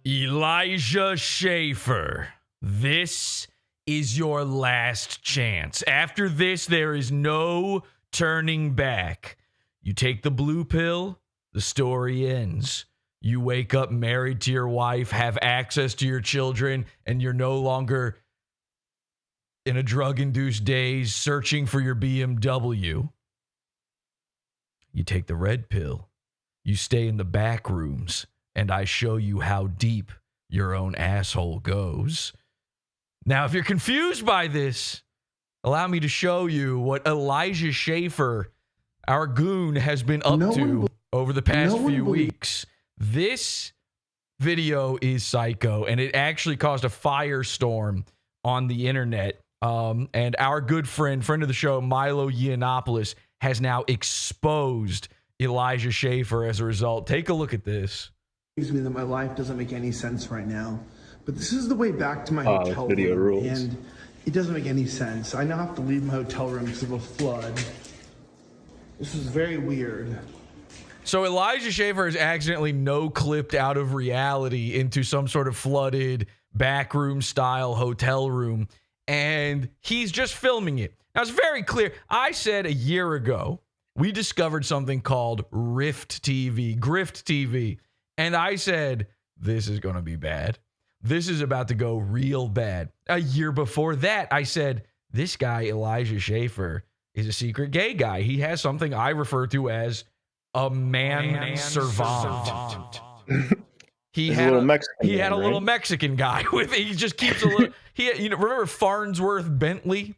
Elijah Schaffer, this is your last chance. After this, there is no turning back. You take the blue pill, the story ends. You wake up married to your wife, have access to your children, and you're no longer in a drug-induced daze searching for your BMW. You take the red pill. You stay in the back rooms, and I show you how deep your own asshole goes. Now, if you're confused by this, allow me to show you what Elijah Schaffer, our goon, has been up to over the past few weeks. This video is psycho, and it actually caused a firestorm on the internet. And our good friend of the show, Milo Yiannopoulos, has now exposed Elijah Schaffer as a result. Take a look at this. Excuse me that my life doesn't make any sense right now, but this is the way back to my hotel room, and it doesn't make any sense. I now have to leave my hotel room because of a flood. This is very weird. So Elijah Schaffer is accidentally no-clipped out of reality into some sort of flooded backroom-style hotel room, and he's just filming it. Now, it's very clear. I said a year ago, we discovered something called GRIFT TV, and I said, this is going to be bad. This is about to go real bad. A year before that, I said, this guy, Elijah Schaffer, is a secret gay guy. He has something I refer to as a man servant. He had a little Mexican guy with. He just keeps a little. Remember Farnsworth Bentley,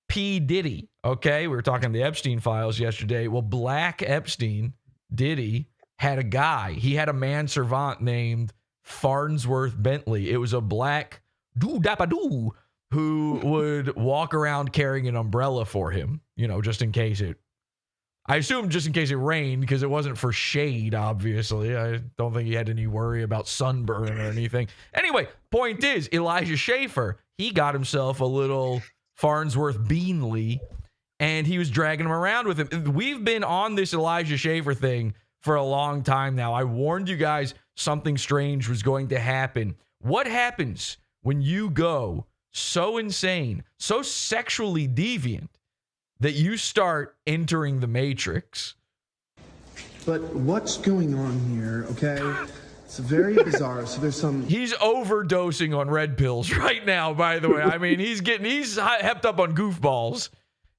P Diddy. Okay, we were talking the Epstein files yesterday. Well, Black Epstein Diddy had a guy. He had a man servant named Farnsworth Bentley. It was a black doo-dappa-doo who would walk around carrying an umbrella for him, just in case it. I assume just in case it rained, because it wasn't for shade, obviously. I don't think he had any worry about sunburn or anything. Anyway, point is, Elijah Schaffer, he got himself a little Farnsworth Beanley, and he was dragging him around with him. We've been on this Elijah Schaffer thing for a long time now. I warned you guys something strange was going to happen. What happens when you go so insane, so sexually deviant, that you start entering the Matrix? But what's going on here, okay? It's very bizarre. So there's some... He's overdosing on red pills right now, by the way. I mean, he's hepped up on goofballs.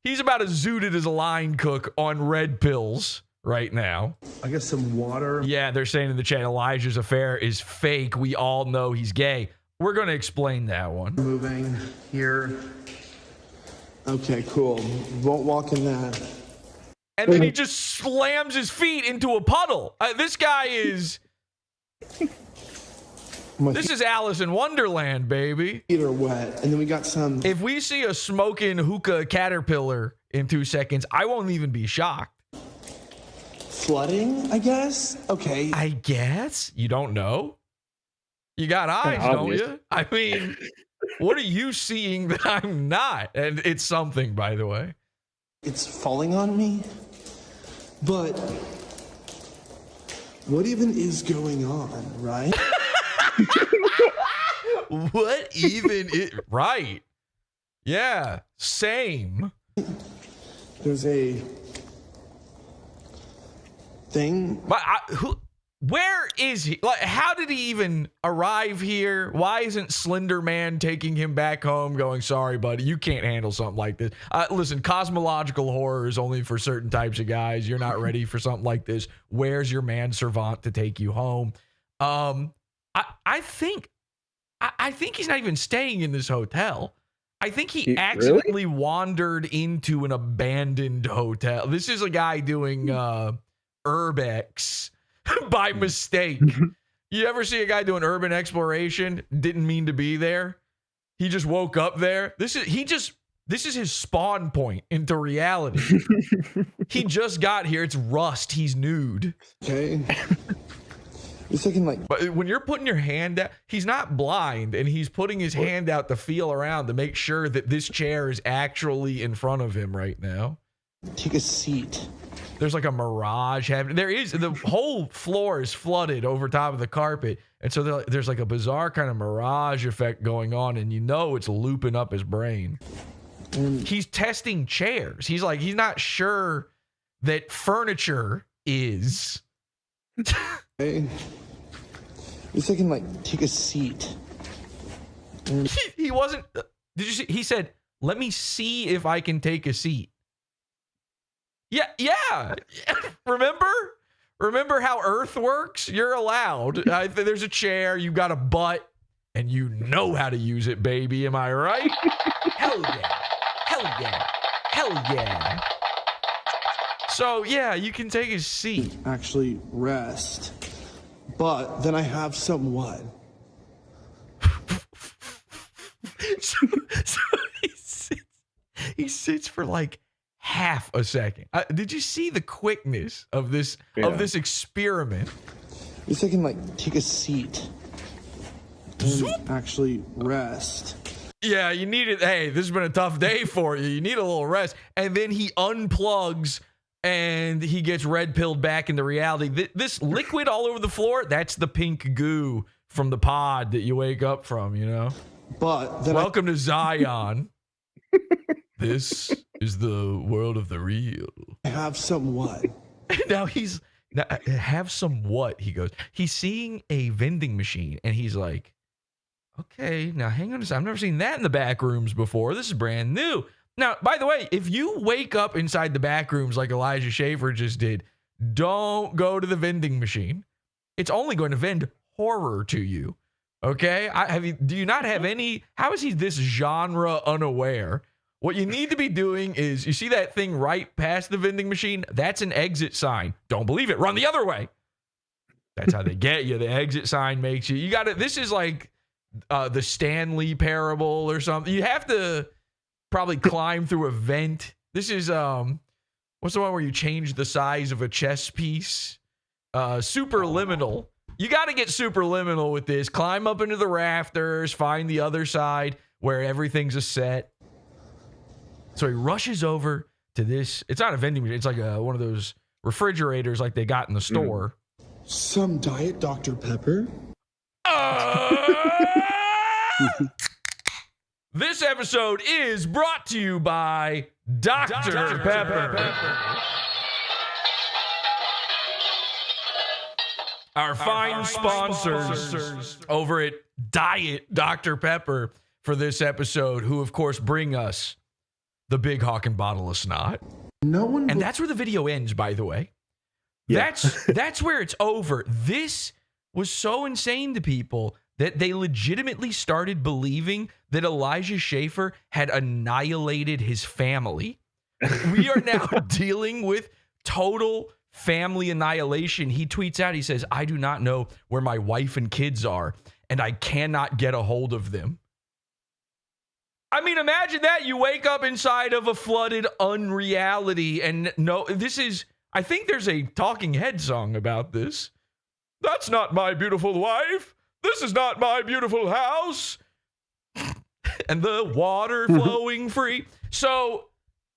He's about as zooted as a line cook on red pills right now. I guess some water. Yeah, they're saying in the chat, Elijah's affair is fake. We all know he's gay. We're going to explain that one. Moving here. Okay, cool. Won't walk in that. And then he just slams his feet into a puddle. This guy is... This is Alice in Wonderland, baby. Feet are wet. And then we got some... If we see a smoking hookah caterpillar in 2 seconds, I won't even be shocked. Flooding, I guess? Okay. I guess? You don't know? You got eyes, don't you? I mean... What are you seeing that I'm not? And it's something, by the way. It's falling on me. But what even is going on, right? What even is... Right. Yeah, same. There's a thing. But where is he? Like, how did he even arrive here? Why isn't Slender Man taking him back home going, sorry, buddy, you can't handle something like this? Listen, cosmological horror is only for certain types of guys. You're not ready for something like this. Where's your man servant to take you home? I think he's not even staying in this hotel. I think he accidentally wandered into an abandoned hotel. This is a guy doing urbex by mistake. You ever see a guy doing urban exploration? Didn't mean to be there. He just woke up there. This is his spawn point into reality. He just got here. It's Rust. He's nude. Okay. It's looking like... But when you're putting your hand out, he's not blind, and he's putting his hand out to feel around to make sure that this chair is actually in front of him right now. Take a seat. There's like a mirage happening. The whole floor is flooded over top of the carpet. And so there's like a bizarre kind of mirage effect going on. And you know it's looping up his brain. He's testing chairs. He's not sure that furniture is. Hey, at least I can like take a seat. He wasn't. Did you see? He said, "Let me see if I can take a seat." Yeah. Remember how Earth works? You're allowed. There's a chair. You got a butt, and you know how to use it, baby. Am I right? Hell yeah. So yeah, you can take a seat. Actually rest, but then I have some what? so he sits for like half a second. Did you see the quickness of this experiment? At least I can like take a seat and actually rest. Yeah, you need it. Hey, this has been a tough day for you. You need a little rest. And then he unplugs and he gets red pilled back into reality. This liquid all over the floor, that's the pink goo from the pod that you wake up from, you know? But then welcome to Zion. This is the world of the real. I have some what? Now have some what? He goes, he's seeing a vending machine and he's like, okay, now hang on a second. I've never seen that in the back rooms before. This is brand new. Now, by the way, if you wake up inside the back rooms like Elijah Schaffer just did, don't go to the vending machine. It's only going to vend horror to you. Okay? Do you not have any? How is he this genre unaware? What you need to be doing is, you see that thing right past the vending machine? That's an exit sign. Don't believe it. Run the other way. That's how they get you. The exit sign makes you. You got to. This is like the Stanley parable or something. You have to probably climb through a vent. This is what's the one where you change the size of a chess piece? Superliminal. You got to get superliminal with this. Climb up into the rafters, find the other side where everything's a set. So he rushes over to this. It's not a vending machine. It's like one of those refrigerators like they got in the store. Some Diet Dr. Pepper. This episode is brought to you by Dr. Pepper. Our fine sponsors over at Diet Dr. Pepper for this episode, who of course bring us the big Hawkin bottle of Snot. And that's where the video ends, by the way. Yeah. That's where it's over. This was so insane to people that they legitimately started believing that Elijah Schaffer had annihilated his family. We are now dealing with total family annihilation. He tweets out, he says, I do not know where my wife and kids are, and I cannot get a hold of them. I mean, imagine that. You wake up inside of a flooded unreality, and no, this is, I think there's a Talking Head song about this. That's not my beautiful wife. This is not my beautiful house. And the water flowing free. So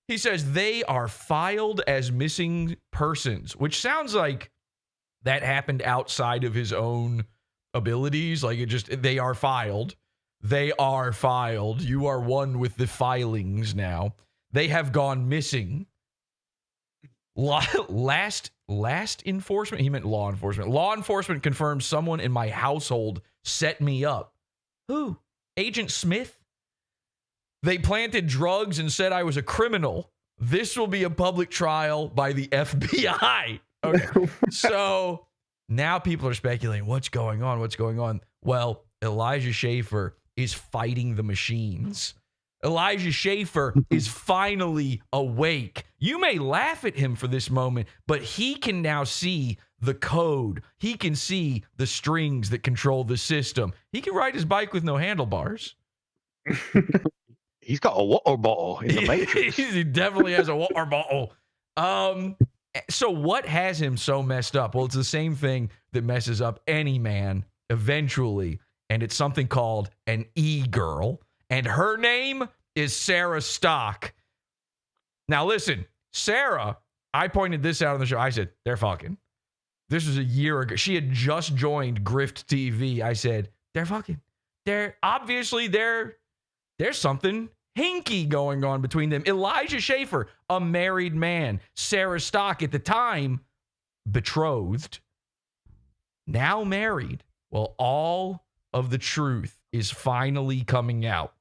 he says they are filed as missing persons, which sounds like that happened outside of his own abilities. Like they are filed. They are filed. You are one with the filings now. They have gone missing. Last enforcement? He meant law enforcement. Law enforcement confirms someone in my household set me up. Who? Agent Smith? They planted drugs and said I was a criminal. This will be a public trial by the FBI. Okay. So now people are speculating, what's going on? What's going on? Well, Elijah Schaffer is fighting the machines. Elijah Schaffer is finally awake. You may laugh at him for this moment, but he can now see the code. He can see the strings that control the system. He can ride his bike with no handlebars. He's got a water bottle in the Matrix. He definitely has a water bottle. So what has him so messed up? Well, it's the same thing that messes up any man eventually, and it's something called an e-girl, and her name is Sarah Stock. Now listen, Sarah, I pointed this out on the show. I said, they're fucking. This was a year ago. She had just joined GRIFT TV. I said, they're fucking. There's something hinky going on between them. Elijah Schaffer, a married man. Sarah Stock, at the time, betrothed. Now married. Well, all of the truth is finally coming out.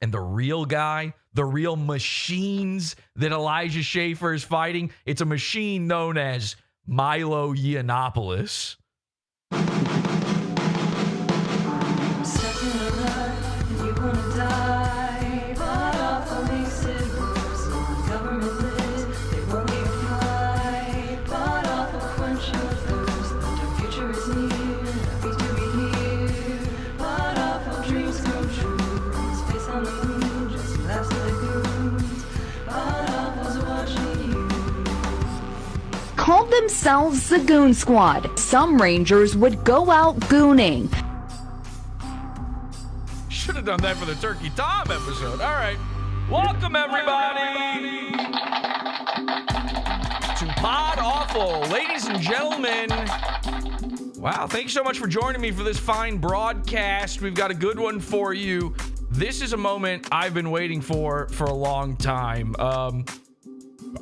And the real guy, the real machines that Elijah Schaffer is fighting, it's a machine known as Milo Yiannopoulos. Called themselves the Goon Squad. Some Rangers would go out gooning. Should have done that for the Turkey Tom episode. All right. Welcome, everybody, to PODAWFUL. Ladies and gentlemen, wow, thank you so much for joining me for this fine broadcast. We've got a good one for you. This is a moment I've been waiting for a long time.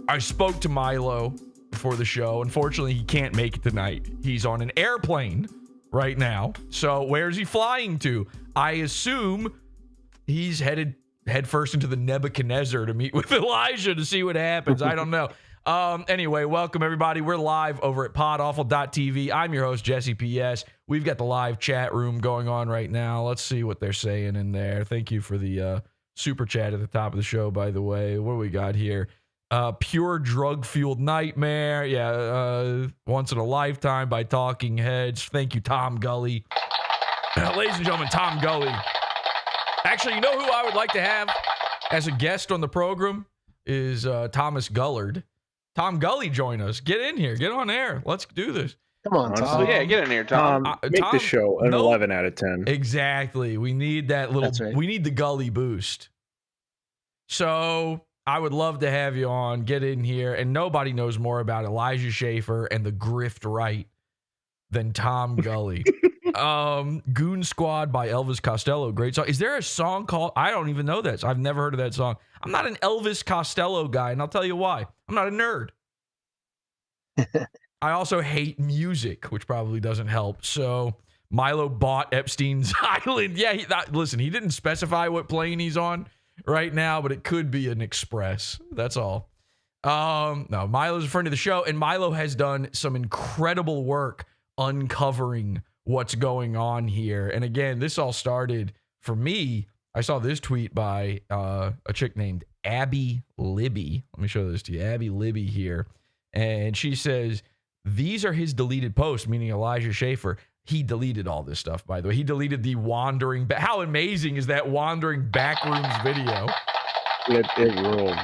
I spoke to Milo before the show. Unfortunately, he can't make it tonight. He's on an airplane right now. So where's he flying to? I assume he's headed headfirst into the Nebuchadnezzar to meet with Elijah to see what happens. I don't know. Anyway, welcome everybody. We're live over at PODAWFUL.tv. I'm your host, Jesse PS. We've got the live chat room going on right now. Let's see what they're saying in there. Thank you for the super chat at the top of the show, by the way. What do we got here? Pure drug-fueled nightmare. Yeah, once in a lifetime by Talking Heads. Thank you, Tom Gully. Ladies and gentlemen, Tom Gully. Actually, you know who I would like to have as a guest on the program is Thomas Gullard. Tom Gully, join us. Get in here. Get on air. Let's do this. Come on, Tom. Yeah, get in here, Tom. Make Tom, the show an 11 out of 10. Exactly. We need that little, That's right. We need the Gully boost. So I would love to have you on. Get in here. And nobody knows more about Elijah Schaffer and the grift right than Tom Gully. Goon Squad by Elvis Costello. Great song. Is there a song called, I don't even know that. I've never heard of that song. I'm not an Elvis Costello guy, and I'll tell you why. I'm not a nerd. I also hate music, which probably doesn't help. So Milo bought Epstein's Island. Yeah, listen, he didn't specify what plane he's on right now, but it could be an express. That's all. No, Milo's a friend of the show, and Milo has done some incredible work uncovering what's going on here. And again, this all started for me. I saw this tweet by a chick named Abby Libby. Let me show this to you. Abby Libby here. And she says, these are his deleted posts, meaning Elijah Schaffer. He deleted all this stuff, by the way. He deleted the wandering. How amazing is that wandering backrooms video? It ruled.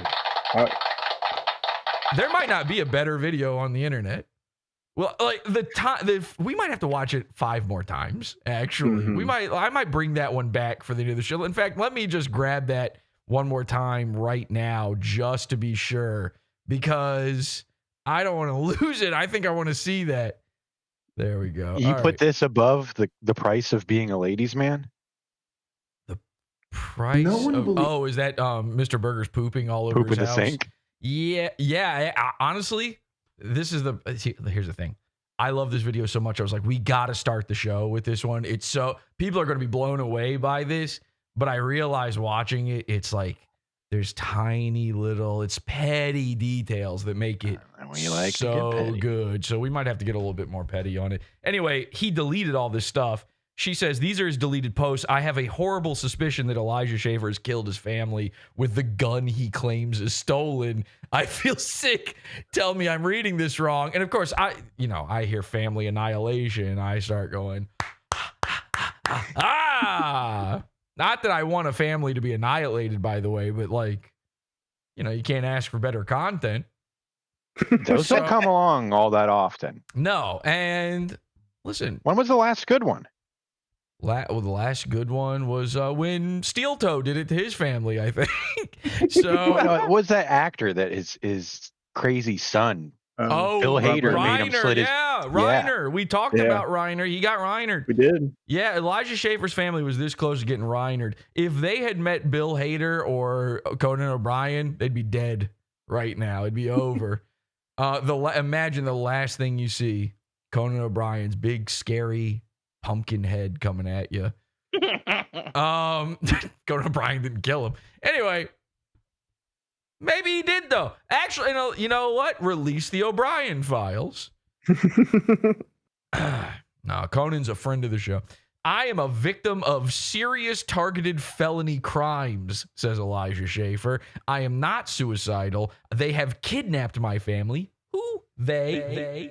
There might not be a better video on the internet. Well, like we might have to watch it 5 more times. Actually, I might bring that one back for the end of the show. In fact, let me just grab that one more time right now, just to be sure, because I don't want to lose it. I think I want to see that. There we go. You put this above the price of being a ladies' man? The price of, is that Mr. Burger's pooping all over his house? The sink? Yeah. Honestly, here's the thing. I love this video so much. I was like, we got to start the show with this one. It's so, people are going to be blown away by this, but I realized watching it, it's like, there's tiny little, it's petty details that make it so good. So we might have to get a little bit more petty on it. Anyway, he deleted all this stuff. She says, these are his deleted posts. I have a horrible suspicion that Elijah Schaffer has killed his family with the gun he claims is stolen. I feel sick. Tell me I'm reading this wrong. And of course, I hear family annihilation. I start going, Not that I want a family to be annihilated, by the way, but you can't ask for better content. Those don't come along all that often. No. And listen. When was the last good one? The last good one was when Steel Toe did it to his family, I think. So was that actor that is crazy son. Oh, Bill Hader made him Reiner, slit his... yeah, Reiner. We talked about Reiner. He got Reinered. We did. Yeah, Elijah Schaffer's family was this close to getting Reinered. If they had met Bill Hader or Conan O'Brien, they'd be dead right now. It'd be over. Imagine the last thing you see, Conan O'Brien's big, scary pumpkin head coming at you. Conan O'Brien didn't kill him. Anyway, maybe he did, though. Actually, you know what? Release the O'Brien files. No, Conan's a friend of the show. I am a victim of serious targeted felony crimes, says Elijah Schaffer. I am not suicidal. They have kidnapped my family. Who? They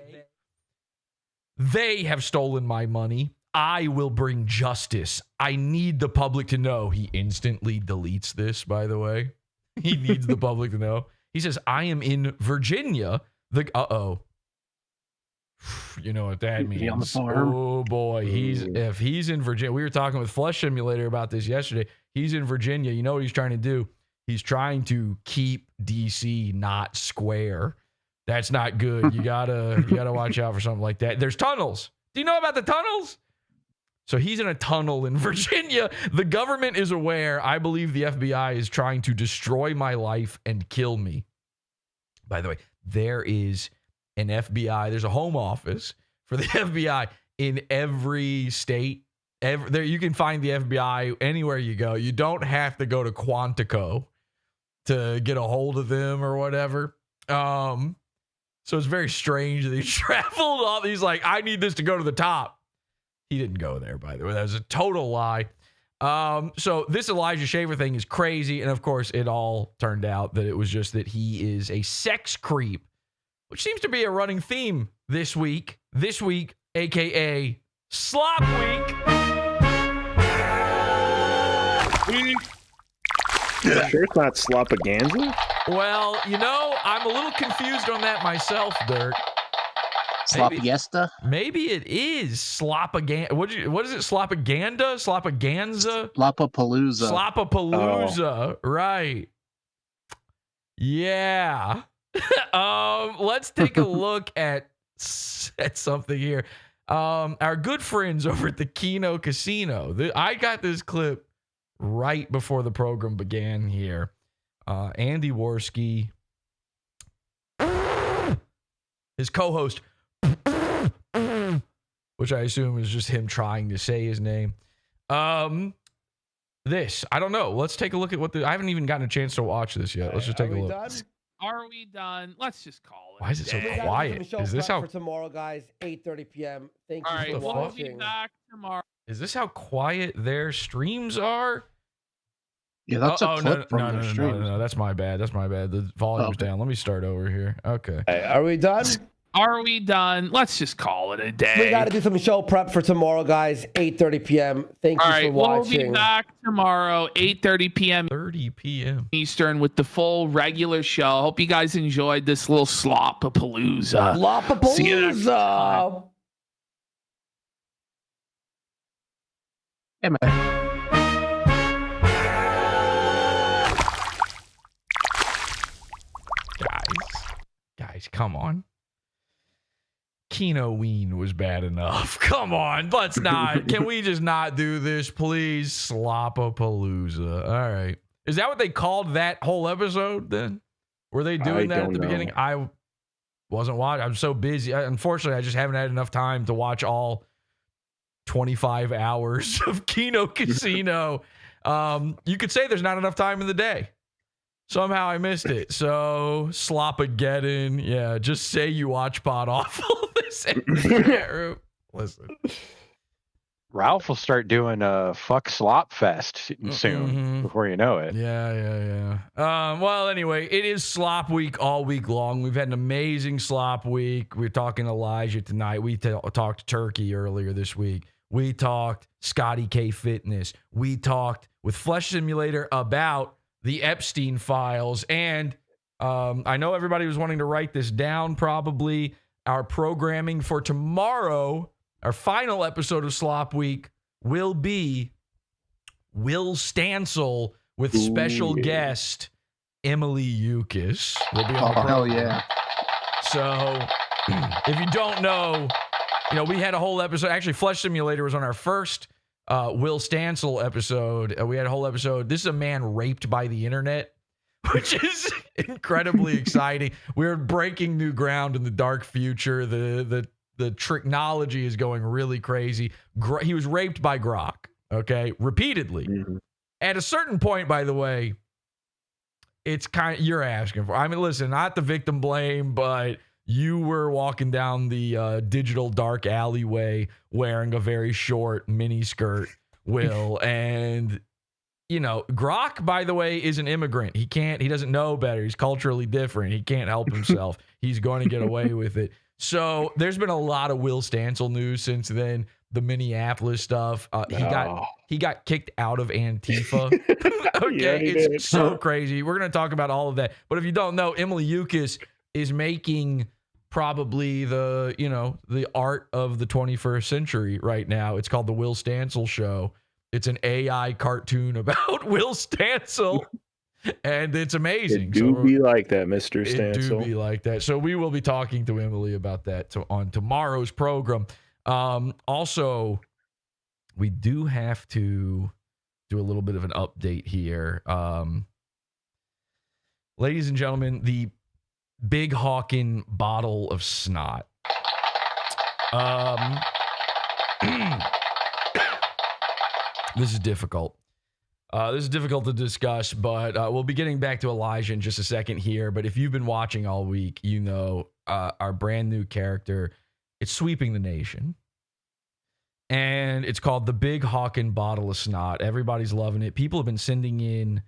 have stolen my money. I will bring justice. I need the public to know. He instantly deletes this, by the way. He needs the public to know. He says, I am in Virginia. You know what that means. On the farm. Oh boy. If he's in Virginia. We were talking with Flush Simulator about this yesterday. He's in Virginia. You know what he's trying to do? He's trying to keep DC not square. That's not good. You gotta watch out for something like that. There's tunnels. Do you know about the tunnels? So he's in a tunnel in Virginia. The government is aware. I believe the FBI is trying to destroy my life and kill me. By the way, there is an FBI. There's a home office for the FBI in every state. There, you can find the FBI anywhere you go. You don't have to go to Quantico to get a hold of them or whatever. So it's very strange that he traveled all these, like, I need this to go to the top. He didn't go there, by the way. That was a total lie. So this Elijah Schaffer thing is crazy. And of course, it all turned out that it was just that he is a sex creep, which seems to be a running theme this week. This week, a.k.a. Slop Week. Sure it's not Slopaganza? Well, you know, I'm a little confused on that myself, Dirk. Slopiesta? Maybe it is Slopaganza. What is it? Slopaganda? Slopaganza? Slopapalooza. Slopapalooza. Right. Yeah. Let's take a look at something here. Our good friends over at the Keno Casino. I got this clip right before the program began here. Andy Worski, his co-host, which I assume is just him trying to say his name. This, I don't know. Let's take a look at I haven't even gotten a chance to watch this yet. Let's just take a look. Are we done? Let's just call it. Why is it so quiet? Is this how? For tomorrow, guys, 8:30 p.m. Thank you All right, for we'll watching. be back tomorrow. Is this how quiet their streams are? Yeah, that's a clip from their stream. No, that's my bad. That's my bad. The volume's down. Let me start over here. Okay. Hey, are we done? Are we done? Let's just call it a day. We got to do some show prep for tomorrow, guys. 8:30 p.m. Thank you for watching. We'll be back tomorrow, 8:30 p.m. 30 p.m. Eastern with the full regular show. Hope you guys enjoyed this little Slopapalooza. See you next time. Hey, man. Guys, come on. Keno-ween was bad enough. Come on, let's not. Can we just not do this, please? Slopapalooza. All right. Is that what they called that whole episode then? Were they doing that at the beginning? I wasn't watching. I'm so busy. Unfortunately, I just haven't had enough time to watch all 25 hours of Keno Casino. You could say there's not enough time in the day. Somehow I missed it. So, Slopageddon. Yeah, just say you watch PODAWFUL. Listen. Ralph will start doing a fuck slop fest soon before you know it. Yeah. Well, anyway, it is Slop Week all week long. We've had an amazing Slop Week. We're talking Elijah tonight. We talked Turkey earlier this week. We talked Scotty K Fitness. We talked with Flesh Simulator about the Epstein files. And I know everybody was wanting to write this down probably. Our programming for tomorrow, our final episode of Slop Week, will be Will Stansel with special guest Emily Yiannopoulos will be on the program. Hell yeah. So if you don't know, we had a whole episode. Actually, Flesh Simulator was on our first Will Stansel episode. We had a whole episode. This is a man raped by the internet, which is incredibly exciting. We're breaking new ground in the dark future. The technology is going really crazy. He was raped by Grok, okay, repeatedly. Mm-hmm. At a certain point, by the way, it's kind of, you're asking for. I mean, listen, not the victim blame, but you were walking down the digital dark alleyway wearing a very short mini skirt, Will, and Grok, by the way, is an immigrant. He doesn't know better. He's culturally different. He can't help himself. He's going to get away with it. So there's been a lot of Will Stansel news since then. The Minneapolis stuff. He got kicked out of Antifa. Okay, it's so crazy. We're going to talk about all of that. But if you don't know, Emily Yiannopoulos is making probably the art of the 21st century right now. It's called The Will Stansel Show. It's an AI cartoon about Will Stansel, and it's amazing. It do be like that, Mr. Stansel. It do be like that. So we will be talking to Emily about that on tomorrow's program. Also, we do have to do a little bit of an update here. Ladies and gentlemen, the Big Hawkin bottle of snot. This is difficult. This is difficult to discuss, but we'll be getting back to Elijah in just a second here. But if you've been watching all week, our brand new character, it's sweeping the nation. And it's called the Big Hawkin Bottle of Snot. Everybody's loving it. People have been sending in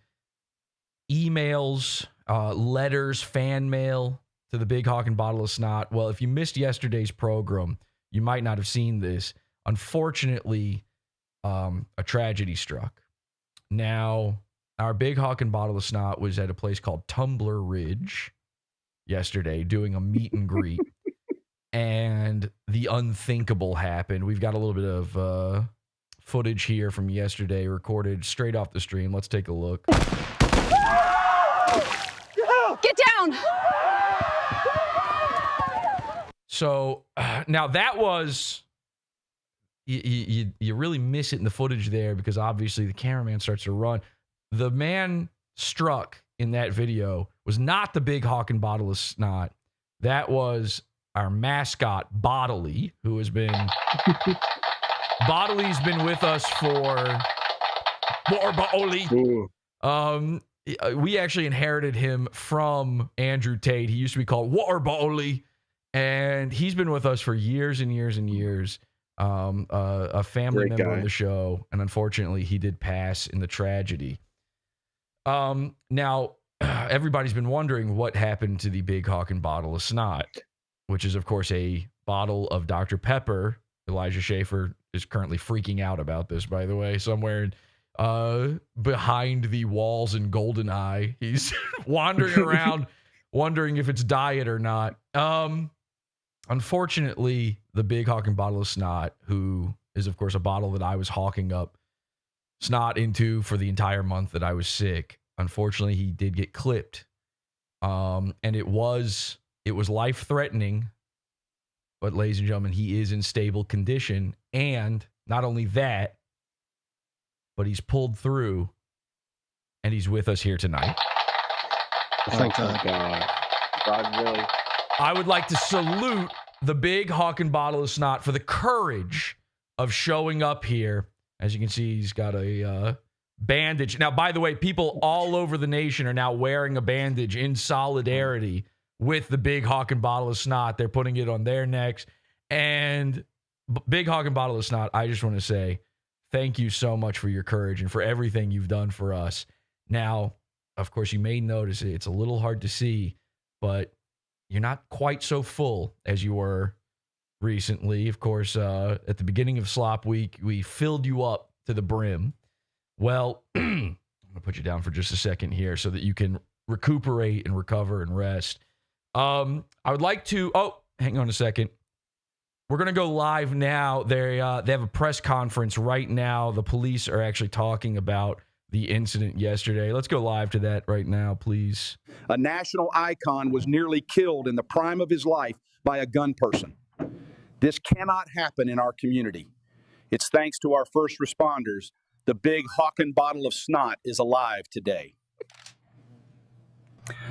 emails, letters, fan mail to the Big Hawkin Bottle of Snot. Well, if you missed yesterday's program, you might not have seen this. Unfortunately, a tragedy struck. Now, our Big Hawkin Bottle of Snot was at a place called Tumbler Ridge yesterday doing a meet and greet. And the unthinkable happened. We've got a little bit of footage here from yesterday recorded straight off the stream. Let's take a look. Get down! So now that was, you really miss it in the footage there because obviously the cameraman starts to run. The man struck in that video was not the Big Hawkin Bottle of Snot. That was our mascot, Bodily, who has been... Bodily's been with us for... We actually inherited him from Andrew Tate. He used to be called Bodily, and he's been with us for years and years and years. A family member of the show, and unfortunately, he did pass in the tragedy. Now, everybody's been wondering what happened to the Big Hawkin Bottle of Snot, which is, of course, a bottle of Dr. Pepper. Elijah Schaffer is currently freaking out about this, by the way, somewhere behind the walls in GoldenEye. He's wandering around wondering if it's diet or not. Unfortunately, the Big Hawkin Bottle of Snot, who is, of course, a bottle that I was hawking up snot into for the entire month that I was sick, unfortunately, he did get clipped. And it was life-threatening, but ladies and gentlemen, he is in stable condition. And not only that, but he's pulled through, and he's with us here tonight. Thank God. God, really. I would like to salute the Big Hawkin Bottle of Snot for the courage of showing up here. As you can see, he's got a bandage. Now, by the way, people all over the nation are now wearing a bandage in solidarity with the Big Hawkin Bottle of Snot. They're putting it on their necks. And Big Hawkin Bottle of Snot, I just want to say thank you so much for your courage and for everything you've done for us. Now, of course, you may notice it's a little hard to see, but you're not quite so full as you were recently. Of course, at the beginning of Slop Week, we filled you up to the brim. Well, I'm going to put you down for just a second here so that you can recuperate and recover and rest. I would like to... Oh, hang on a second. We're going to go live now. They have a press conference right now. The police are actually talking about the incident yesterday. Let's go live to that right now, please. A national icon was nearly killed in the prime of his life by a gun person. This cannot happen in our community. It's thanks to our first responders. The big Hawkin bottle of snot is alive today.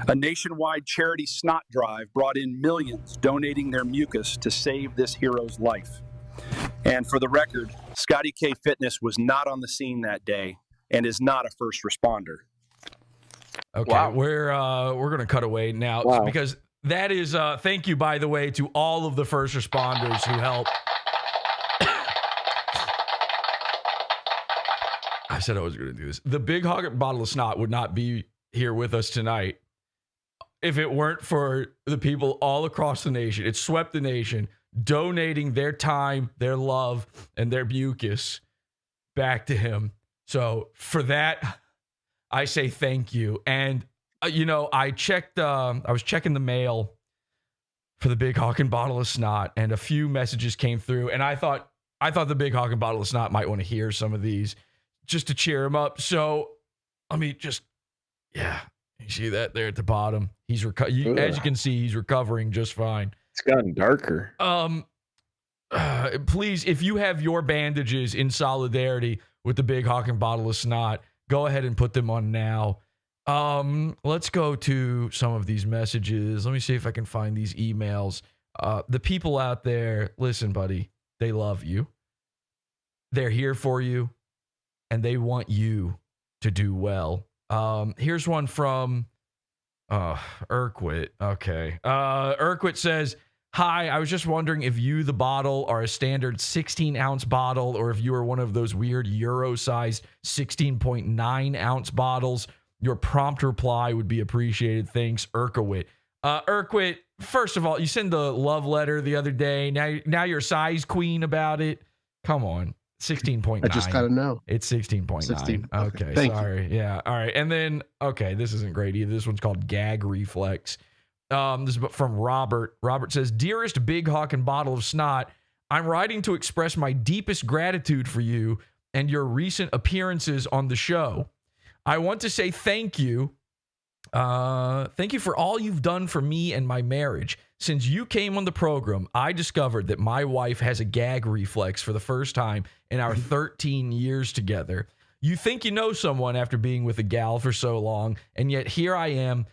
A nationwide charity snot drive brought in millions donating their mucus to save this hero's life. And for the record, Scotty K Fitness was not on the scene that day and is not a first responder. Okay, wow. We're going to cut away now because that is thank you, by the way, to all of the first responders who helped. I said I was going to do this. The big Hawkin bottle of snot would not be here with us tonight if it weren't for the people all across the nation. It swept the nation, donating their time, their love, and their mucus back to him. So for that, I say thank you. And, you know, I was checking the mail for the big Hawkin bottle of snot, and a few messages came through. And I thought the big Hawkin bottle of snot might want to hear some of these just to cheer him up. So let me just, you see that there at the bottom? He's as you can see, he's recovering just fine. It's gotten darker. Please, if you have your bandages in solidarity with the big Hawkin bottle of snot, go ahead and put them on now. Let's go to some of these messages. Let me see if I can find these emails. The people out there, listen, buddy, they love you. They're here for you, and they want you to do well. Here's one from Urquit. Okay. Urquit says, hi, I was just wondering if you, the bottle, are a standard 16-ounce bottle or if you are one of those weird Euro-sized 16.9-ounce bottles. Your prompt reply would be appreciated. Thanks, Urquit. Urquit, first of all, you sent the love letter the other day. Now you're size queen about it. Come on. 16.9. I just gotta know. It's 16.9. 16. Okay, sorry. Yeah, all right. And then, okay, this isn't great either. This one's called Gag Reflex. This is from Robert. Robert says, dearest big Hawkin bottle of snot, I'm writing to express my deepest gratitude for you and your recent appearances on the show. I want to say thank you. Thank you for all you've done for me and my marriage. Since you came on the program, I discovered that my wife has a gag reflex for the first time in our 13 years together. You think you know someone after being with a gal for so long, and yet here I am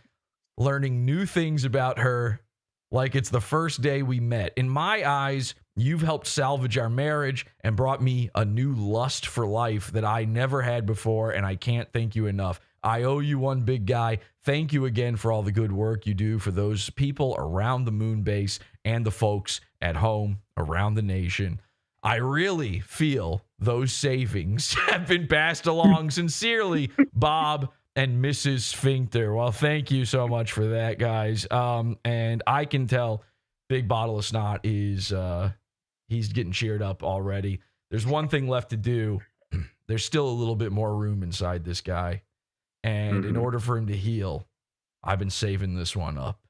learning new things about her like it's the first day we met. In my eyes, you've helped salvage our marriage and brought me a new lust for life that I never had before, and I can't thank you enough. I owe you one, big guy. Thank you again for all the good work you do for those people around the moon base and the folks at home around the nation. I really feel those savings have been passed along. Sincerely, Bob and Mrs. Sphincter. Well, thank you so much for that, guys. And I can tell Big Bottle of Snot is he's getting cheered up already. There's one thing left to do. There's still a little bit more room inside this guy. And in order for him to heal, I've been saving this one up.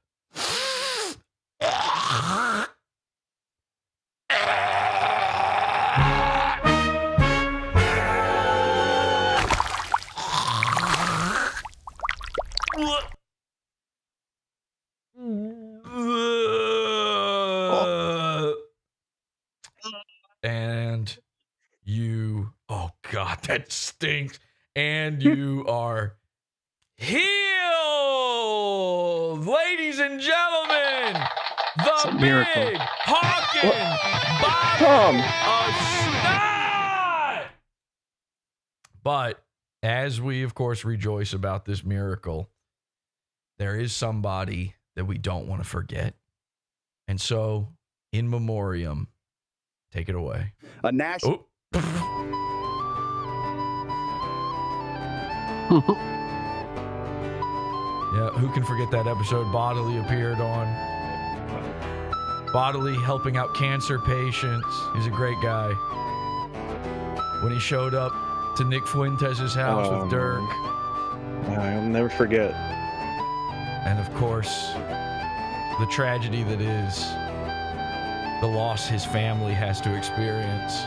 And you, oh God, that stinks. And you are healed, ladies and gentlemen. The big Hawkin bottle of snot. But as we, of course, rejoice about this miracle, there is somebody that we don't want to forget. And so, in memoriam, take it away. A national. Yeah, who can forget that episode Bodily appeared on? Bodily helping out cancer patients. He's a great guy. When he showed up to Nick Fuentes' house with Dirk. I'll never forget. And of course, the tragedy that is the loss his family has to experience.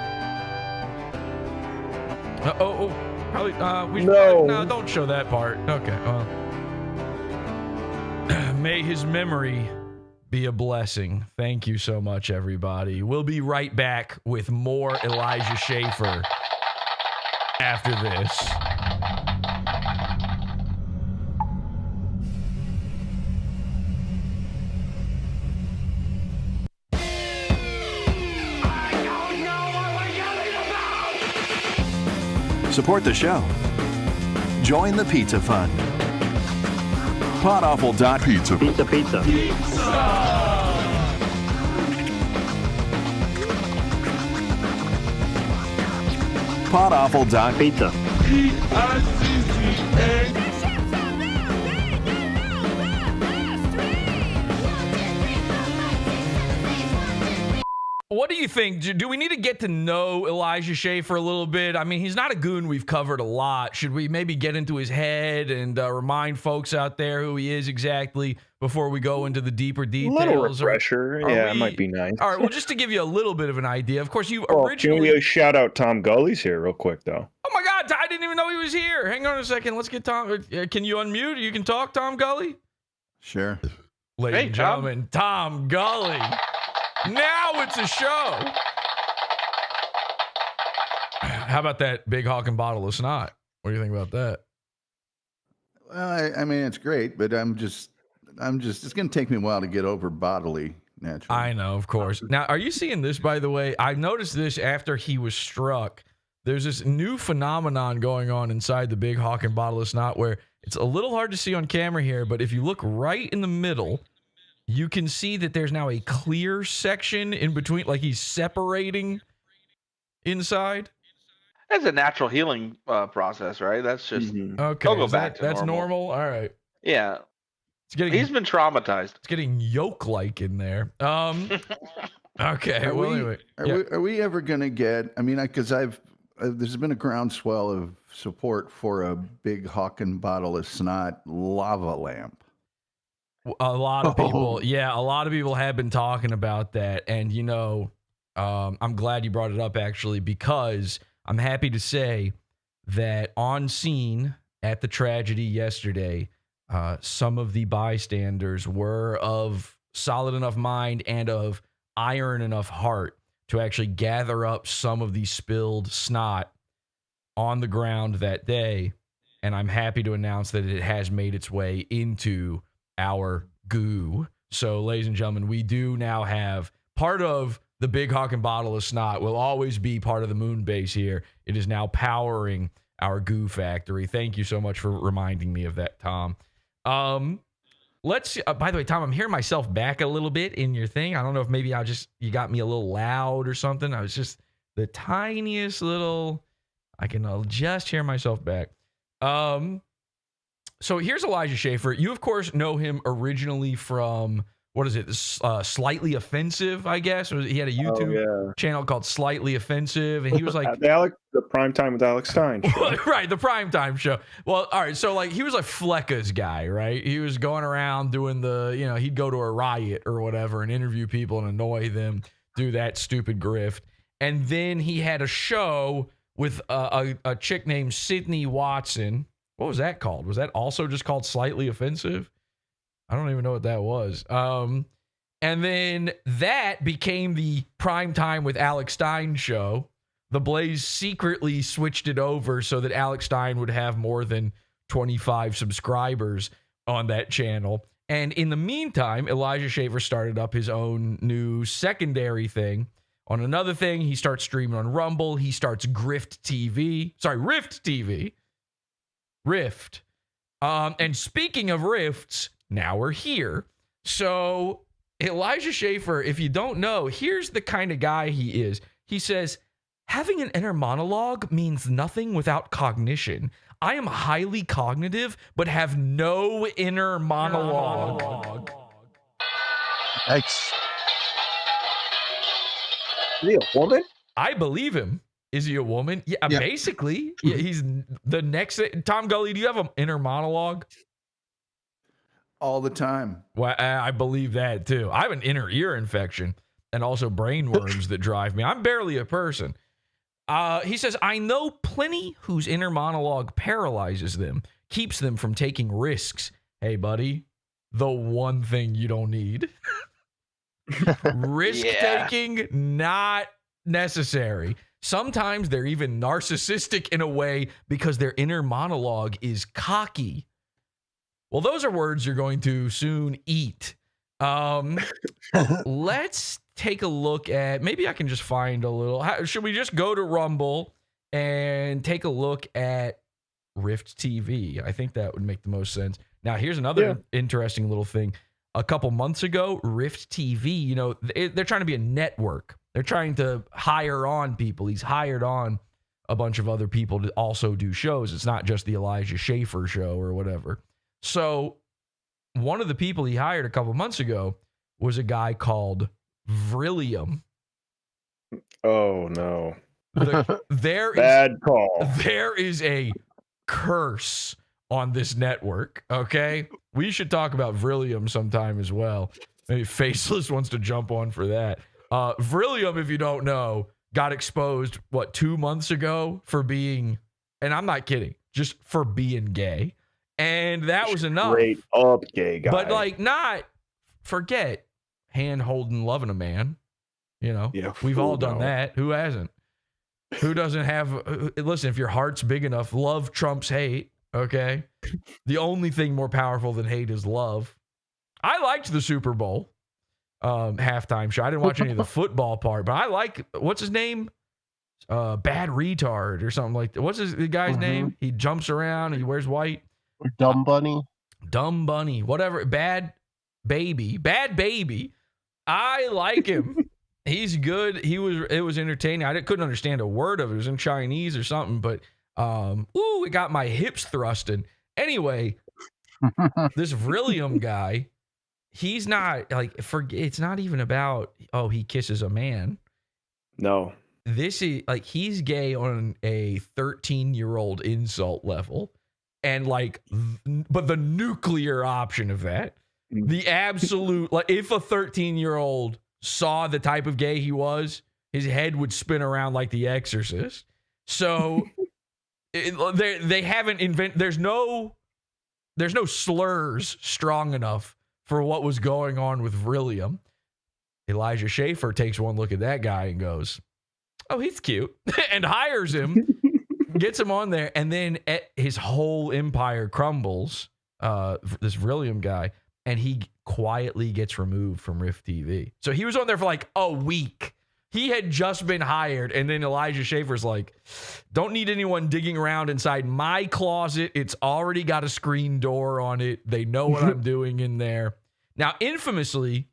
Probably. No. No, don't show that part. Okay. Well, may his memory be a blessing. Thank you so much, everybody. We'll be right back with more Elijah Schaffer after this. Support the show. Join the Pizza Fund. PODAWFUL.pizza. Pizza. PODAWFUL.pizza. What do you think? Do we need to get to know Elijah Schaffer a little bit? I mean, he's not a goon we've covered a lot. Should we maybe get into his head and remind folks out there who he is exactly before we go into the deeper details? A little refresher. It might be nice. All right, well, just to give you a little bit of an idea. Of course, you Can we shout out Tom Gully's here real quick, though? Oh, my God. I didn't even know he was here. Hang on a second. Let's get Tom. Can you unmute? You can talk, Tom Gully? Sure. Ladies and gentlemen, Tom Gully. Now it's a show. How about that big Hawkin bottle of Snot? What do you think about that? Well, I mean, it's great, but I'm just, it's going to take me a while to get over bodily, naturally. I know, of course. Now, are you seeing this, by the way? I noticed this after he was struck. There's this new phenomenon going on inside the big Hawkin bottle of Snot where it's a little hard to see on camera here, but if you look right in the middle, you can see that there's now a clear section in between, like he's separating inside. That's a natural healing process, right? That's just okay. He'll go back to that's normal. All right. Yeah. He's been traumatized. It's getting yolk-like in there. Okay. Are we ever going to get? I mean, because there's been a groundswell of support for a big Hawkin bottle of Snot lava lamp. A lot of people, a lot of people have been talking about that. And, I'm glad you brought it up, actually, because I'm happy to say that on scene at the tragedy yesterday, some of the bystanders were of solid enough mind and of iron enough heart to actually gather up some of the spilled snot on the ground that day. And I'm happy to announce that it has made its way into our goo. So, ladies and gentlemen, we do now have part of the big Hawkin bottle of Snot will always be part of the moon base here. It is now powering our goo factory. Thank you so much for reminding me of that, Tom. Let's by the way, Tom, I'm hearing myself back a little bit in your thing. I don't know if maybe you got me a little loud or something. I was just the tiniest little, I can just hear myself back. So here's Elijah Schaffer. You, of course, know him originally from, what is it, Slightly Offensive, I guess? He had a YouTube channel called Slightly Offensive, and he was like... the Primetime with Alex Stein show. Right, the Primetime show. Well, all right, so he was like Flecka's guy, right? He was going around doing he'd go to a riot or whatever and interview people and annoy them, do that stupid grift. And then he had a show with a chick named Sydney Watson. What was that called? Was that also just called Slightly Offensive? I don't even know what that was. And then that became the Primetime with Alex Stein show. The Blaze secretly switched it over so that Alex Stein would have more than 25 subscribers on that channel. And in the meantime, Elijah Schaffer started up his own new secondary thing. On another thing, he starts streaming on Rumble. He starts Rift TV. Rift. And speaking of rifts, now we're here. So Elijah Schaffer, if you don't know, here's the kind of guy he is. He says, having an inner monologue means nothing without cognition. I am highly cognitive, but have no inner monologue. Yikes. Is he a woman? I believe him. Is he a woman? Yeah. Basically. Yeah, he's the next. Tom Gully, do you have an inner monologue? All the time. Well, I believe that too. I have an inner ear infection and also brain worms that drive me. I'm barely a person. He says, I know plenty whose inner monologue paralyzes them, keeps them from taking risks. Hey, buddy, the one thing you don't need. Risk taking, not necessary. Sometimes they're even narcissistic in a way because their inner monologue is cocky. Well, those are words you're going to soon eat. Let's take a look at, maybe I can just find a little, should we just go to Rumble and take a look at GRIFT TV? I think that would make the most sense. Now, here's another interesting little thing. A couple months ago, GRIFT TV, you know, they're trying to be a network. They're trying to hire on people. He's hired on a bunch of other people to also do shows. It's not just the Elijah Schaffer show or whatever. So one of the people he hired a couple months ago was a guy called Vrillium. Oh, no. Bad call. There is a curse on this network, okay? We should talk about Vrillium sometime as well. Maybe Faceless wants to jump on for that. Vrillium, if you don't know, got exposed, 2 months ago for being, and I'm not kidding, just for being gay. And that was enough. Straight up gay guy. But like, not forget hand holding, loving a man. You know, we've all done that. Who hasn't? Who doesn't have? Listen, if your heart's big enough, love trumps hate. Okay. The only thing more powerful than hate is love. I liked the Super Bowl halftime show. I didn't watch any of the football part, but I like, what's his name? Bad Retard or something like that. What's the guy's name? He jumps around and he wears white. Dumb Bunny. Dumb Bunny. Whatever. Bad Baby. I like him. He's good. It was entertaining. I couldn't understand a word of it. It was in Chinese or something, but it got my hips thrusting. Anyway, this Vrillium guy, he's not like, it's not even about, he kisses a man. No. This is like, he's gay on a 13-year-old insult level. And like, but the nuclear option of that, the absolute, like, if a 13-year-old saw the type of gay he was, his head would spin around like The Exorcist. So they haven't invented, there's no slurs strong enough for what was going on with Vrillium. Elijah Schaffer takes one look at that guy and goes, oh, he's cute, and hires him, gets him on there, and then his whole empire crumbles, this Vrillium guy, and he quietly gets removed from GRIFT TV. So he was on there for like a week. He had just been hired, and then Elijah Schaffer's like, don't need anyone digging around inside my closet. It's already got a screen door on it. They know what I'm doing in there. Now, infamously,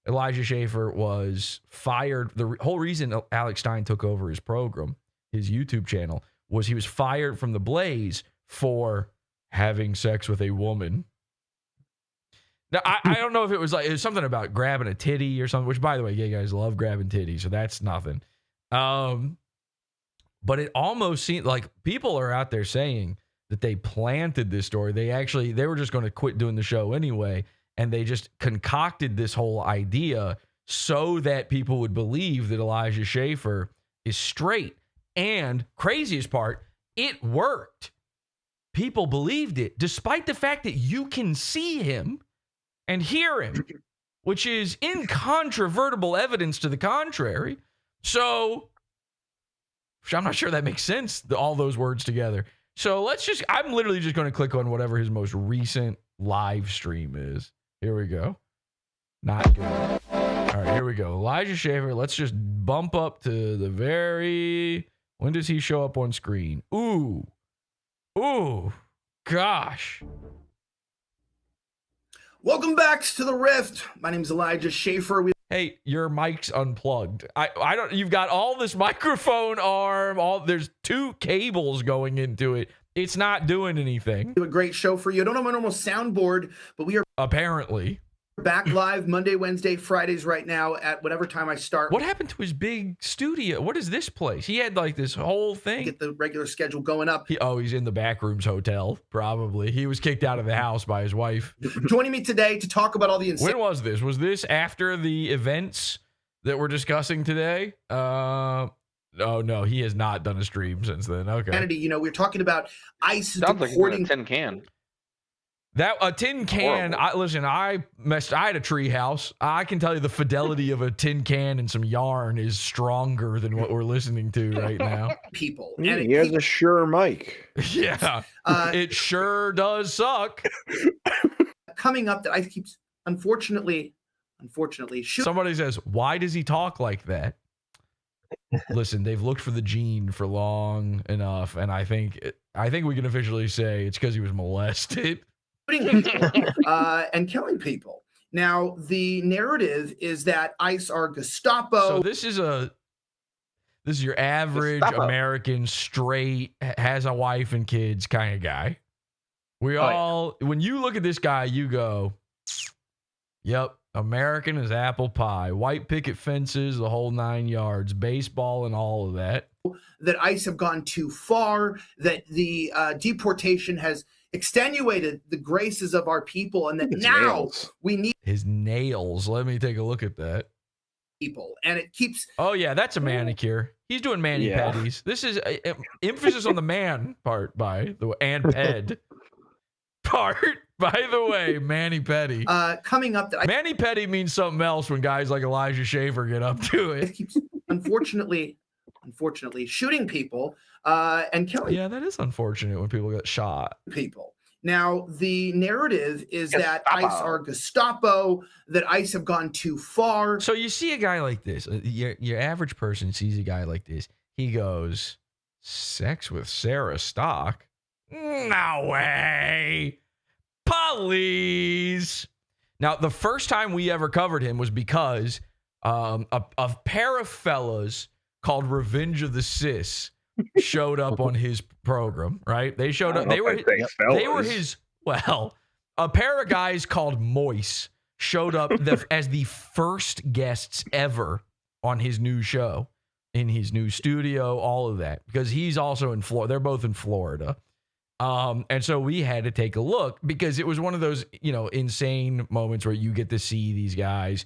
Elijah Schaffer was fired. The whole reason Alex Stein took over his program, his YouTube channel, was he was fired from The Blaze for having sex with a woman. Now, I don't know if it was something about grabbing a titty or something, which, by the way, gay guys love grabbing titties, so that's nothing. But it almost seemed like people are out there saying that they planted this story. They were just going to quit doing the show anyway, and they just concocted this whole idea so that people would believe that Elijah Schaffer is straight. And craziest part, it worked. People believed it, despite the fact that you can see him and hear him, which is incontrovertible evidence to the contrary. So I'm not sure that makes sense, all those words together. So I'm literally just going to click on whatever his most recent live stream is. Here we go. Not good. All right, here we go. Elijah Schaffer. Let's just bump up to the very... When does he show up on screen? Ooh, gosh. Welcome back to the Rift. My name is Elijah Schaffer. Hey, your mic's unplugged. I don't. You've got all this microphone arm. There's 2 cables going into it. It's not doing anything. Do a great show for you. I don't have my normal soundboard, but we are apparently back live Monday, Wednesday, Fridays right now at whatever time I start. What happened to his big studio? What is this place? He had like this whole thing. Get the regular schedule going up. He's in the Backrooms hotel, probably. He was kicked out of the house by his wife. Joining me today to talk about all the When was this? Was this after the events that we're discussing today? Oh no, he has not done a stream since then. Okay. Kennedy, you know, we're talking about ICE Sounds like deporting. a tin can. That a tin can. I had a tree house. I can tell you the fidelity of a tin can and some yarn is stronger than what we're listening to right now. People. And he has a sure mic. Yeah, it sure does suck. Coming up, that ICE keeps unfortunately shooting. Somebody says, "Why does he talk like that?" Listen, they've looked for the gene for long enough, and I think we can officially say it's because he was molested. And killing people. Now, the narrative is that ICE are Gestapo. So this is your average Gestapo. American, straight, has a wife and kids kind of guy. When you look at this guy, you go, yep, American is apple pie, white picket fences, the whole 9 yards, baseball and all of that. That ICE have gone too far, that the deportation has extenuated the graces of our people, and that now we need his nails. Let me take a look at that. People, and it keeps. Oh yeah, that's a manicure. He's doing mani-pedis. This is emphasis on the man part, by the way, and ped part. By the way, mani-pedi. Coming up, that mani-pedi means something else when guys like Elijah Schaffer get up to it. Keeps, unfortunately, shooting people and killing. Yeah, that is unfortunate when people get shot. People. Now, the narrative is that ICE are Gestapo, that ICE have gone too far. So you see a guy like this, your average person sees a guy like this. He goes, sex with Sarah Stock? No way. Police. Now, the first time we ever covered him was because a pair of fellas called Revenge of the Cis showed up on his program, right? They showed up. They were his, well, a pair of guys called Moise showed up as the first guests ever on his new show, in his new studio, all of that, because he's also in Florida. They're both in Florida. And so we had to take a look because it was one of those, insane moments where you get to see these guys,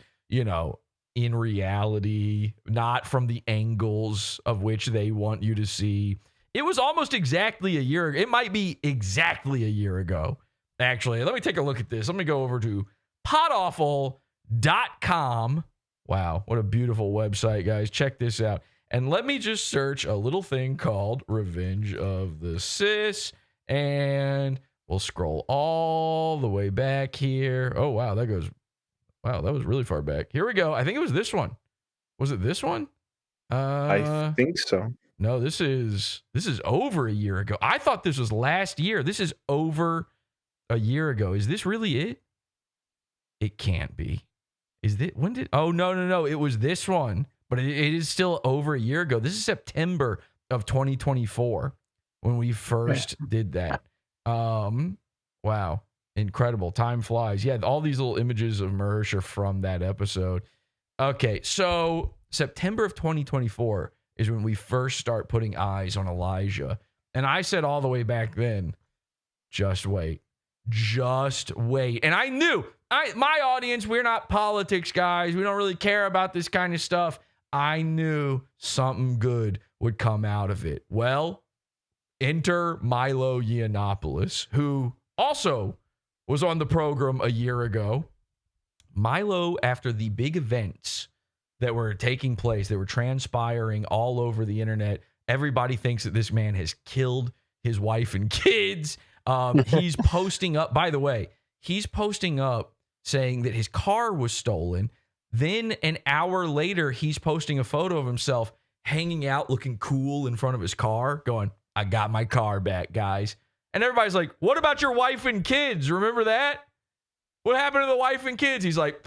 in reality, not from the angles of which they want you to see. It was almost exactly a year ago. It might be exactly a year ago, actually. Let me take a look at this. Let me go over to PODAWFUL.com. Wow, what a beautiful website, guys. Check this out. And let me just search a little thing called Revenge of the Cis. And we'll scroll all the way back here. Oh, wow, that was really far back. Here we go. I think it was this one. Was it this one? I think so. No, this is over a year ago. I thought this was last year. This is over a year ago. Is this really it? It can't be. Oh, no. It was this one, but it is still over a year ago. This is September of 2024 when we first did that. Wow. Incredible. Time flies. Yeah, all these little images of Mersh are from that episode. Okay, so September of 2024 is when we first start putting eyes on Elijah. And I said all the way back then, just wait. Just wait. And I knew, my audience, we're not politics guys. We don't really care about this kind of stuff. I knew something good would come out of it. Well, enter Milo Yiannopoulos, who also was on the program a year ago. Milo, after the big events that were taking place, that were transpiring all over the internet, everybody thinks that this man has killed his wife and kids. He's posting up, by the way, he's posting up saying that his car was stolen. Then an hour later, he's posting a photo of himself hanging out, looking cool in front of his car, going, I got my car back, guys. And everybody's like, what about your wife and kids? Remember that? What happened to the wife and kids? He's like,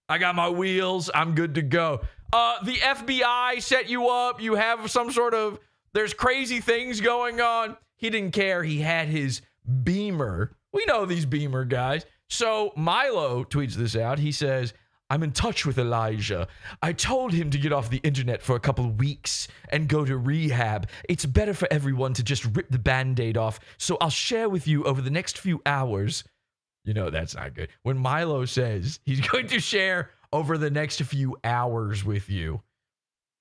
I got my wheels. I'm good to go. The FBI set you up. You have some sort of, there's crazy things going on. He didn't care. He had his Beamer. We know these Beamer guys. So Milo tweets this out. He says, I'm in touch with Elijah. I told him to get off the internet for a couple of weeks and go to rehab. It's better for everyone to just rip the Band-Aid off, so I'll share with you over the next few hours. That's not good. When Milo says he's going to share over the next few hours with you,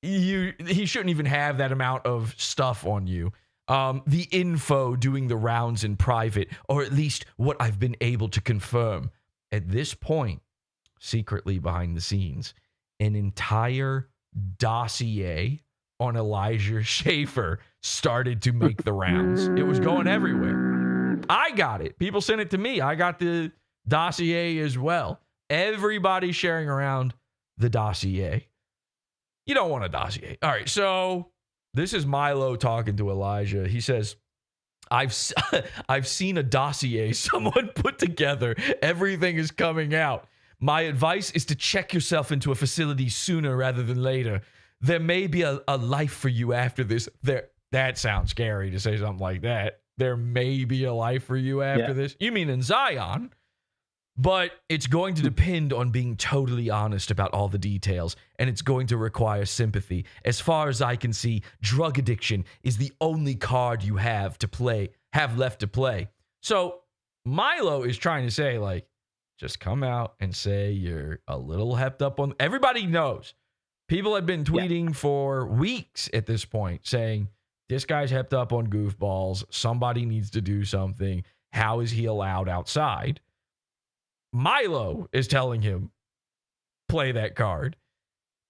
he shouldn't even have that amount of stuff on you. The info doing the rounds in private, or at least what I've been able to confirm. At this point, secretly behind the scenes, an entire dossier on Elijah Schaffer started to make the rounds. It was going everywhere. I got it. People sent it to me. I got the dossier as well. Everybody sharing around the dossier. You don't want a dossier. All right, so this is Milo talking to Elijah. He says, I've seen a dossier someone put together. Everything is coming out. My advice is to check yourself into a facility sooner rather than later. There may be a life for you after this. That sounds scary to say something like that. There may be a life for you after this. You mean in Zion? But it's going to depend on being totally honest about all the details, and it's going to require sympathy. As far as I can see, drug addiction is the only card you have left to play. So Milo is trying to say, like, just come out and say you're a little hepped up on. Everybody knows. People have been tweeting for weeks at this point saying, this guy's hepped up on goofballs. Somebody needs to do something. How is he allowed outside? Milo is telling him, play that card.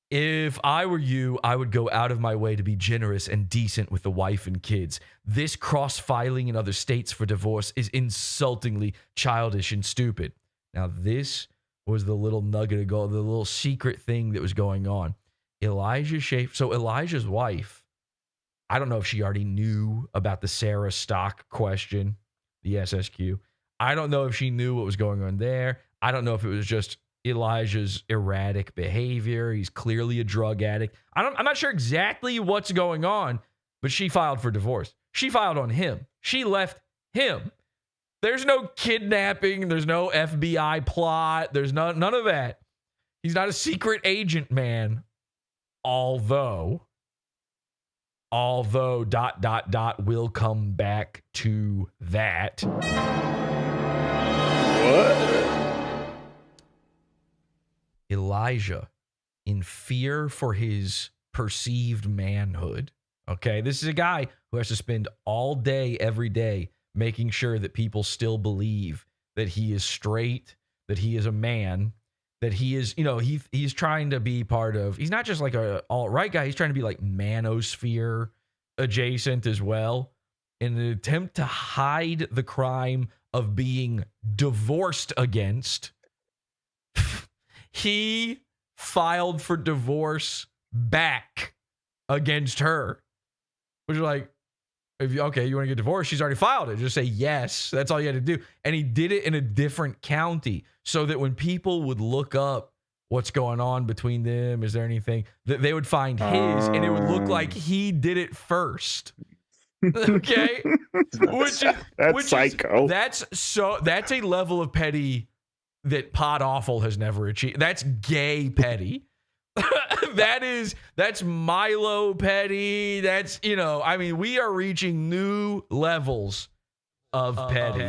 If I were you, I would go out of my way to be generous and decent with the wife and kids. This cross-filing in other states for divorce is insultingly childish and stupid. Now, this was the little nugget of gold, the little secret thing that was going on. Elijah Schaffer. So Elijah's wife, I don't know if she already knew about the Sarah Stock question, the SSQ. I don't know if she knew what was going on there. I don't know if it was just Elijah's erratic behavior. He's clearly a drug addict. I'm not sure exactly what's going on, but she filed for divorce. She filed on him. She left him. There's no kidnapping. There's no FBI plot. There's none of that. He's not a secret agent, man. Although, we'll come back to that. What? Elijah, in fear for his perceived manhood, okay? This is a guy who has to spend all day, every day, making sure that people still believe that he is straight, that he is a man, that he is, he's trying to be part of, he's not just like a alt-right guy, he's trying to be like manosphere adjacent as well, in an attempt to hide the crime of being divorced against. He filed for divorce back against her, which is like, you want to get divorced? She's already filed it. Just say yes. That's all you had to do. And he did it in a different county so that when people would look up what's going on between them, is there anything, that they would find his, and it would look like he did it first. Okay, which is psycho. That's a level of petty that PODAWFUL has never achieved. That's gay petty. That's Milo petty. That's, we are reaching new levels of petty.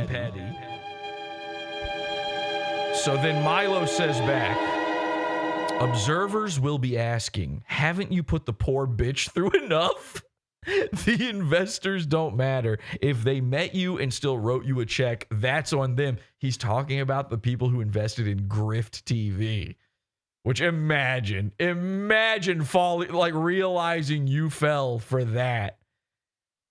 So then Milo says back, observers will be asking, haven't you put the poor bitch through enough? The investors don't matter. If they met you and still wrote you a check, that's on them. He's talking about the people who invested in GRIFT TV, which imagine falling, like realizing you fell for that.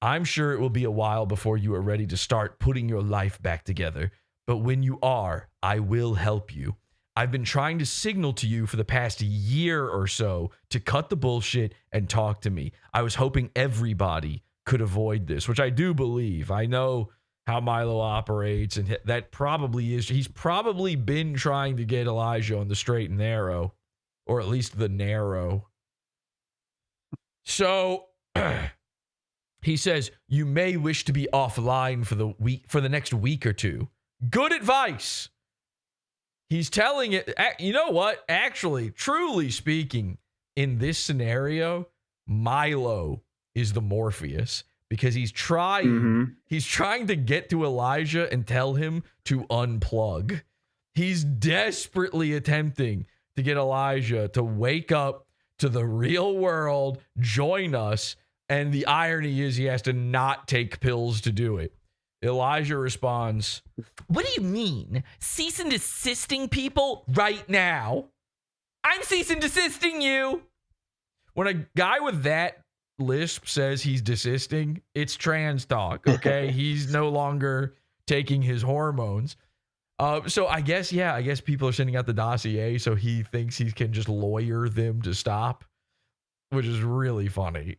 I'm sure it will be a while before you are ready to start putting your life back together. But when you are, I will help you. I've been trying to signal to you for the past year or so to cut the bullshit and talk to me. I was hoping everybody could avoid this, which I do believe. I know how Milo operates, and that probably is. He's probably been trying to get Elijah on the straight and narrow, or at least the narrow. So he says, you may wish to be offline for the next week or two. Good advice. He's telling it, you know what? Actually, truly speaking, in this scenario, Milo is the Morpheus, because he's trying to get to Elijah and tell him to unplug. He's desperately attempting to get Elijah to wake up, to the real world. Join us. And the irony is he has to not take pills to do it. Elijah responds, "What do you mean? Cease and desisting people right now? I'm cease and desisting you." When a guy with that lisp says he's desisting, it's trans talk, okay? He's no longer taking his hormones. So I guess people are sending out the dossier so he thinks he can just lawyer them to stop, which is really funny.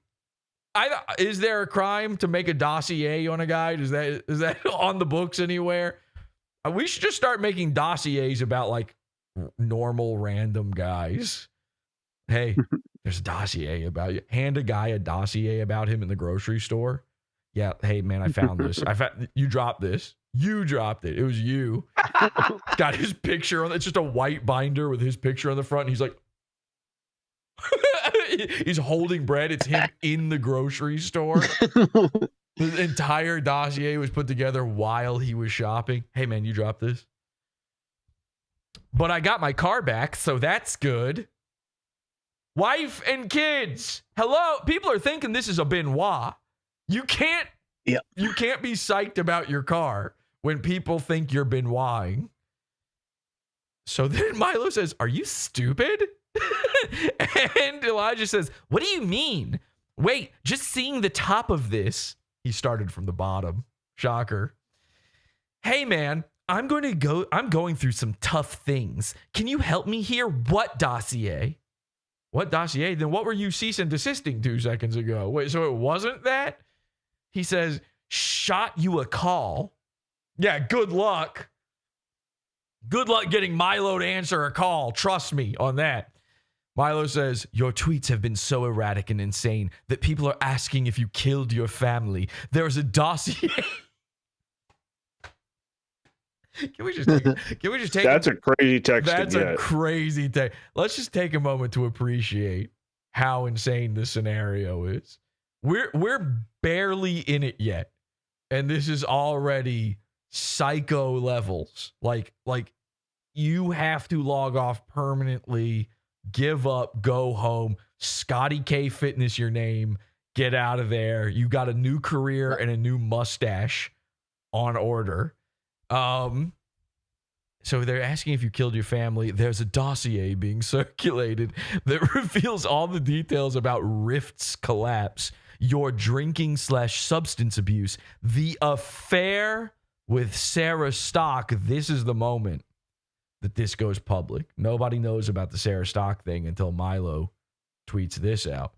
Is there a crime to make a dossier on a guy? Is that on the books anywhere? We should just start making dossiers about like normal random guys. Hey, there's a dossier about you. Hand a guy a dossier about him in the grocery store. Yeah, hey man, I found this. You dropped this. You dropped it. It was you. Got his picture on it. It's just a white binder with his picture on the front. And he's like, he's holding bread. It's him in the grocery store. The entire dossier was put together while he was shopping. Hey man, you dropped this. But I got my car back, so that's good. Wife and kids. Hello. People are thinking this is a Benoit. You can't be psyched about your car when people think you're Benoiting. So then Milo says, "Are you stupid?" And Elijah says, "What do you mean? Wait, just seeing the top of this." He started from the bottom. Shocker. "Hey man, I'm going through some tough things. Can you help me here?" "What dossier?" "What dossier? Then what were you cease and desisting 2 seconds ago?" Wait, so it wasn't that? He says, "Shot you a call." Yeah, good luck. Good luck getting Milo to answer a call. Trust me on that. Milo says, "Your tweets have been so erratic and insane that people are asking if you killed your family. There's a dossier." Can we just take That's a crazy text. That's a crazy text. Let's just take a moment to appreciate how insane this scenario is. We're barely in it yet, and this is already psycho levels. Like you have to log off permanently, give up, go home. Scotty K Fitness your name. Get out of there. You got a new career and a new mustache on order. So they're asking if you killed your family. There's a dossier being circulated that reveals all the details about Rift's collapse, your drinking/substance abuse, the affair with Sarah Stock. This is the moment that this goes public. Nobody knows about the Sarah Stock thing until Milo tweets this out.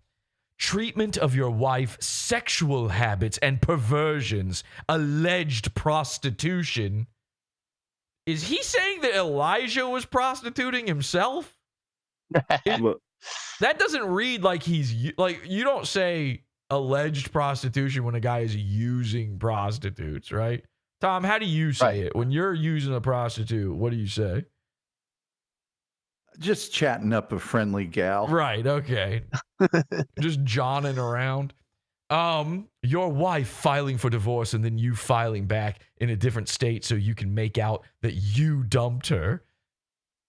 Treatment of your wife, sexual habits and perversions, alleged prostitution. Is he saying that Elijah was prostituting himself? That doesn't read like he's like, you don't say alleged prostitution when a guy is using prostitutes, right? Tom, how do you say it? When you're using a prostitute, what do you say? Just chatting up a friendly gal. Right, okay. Just johnning around. Your wife filing for divorce and then you filing back in a different state so you can make out that you dumped her.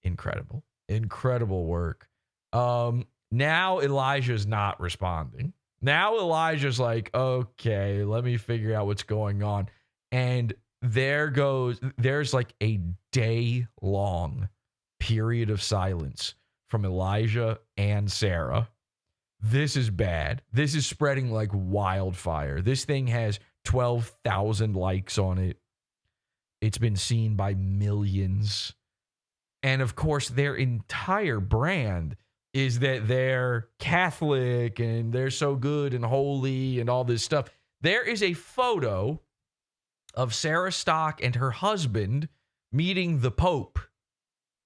Incredible. Incredible work. Now Elijah's not responding. Now Elijah's like, okay, let me figure out what's going on. And there's like a day-long period of silence from Elijah and Sarah. This is bad. This is spreading like wildfire. This thing has 12,000 likes on it. It's been seen by millions. And of course, their entire brand is that they're Catholic and they're so good and holy and all this stuff. There is a photo of Sarah Stock and her husband meeting the Pope.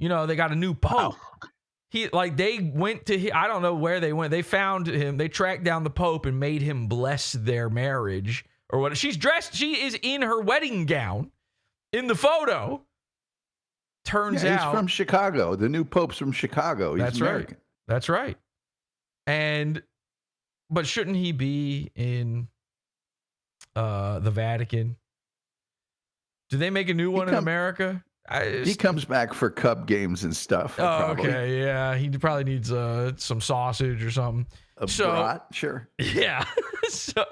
You know, they got a new Pope. Wow. They went to, I don't know where they went. They found him. They tracked down the Pope and made him bless their marriage or what. She's dressed. She is in her wedding gown in the photo. Turns out he's from Chicago. The new Pope's from Chicago. He's American. Right. That's right. But shouldn't he be in the Vatican? Do they make a new one in America? He comes back for Cub games and stuff. Probably. Okay, yeah, he probably needs some sausage or something. A brat, sure. Yeah. So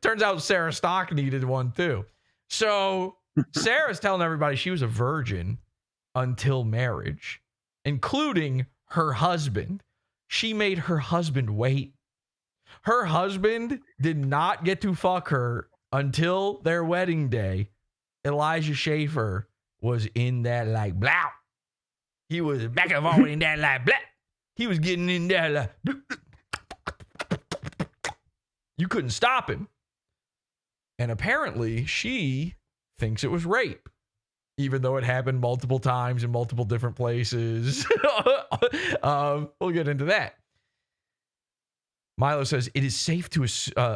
turns out Sarah Stock needed one too. So Sarah's telling everybody she was a virgin until marriage, including her husband. She made her husband wait. Her husband did not get to fuck her until their wedding day. Elijah Schaffer was in that like blah. He was back and forth in that like blah. He was getting in there like blah. You couldn't stop him. And apparently she thinks it was rape, even though it happened multiple times in multiple different places. We'll get into that. Milo says, it is safe to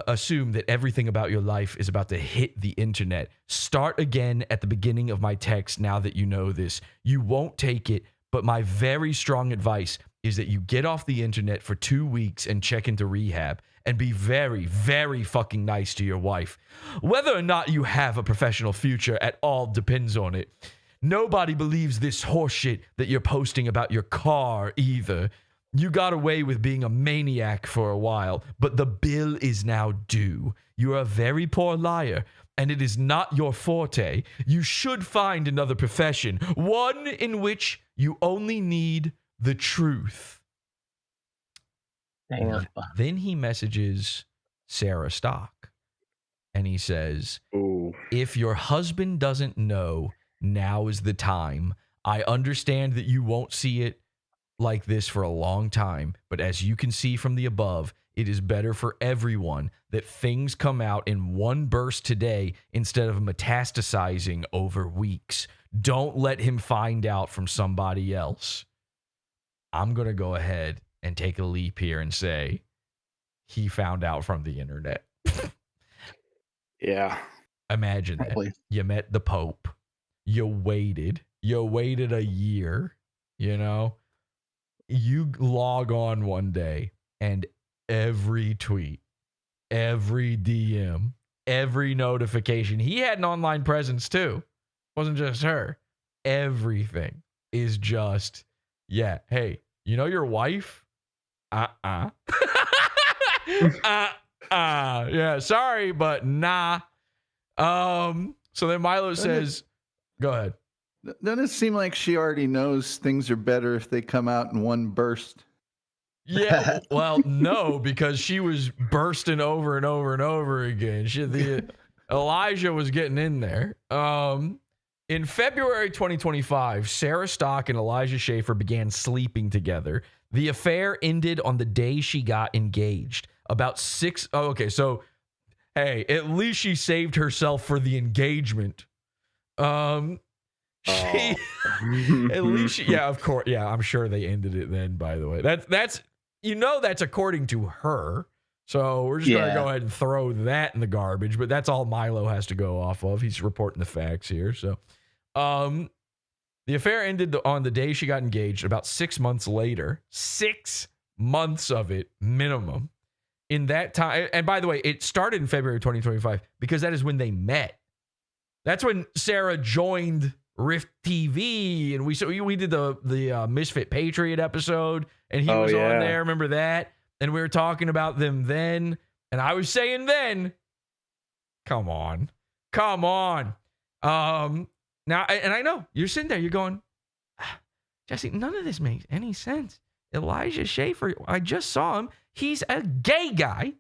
assume that everything about your life is about to hit the internet. Start again at the beginning of my text now that you know this. You won't take it, but my very strong advice is that you get off the internet for 2 weeks and check into rehab and be very, very fucking nice to your wife. Whether or not you have a professional future at all depends on it. Nobody believes this horseshit that you're posting about your car either. You got away with being a maniac for a while, but the bill is now due. You are a very poor liar, and it is not your forte. You should find another profession, one in which you only need the truth. Then he messages Sarah Stock, and he says, if your husband doesn't know, now is the time. I understand that you won't see it like this for a long time, but as you can see from the above, it is better for everyone that things come out in one burst today instead of metastasizing over weeks. Don't let him find out from somebody else. I'm going to go ahead and take a leap here and say he found out from the internet. Yeah. Imagine that. You met the Pope. You waited a year, you know? You log on one day and every tweet, every DM, every notification. He had an online presence too. Wasn't just her. Everything is just, yeah, hey, you know your wife? Yeah, sorry, but nah. So then Milo says, go ahead. Doesn't it seem like she already knows things are better if they come out in one burst? Yeah, well, no, because she was bursting over and over and over again. Elijah was getting in there. In February 2025, Sarah Stock and Elijah Schaffer began sleeping together. The affair ended on the day she got engaged. So, hey, at least she saved herself for the engagement. At least yeah, of course. Yeah, I'm sure they ended it then, by the way. That's that's according to her. So we're just going to go ahead and throw that in the garbage, but that's all Milo has to go off of. He's reporting the facts here. So the affair ended on the day she got engaged. About 6 months later, 6 months of it minimum. In that time, and by the way, it started in February 2025 because that is when they met. That's when Sarah joined GRIFT TV, and we did the Misfit Patriot episode, and he was on there. Remember that? And we were talking about them then, and I was saying then, come on. Now, and I know you're sitting there, you're going, Jesse, none of this makes any sense. Elijah Schaffer, I just saw him. He's a gay guy.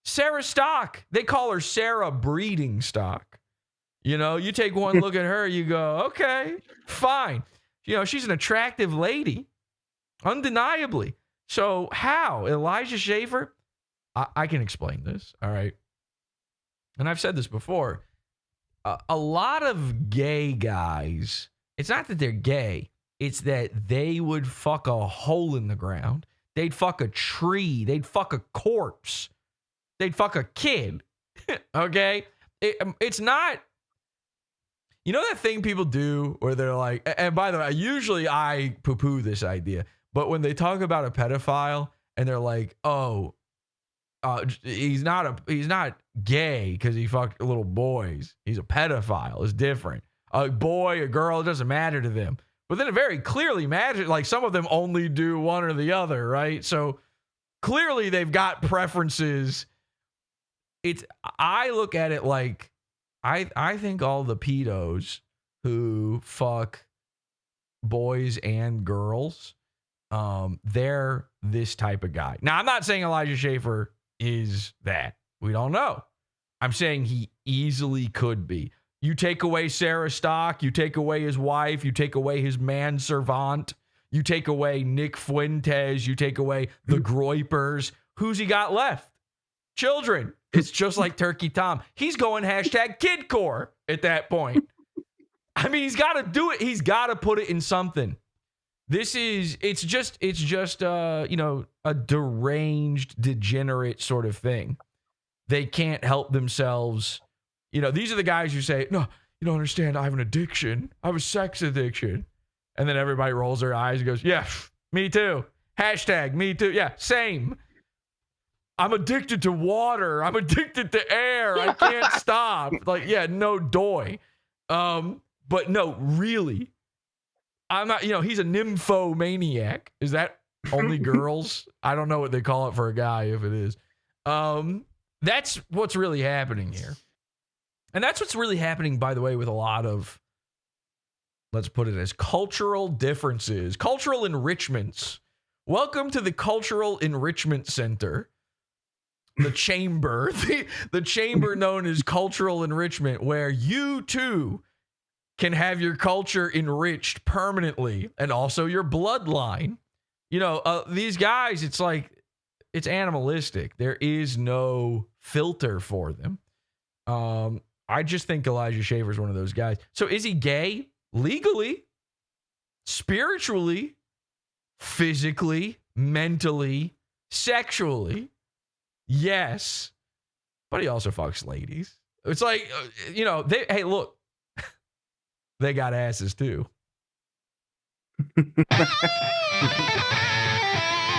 Sarah Stock, they call her Sarah Breeding Stock. You know, you take one look at her, you go, okay, fine. You know, she's an attractive lady, undeniably. So how? Elijah Schaffer? I can explain this, all right? And I've said this before. A lot of gay guys, it's not that they're gay. It's that they would fuck a hole in the ground. They'd fuck a tree. They'd fuck a corpse. They'd fuck a kid. Okay? It's not... You know that thing people do where they're like, and by the way, usually I poo-poo this idea, but when they talk about a pedophile and they're like, he's not gay because he fucked little boys. He's a pedophile. It's different. a boy, a girl, it doesn't matter to them. But then it very clearly matters. Like some of them only do one or the other, right? So clearly they've got preferences. I look at it like I think all the pedos who fuck boys and girls, they're this type of guy. Now, I'm not saying Elijah Schaffer is that. We don't know. I'm saying he easily could be. You take away Sarah Stock, you take away his wife, you take away his manservant, you take away Nick Fuentes, you take away the Groypers. Who's he got left? Children. It's just like Turkey Tom. He's going #kidcore at that point. I mean, he's got to do it. He's got to put it in something. It's just a deranged, degenerate sort of thing. They can't help themselves. These are the guys who say, no, you don't understand. I have an addiction. I have a sex addiction. And then everybody rolls their eyes and goes, yeah, me too. #me too. Yeah, same. I'm addicted to water. I'm addicted to air. I can't stop. Like, yeah, no doy. But no, really. I'm not, he's a nymphomaniac. Is that only girls? I don't know what they call it for a guy if it is. That's what's really happening here. And that's what's really happening, by the way, with a lot of, let's put it as cultural differences, cultural enrichments. Welcome to the Cultural Enrichment Center. The chamber, the chamber known as cultural enrichment, where you too can have your culture enriched permanently and also your bloodline. These guys, it's like, it's animalistic. There is no filter for them. I just think Elijah Schaffer is one of those guys. So is he gay? Legally, spiritually, physically, mentally, sexually? Yes, but he also fucks ladies. It's like, hey, look, they got asses too.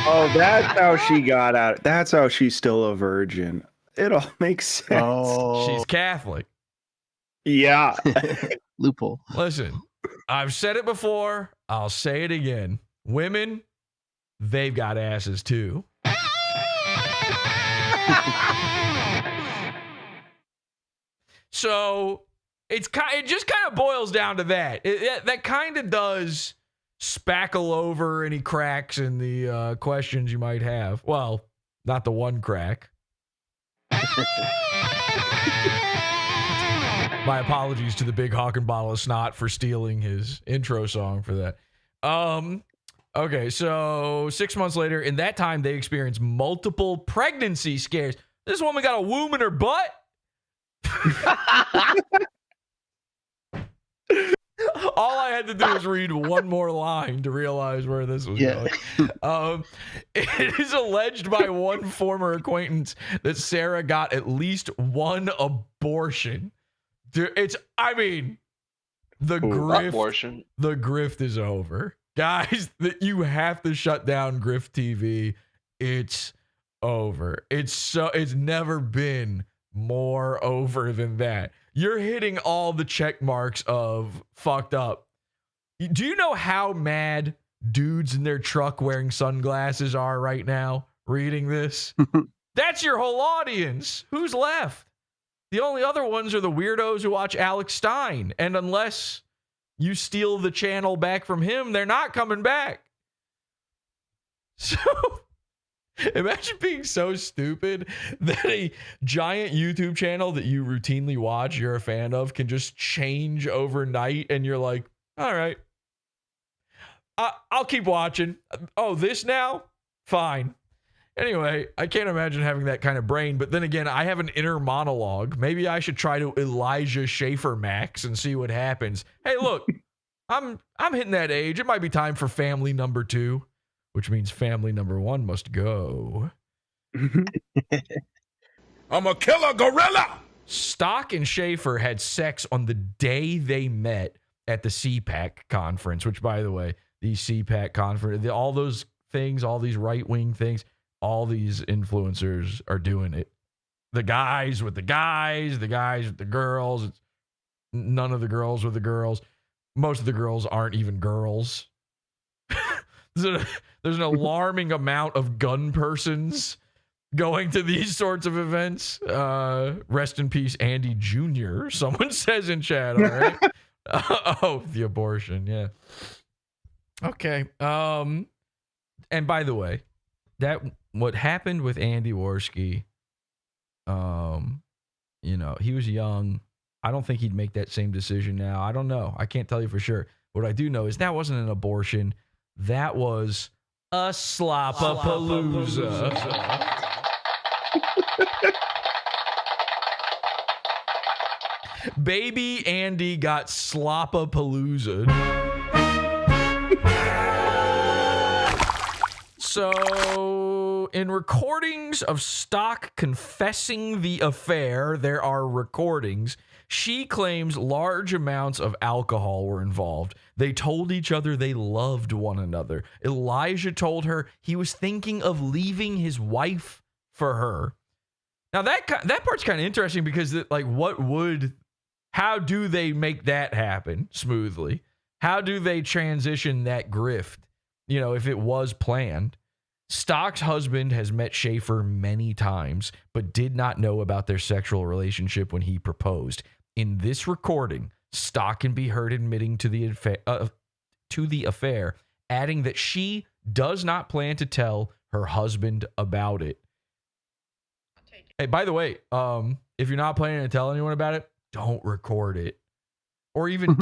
Oh, that's how she got out. That's how she's still a virgin. It all makes sense. Oh. She's Catholic. Yeah. Loophole. Listen, I've said it before. I'll say it again. Women, they've got asses too. So it just kind of boils down to that. That kind of does spackle over any cracks in the questions you might have. Well, not the one crack. My apologies to the big Hawkin bottle of snot for stealing his intro song for that. Okay, so 6 months later, in that time, they experienced multiple pregnancy scares. This woman got a womb in her butt. All I had to do was read one more line to realize where this was going. It is alleged by one former acquaintance that Sarah got at least one abortion. The grift is over. Guys, that you have to shut down GRIFT TV. It's over. It's never been more over than that. You're hitting all the check marks of fucked up. Do you know how mad dudes in their truck wearing sunglasses are right now reading this? That's your whole audience. Who's left? The only other ones are the weirdos who watch Alex Stein. And unless you steal the channel back from him, they're not coming back. So imagine being so stupid that a giant YouTube channel that you routinely watch, you're a fan of, can just change overnight and you're like, all right, I'll keep watching. Oh, this now? Fine. Anyway, I can't imagine having that kind of brain, but then again, I have an inner monologue. Maybe I should try to Elijah Schaffer Max and see what happens. Hey, look, I'm hitting that age. It might be time for family number 2, which means family number 1 must go. I'm a killer gorilla. Stock and Schaffer had sex on the day they met at the CPAC conference, which, by the way, the CPAC conference, all those things, all these right-wing things, all these influencers are doing it. The guys with the guys with the girls. none of the girls were the girls. Most of the girls aren't even girls. There's an alarming amount of gun persons going to these sorts of events. Rest in peace, Andy Jr. Someone says in chat, all right? Oh, the abortion, yeah. Okay. And by the way, that what happened with Andy Worski, you know, he was young. I don't think he'd make that same decision now. I don't know. I can't tell you for sure. What I do know is that wasn't an abortion. That was a slop-a-palooza. Baby Andy got slop-a-palooza'd. So, in recordings of Stock confessing the affair, there are recordings. She claims large amounts of alcohol were involved. They told each other they loved one another. Elijah told her he was thinking of leaving his wife for her. Now, that part's kind of interesting because, like, how do they make that happen smoothly? How do they transition that grift, you know, if it was planned? Stock's husband has met Schaffer many times, but did not know about their sexual relationship when he proposed. In this recording, Stock can be heard admitting to the affair, adding that she does not plan to tell her husband about it. Hey, by the way, if you're not planning to tell anyone about it, don't record it, or even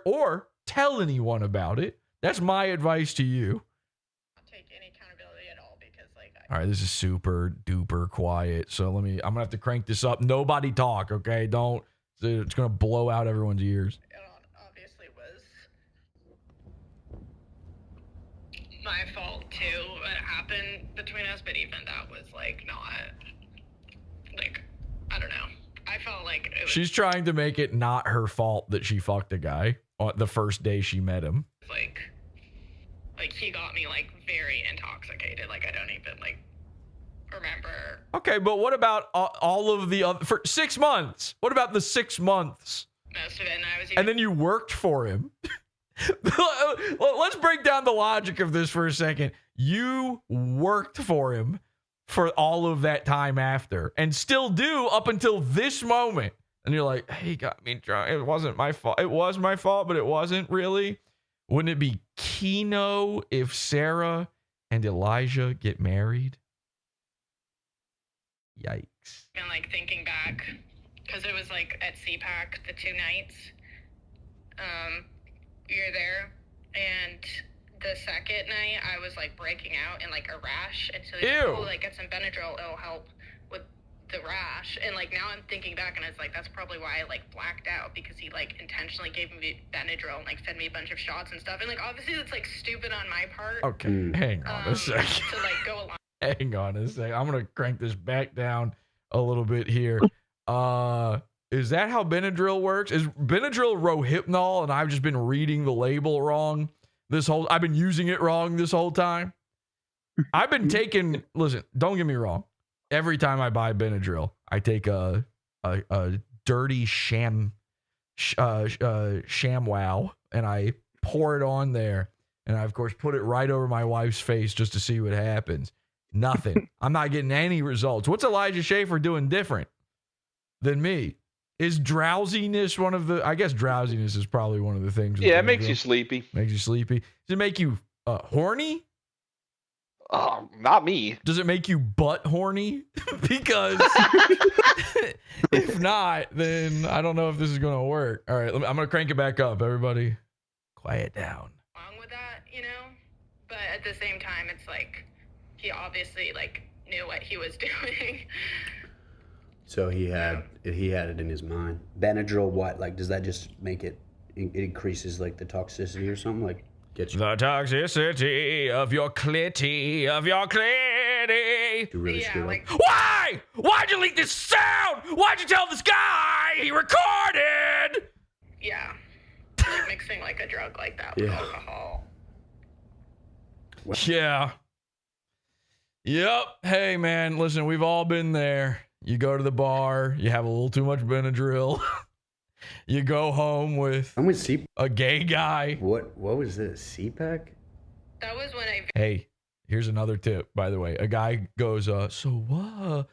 or tell anyone about it. That's my advice to you. All right, this is super duper quiet. So I'm gonna have to crank this up. Nobody talk, okay? Don't. It's gonna blow out everyone's ears. It obviously was my fault too. What happened between us, but even that was like not like, I don't know. I felt like it was, She's trying to make it not her fault that she fucked a guy on the first day she met him. like he got me like very intoxicated. Like I don't even like remember. Okay, but what about all of the other for 6 months? What about the 6 months? Most of it, and I was even, And then you worked for him. Let's break down the logic of this for a second. You worked for him for all of that time after, and still do up until this moment. And you're like, hey, he got me drunk. It wasn't my fault. It was my fault, but it wasn't really. Wouldn't it be Kino if Sarah and Elijah get married? Yikes. and like thinking back, because it was like at CPAC the 2 nights. We were there, and the second night I was like breaking out in like a rash, and so he's like, oh, like get some Benadryl, it'll help with the rash. And like now I'm thinking back, and it's like that's probably why I like blacked out, because he like intentionally gave me Benadryl and like fed me a bunch of shots and stuff. And like obviously that's like stupid on my part. Okay, hang on a second. To like go along. Hang on a second. I'm gonna crank this back down a little bit here. Is that how Benadryl works? Is Benadryl Rohypnol, and I've just been reading the label wrong I've been using it wrong this whole time? I've been taking, listen, don't get me wrong. Every time I buy Benadryl, I take a dirty ShamWow, and I pour it on there, and I of course put it right over my wife's face just to see what happens. Nothing. I'm not getting any results. What's Elijah Schaffer doing different than me? Is drowsiness one of the, I guess drowsiness is probably one of the things. Yeah, it makes you sleepy. Makes you sleepy. Does it make you horny? Not me. Does it make you butt horny? Because if not, then I don't know if this is going to work. All right, I'm going to crank it back up. Everybody, quiet down. Wrong with that, you know? But at the same time, it's like he obviously like knew what he was doing. So he had it in his mind. Benadryl, what? Like, does that just make it increases like the toxicity or something? Like, gets you the toxicity of your clitty, really screw like, up. Why? Why'd you leak this sound? Why'd you tell this guy he recorded? Yeah. Like mixing like a drug like that with alcohol. Yeah. Yep. Hey, man, listen, we've all been there. You go to the bar, you have a little too much Benadryl, You go home with a gay guy. What was this? CPAC? That was when I. Hey, here's another tip, by the way. A guy goes, so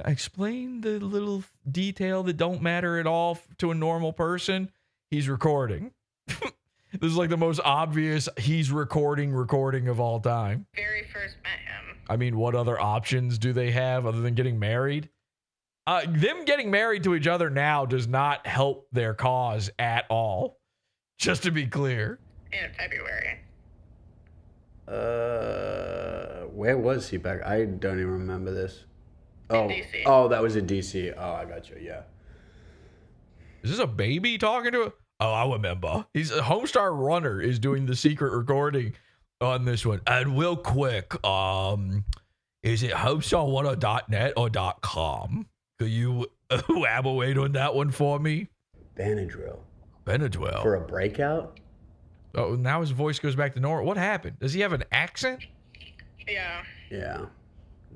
explain the little detail that don't matter at all to a normal person. He's recording. This is like the most obvious he's recording of all time. Very first met him. I mean, what other options do they have other than getting married? Them getting married to each other now does not help their cause at all. Just to be clear. In February. Where was he back? I don't even remember this. In DC. Oh, that was in DC. Oh, I got you. Yeah. Is this a baby talking to? Oh, I remember. He's a Homestar Runner is doing the secret recording on this one. And real quick, is it homestarrunner.net or .com? Could you elaborate on that one for me? Benadryl. For a breakout? Oh, now his voice goes back to normal. What happened? Does he have an accent? Yeah. Yeah.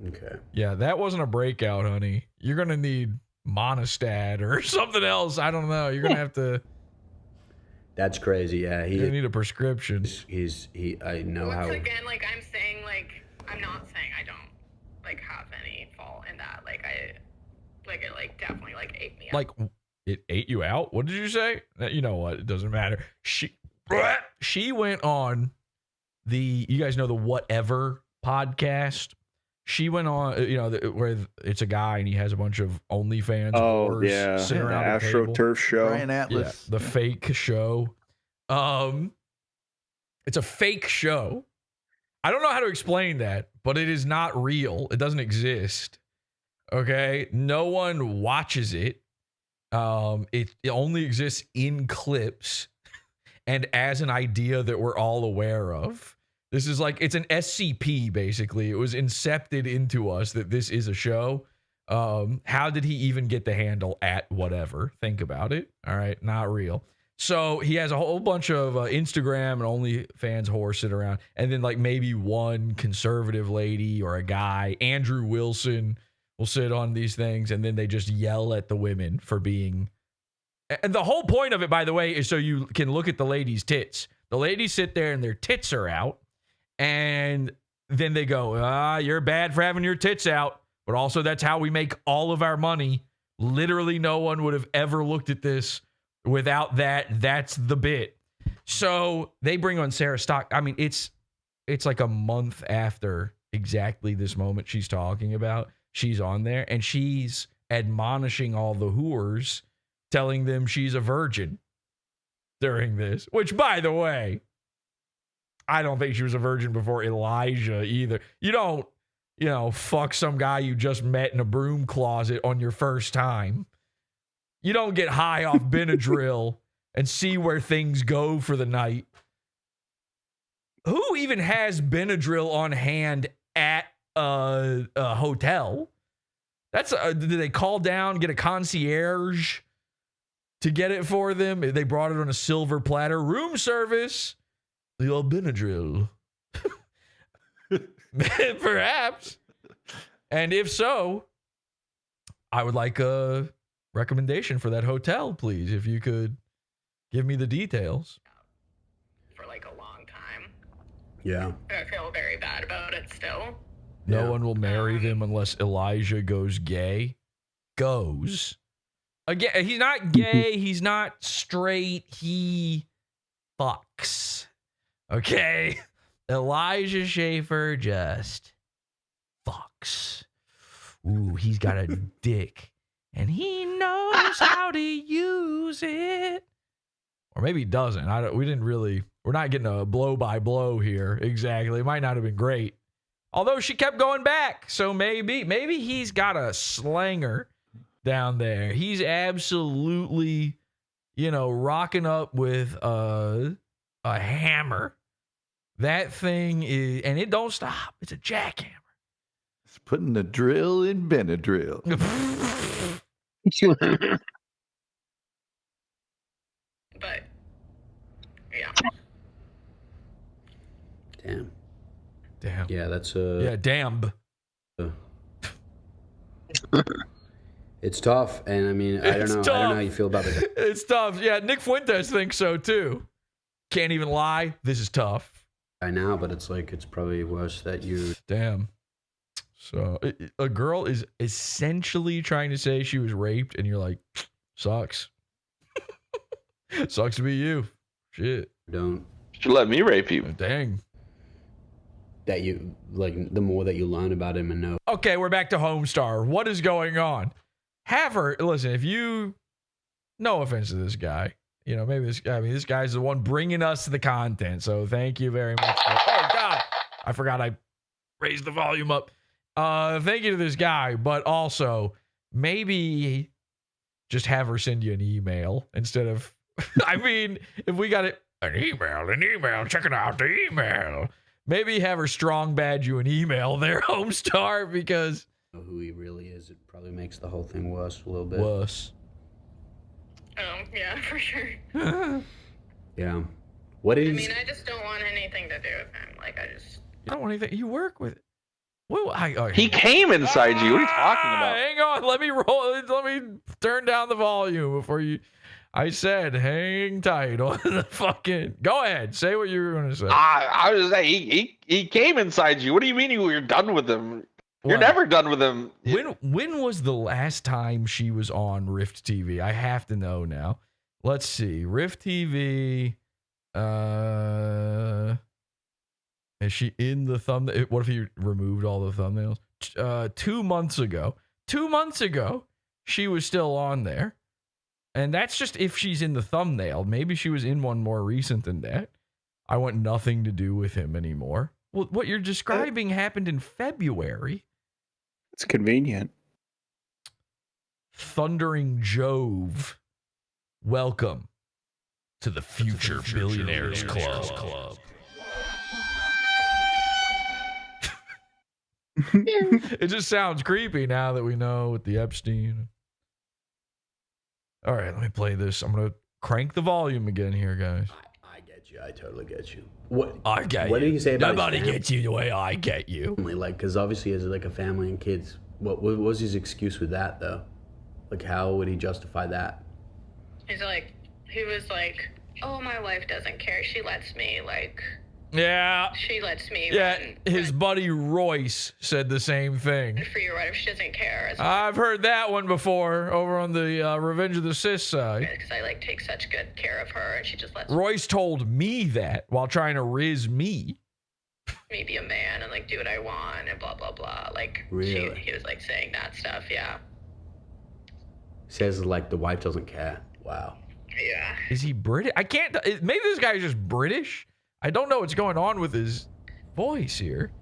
Okay. Yeah, that wasn't a breakout, honey. You're gonna need Monostat or something else. I don't know. You're gonna have to. That's crazy. Yeah, you need a prescription. I know Once how. again, like I'm saying, like I'm not saying I don't like have any fault in that. Like it definitely like ate me up. Like it ate you out. What did you say? You know what? It doesn't matter. She went on you guys know the Whatever podcast. She went on, where it's a guy and he has a bunch of OnlyFans. Oh, yeah. Sitting The around the table. AstroTurf show. Brian Atlas. Yeah, the fake show. It's a fake show. I don't know how to explain that, but it is not real. It doesn't exist. Okay? No one watches it. It only exists in clips and as an idea that we're all aware of. This is like, it's an SCP, basically. It was incepted into us that this is a show. How did he even get the handle at whatever? Think about it. All right, not real. So he has a whole bunch of Instagram and OnlyFans whores sit around. And then like maybe one conservative lady or a guy, Andrew Wilson, will sit on these things. And then they just yell at the women for being... And the whole point of it, by the way, is so you can look at the ladies' tits. The ladies sit there and their tits are out. And then they go, you're bad for having your tits out. But also that's how we make all of our money. Literally no one would have ever looked at this without that. That's the bit. So they bring on Sarah Stock. I mean, it's like a month after exactly this moment she's talking about. She's on there and she's admonishing all the whores, telling them she's a virgin during this. Which, by the way, I don't think she was a virgin before Elijah either. You don't, fuck some guy you just met in a broom closet on your first time. You don't get high off Benadryl and see where things go for the night. Who even has Benadryl on hand at a hotel? Did they call down, get a concierge to get it for them? They brought it on a silver platter. Room service. Your Benadryl. Perhaps. And if so, I would like a recommendation for that hotel, please. If you could give me the details. For like a long time. Yeah. I feel very bad about it still. No one will marry them unless Elijah goes gay. Again, he's not gay. He's not straight. He fucks. Okay? Elijah Schaffer just fucks. Ooh, he's got a dick. And he knows how to use it. Or maybe he doesn't. We're not getting a blow by blow here. Exactly. It might not have been great. Although she kept going back. So maybe he's got a slanger down there. He's absolutely, rocking up with a hammer. That thing is, and it don't stop. It's a jackhammer. It's putting the drill in Benadryl. But, yeah. Damn. Yeah, that's Yeah, damn. It's tough, and I mean, I don't know. I don't know how you feel about it. It's tough. Yeah, Nick Fuentes thinks so too. Can't even lie. This is tough. I know, but it's like it's probably worse that you. Damn. So a girl is essentially trying to say she was raped, and you're like, sucks. Sucks to be you. Shit. Don't. Should let me rape you. Dang. That you like the more that you learn about him and know. Okay, we're back to Homestar. What is going on? Have her listen. If you, no offense to this guy, you know, maybe this guy. I mean, this guy's the one bringing us the content. So thank you very much. Oh God, I forgot I raised the volume up. Thank you to this guy, but also maybe just have her send you an email instead of. I mean, if we got it, an email, check it out, the email. Maybe have her strong badge you an email there, Homestar, because who he really is, it probably makes the whole thing worse a little bit. Worse. Yeah, for sure. Yeah. What is? I mean, I just don't want anything to do with him. Like, I just. You don't want anything. You work with. Well, he came inside you. What are you talking about? Hang on. Let me roll. Let me turn down the volume before you. I said, hang tight on the fucking. Go ahead. Say what you were going to say. I was saying he came inside you. What do you mean you're done with him? You're What? never done with him. When was the last time she was on Rift TV? I have to know now. Let's see. Rift TV. Is she in the thumbnail? What if he removed all the thumbnails? 2 months ago. 2 months ago, she was still on there. And that's just if she's in the thumbnail. Maybe she was in one more recent than that. I want nothing to do with him anymore. Well, what you're describing happened in February. It's convenient. Thundering Jove. Welcome to the Future Billionaires Club. It just sounds creepy now that we know with the Epstein. All right, let me play this. I'm going to crank the volume again here, guys. I get you. I totally get you. What I get you. What did he say about Nobody gets you the way I get you. Like, because obviously he has like a family and kids. What was his excuse with that though? Like, how would he justify that? He was like, oh, my wife doesn't care. She lets me, like. Yeah. She lets me. Yeah, his buddy Royce said the same thing. For your wife, she doesn't care. I've heard that one before over on the Revenge of the Sis side. Because I like take such good care of her, and she just lets Royce told me that while trying to riz me. me be a man and like do what I want and blah blah blah. Like Really? he was like saying that stuff. Yeah. Says like the wife doesn't care. Wow. Yeah. Is he British? I can't. Maybe this guy is just British. I don't know what's going on with his voice here.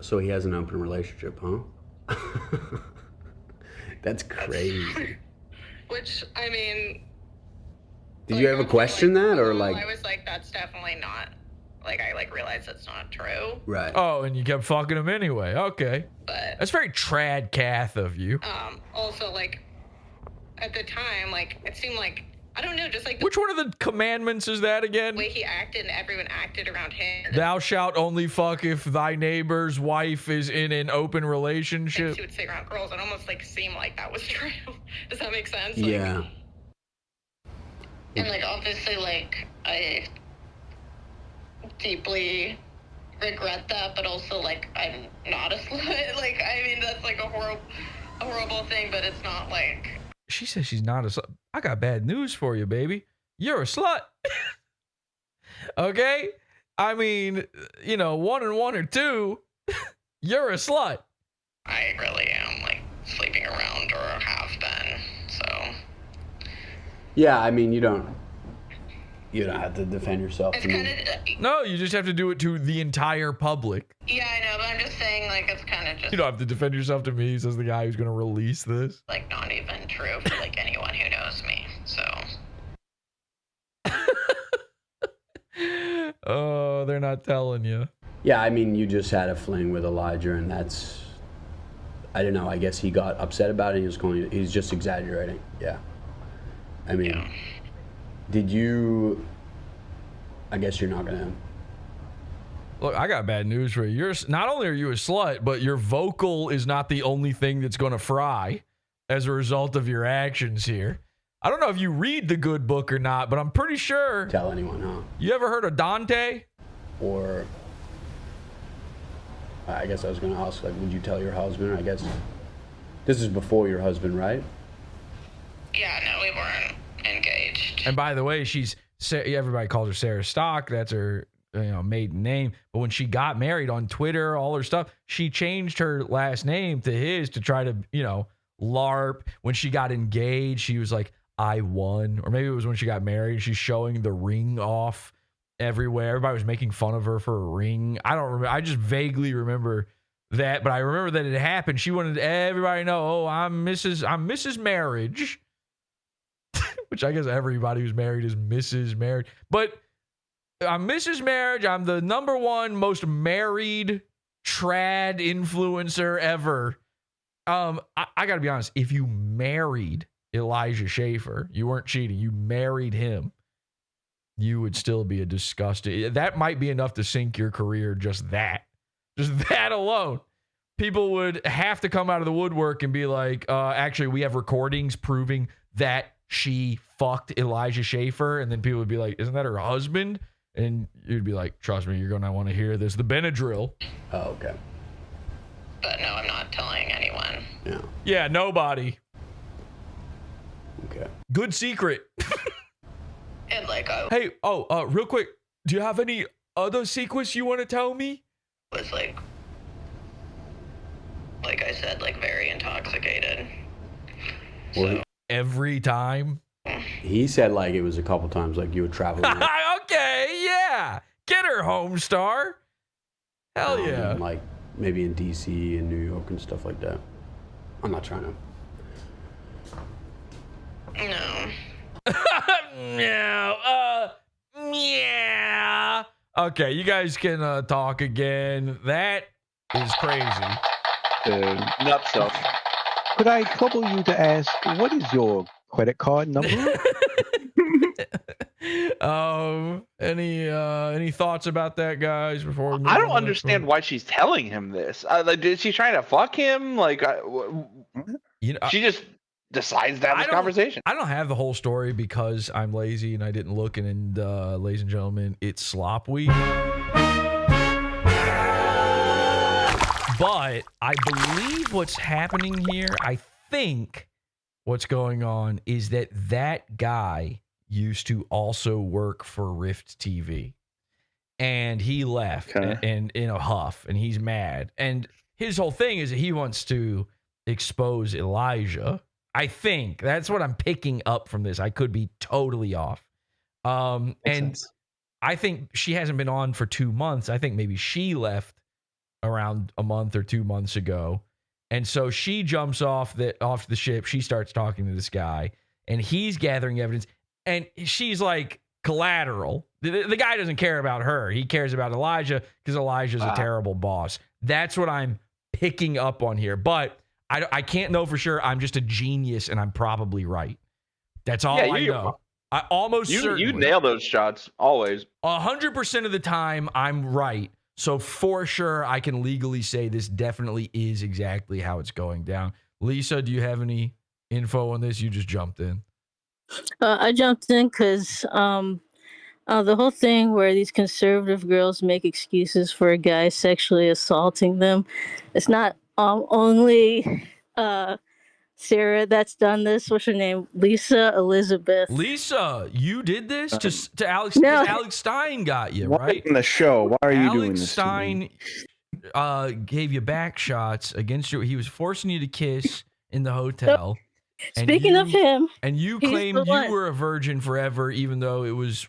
So he has an open relationship, huh? That's crazy. Which, I mean. Did you ever question that or like? I was like, that's definitely not. Like, I like realized that's not true. Right. Oh, and you kept fucking him anyway. Okay. But. That's very tradcath of you. Also, like, at the time, like, it seemed like. I don't know, just like. Which one of the commandments is that again? The way he acted and everyone acted around him. Thou shalt only fuck if thy neighbor's wife is in an open relationship. He would say around girls. It almost like seemed like that was true. Does that make sense? Like, Yeah. And like obviously, like I deeply regret that, but also like I'm not a slut. Like I mean, that's like a horrible thing, but it's not like. She says she's not a slut. I got bad news for you, baby. You're a slut. Okay? I mean, you know, 1 and 1 are 2. You're a slut. I really am like sleeping around or have been. So. Yeah, I mean, you don't have to defend yourself. It's kind of. No, you just have to do it to the entire public. Yeah, I know, but I'm just saying, like, it's kind of just. You don't have to defend yourself to me, says the guy who's going to release this. Like, not even true for, like, anyone who knows me, so. Oh, they're not telling you. Yeah, I mean, you just had a fling with Elijah, and that's. I don't know. I guess he got upset about it. He's just exaggerating. Yeah. I mean, did you? I guess you're not gonna Look, I got bad news for you. Not only are you a slut, but your vocal is not the only thing that's going to fry as a result of your actions here. I don't know if you read the good book or not, but I'm pretty sure. Tell anyone, huh? You ever heard of Dante? Or I guess I was going to ask, like, would you tell your husband? I guess this is before your husband, right? Yeah, no, we weren't engaged. And by the way, everybody calls her Sarah Stock. That's her maiden name. But when she got married on Twitter, all her stuff, she changed her last name to his to try to, LARP. When she got engaged, she was like, I won. Or maybe it was when she got married. She's showing the ring off everywhere. Everybody was making fun of her for a ring. I don't remember. I just vaguely remember that, but I remember that it happened. She wanted everybody to know, I'm Mrs. Marriage. Which I guess everybody who's married is Mrs. Marriage. But I'm Mrs. Marriage. I'm the #1 most married trad influencer ever. I got to be honest. If you married Elijah Schaffer, you weren't cheating. You married him. You would still be a disgusting. That might be enough to sink your career. Just that alone. People would have to come out of the woodwork and be like, actually, we have recordings proving that she fucked Elijah Schaffer. And then people would be like, isn't that her husband? And you'd be like, trust me, you're going to want to hear this. The Benadryl. Oh, okay. But no, I'm not telling anyone. Yeah, nobody. Okay. Good secret. And hey, real quick, do you have any other secrets you want to tell me? Was like I said, very intoxicated. Well, every time? He said it was a couple times, you were traveling. Okay, yeah. Get her, Homestar. Hell yeah. Maybe in DC and New York and stuff like that. I'm not trying to. No. No. Yeah. Okay, you guys can talk again. That is crazy. Nuts up. Could I trouble you to ask, what is your credit card number? Any thoughts about that, guys? Before we I don't understand why she's telling him this. Is she trying to fuck him? She just decides to have this conversation. I don't have the whole story because I'm lazy and I didn't look. And ladies and gentlemen, it's slop week. But I believe what's happening here, I think what's going on is that guy used to also work for GRIFT TV. And he left and in a huff, and he's mad. And his whole thing is that he wants to expose Elijah. I think that's what I'm picking up from this. I could be totally off. And sense. I think she hasn't been on for 2 months. I think maybe she left around a month or 2 months ago. And so she jumps off the ship. She starts talking to this guy, and he's gathering evidence. And she's like collateral. The guy doesn't care about her. He cares about Elijah because Elijah's a terrible boss. That's what I'm picking up on here. But I can't know for sure. I'm just a genius, and I'm probably right. That's all I know. I almost certainly. You nail those shots always. 100% of the time, I'm right. So for sure, I can legally say this definitely is exactly how it's going down. Lisa, do you have any info on this? You just jumped in. I jumped in because the whole thing where these conservative girls make excuses for a guy sexually assaulting them. It's not only Sarah that's done this. What's her name? Lisa Elizabeth. Lisa, you did this to Alex. No. Alex Stein got you, right? In the show. Why are you doing this? Alex Stein gave you back shots against you. He was forcing you to kiss in the hotel. Speaking of him, and you claimed you were a virgin forever, even though it was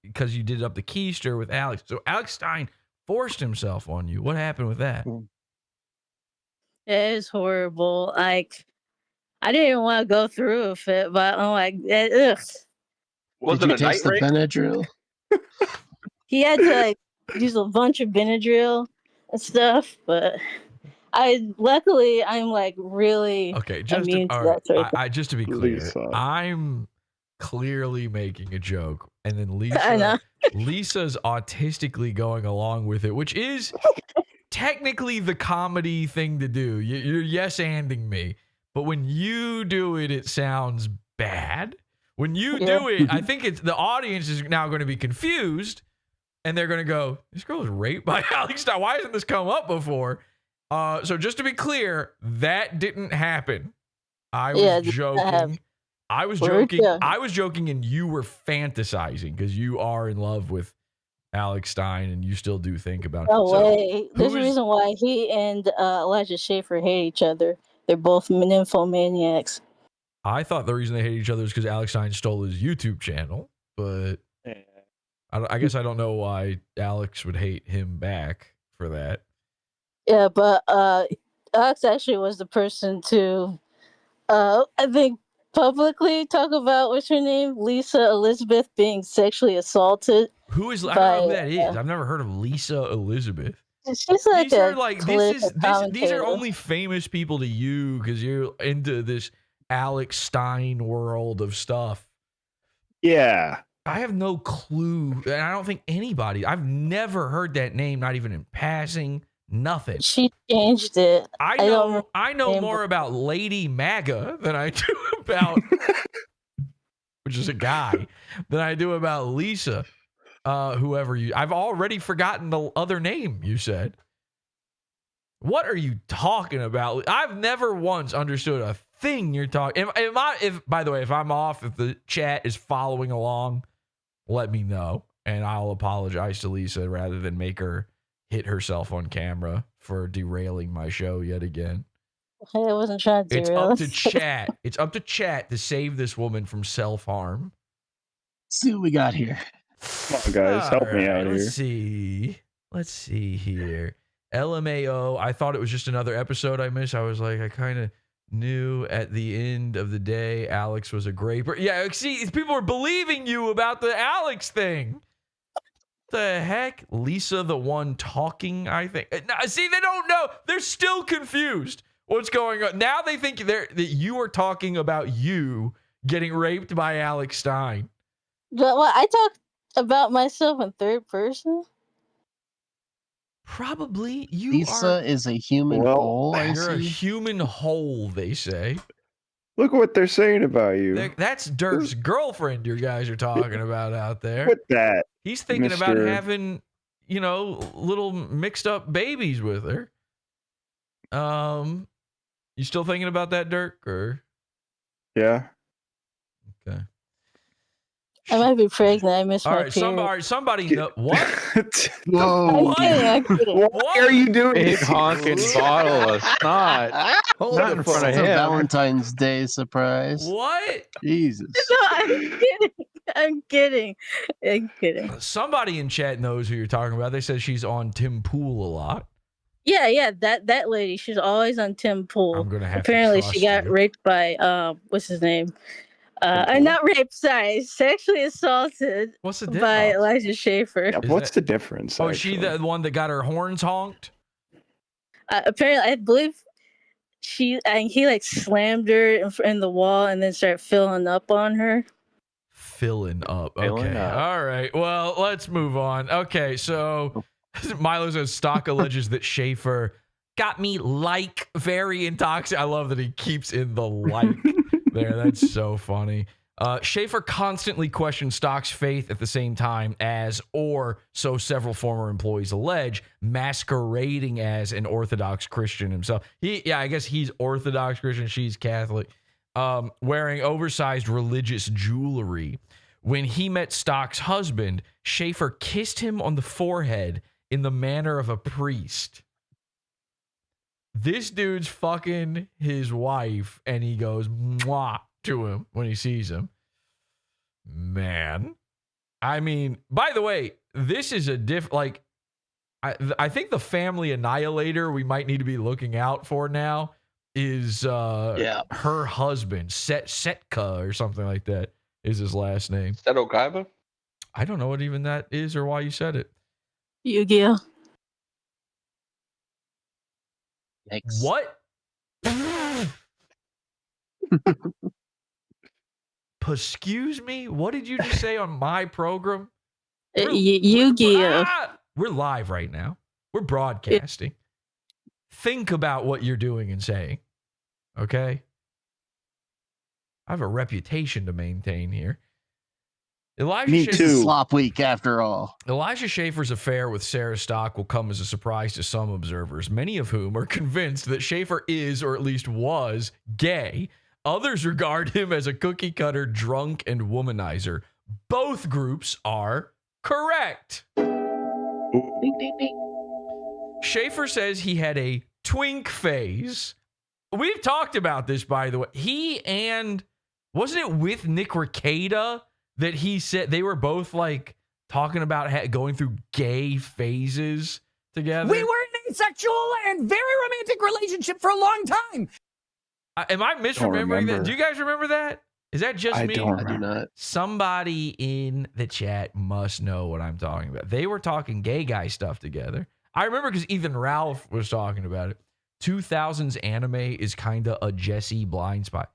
because you did up the keister with Alex. So Alex Stein forced himself on you. What happened with that? It is horrible. I didn't even want to go through with it, but I'm like, ugh. Was it a night rape? Benadryl? He had to use a bunch of Benadryl and stuff, but luckily I'm really okay. Just to be clear, Lisa. I'm clearly making a joke, and then I know. Lisa's autistically going along with it, which is technically the comedy thing to do. You're yes-anding me, but when you do it, it sounds bad. When you do it, I think it's the audience is now going to be confused, and they're going to go, "This girl was raped by Alex Stein. Why hasn't this come up before?" So just to be clear, that didn't happen. I was joking. I was joking, and you were fantasizing because you are in love with Alex Stein, and you still do think about it. No way. There's a reason why he and Elijah Schaffer hate each other. They're both nymphomaniacs. I thought the reason they hate each other is because Alex Stein stole his YouTube channel, but I guess I don't know why Alex would hate him back for that. Yeah, but Alex actually was the person to, I think, publicly talk about, what's her name? Lisa Elizabeth being sexually assaulted. Who is, I don't know who that is. I've never heard of Lisa Elizabeth. She's like These are only famous people to you because you're into this Alex Stein world of stuff. Yeah. I have no clue. And I don't think anybody, I've never heard that name, not even in passing, nothing. She changed it. I know more about Lady MAGA than I do about, which is a guy, than I do about Lisa. Whoever you, I've already forgotten the other name you said. What are you talking about? I've never once understood a thing you're talking. If by the way, if I'm off, if the chat is following along, let me know, and I'll apologize to Lisa rather than make her hit herself on camera for derailing my show yet again. I wasn't trying to derail. It's up to chat. It's up to chat to save this woman from self-harm. See what we got here. Come on, guys, help me out here. Let's see here. LMAO. I thought it was just another episode I missed. I was like, I kind of knew at the end of the day Alex was a graper. Yeah, see, people were believing you about the Alex thing. The heck? Lisa, the one talking, I think. Now, see, they don't know. They're still confused. What's going on? Now they think that you are talking about you getting raped by Alex Stein. But what, I talk about myself in third person? Probably. Lisa is a human whole. You're a human whole, they say. Look what they're saying about you. That's Dirk's girlfriend you guys are talking about out there. What that? He's thinking about having, little mixed up babies with her. You still thinking about that, Dirk? Or yeah. Okay. I might be pregnant. I missed my period. Somebody know what? Whoa! What are you doing? Big honking bottle of snot. Not in front of him. Valentine's Day surprise. What? Jesus. No, I'm kidding. Somebody in chat knows who you're talking about. They said she's on Tim Pool a lot. Yeah, that lady. She's always on Tim Pool. I'm gonna have Apparently, to she got raped by what's his name? Not raped. Sorry, sexually assaulted. What's the difference? By Elijah Schaffer. Yeah, what's the difference? Oh, is she the one that got her horns honked? Apparently, I believe he like slammed her in the wall and then started filling up on her. Filling up. Okay. All right. Well, let's move on. Okay. So Milo says Stock alleges that Schaffer got me very intoxicated. I love that he keeps in the there. That's so funny. Schaffer constantly questioned Stock's faith at the same time as, or so several former employees allege, masquerading as an Orthodox Christian himself. I guess he's Orthodox Christian. She's Catholic. Wearing oversized religious jewelry. When he met Stock's husband, Schaffer kissed him on the forehead in the manner of a priest. This dude's fucking his wife, and he goes mwah to him when he sees him. Man. I mean, by the way, this is a I think the family annihilator we might need to be looking out for now is her husband, Setka or something like that is his last name. Seto Kaiba? I don't know what even that is or why you said it. Yu-Gi-Oh! Yikes. What? Excuse me? What did you just say on my program? Yu-Gi-Oh! We're live right now. We're broadcasting. Think about what you're doing and saying. Okay? I have a reputation to maintain here. Me too. Slop week after all. Elijah Schaffer's affair with Sarah Stock will come as a surprise to some observers, many of whom are convinced that Schaffer is, or at least was, gay. Others regard him as a cookie-cutter drunk and womanizer. Both groups are correct. Ding, ding, ding. Schaffer says he had a twink phase. We've talked about this, by the way. He and, wasn't it with Nick Rekieta that he said they were both like talking about going through gay phases together? We were in a sexual and very romantic relationship for a long time. Am I misremembering that? Do you guys remember that? Is that just me? I do not. Somebody in the chat must know what I'm talking about. They were talking gay guy stuff together. I remember because even Ralph was talking about it. 2000s anime is kind of a Jesse blind spot.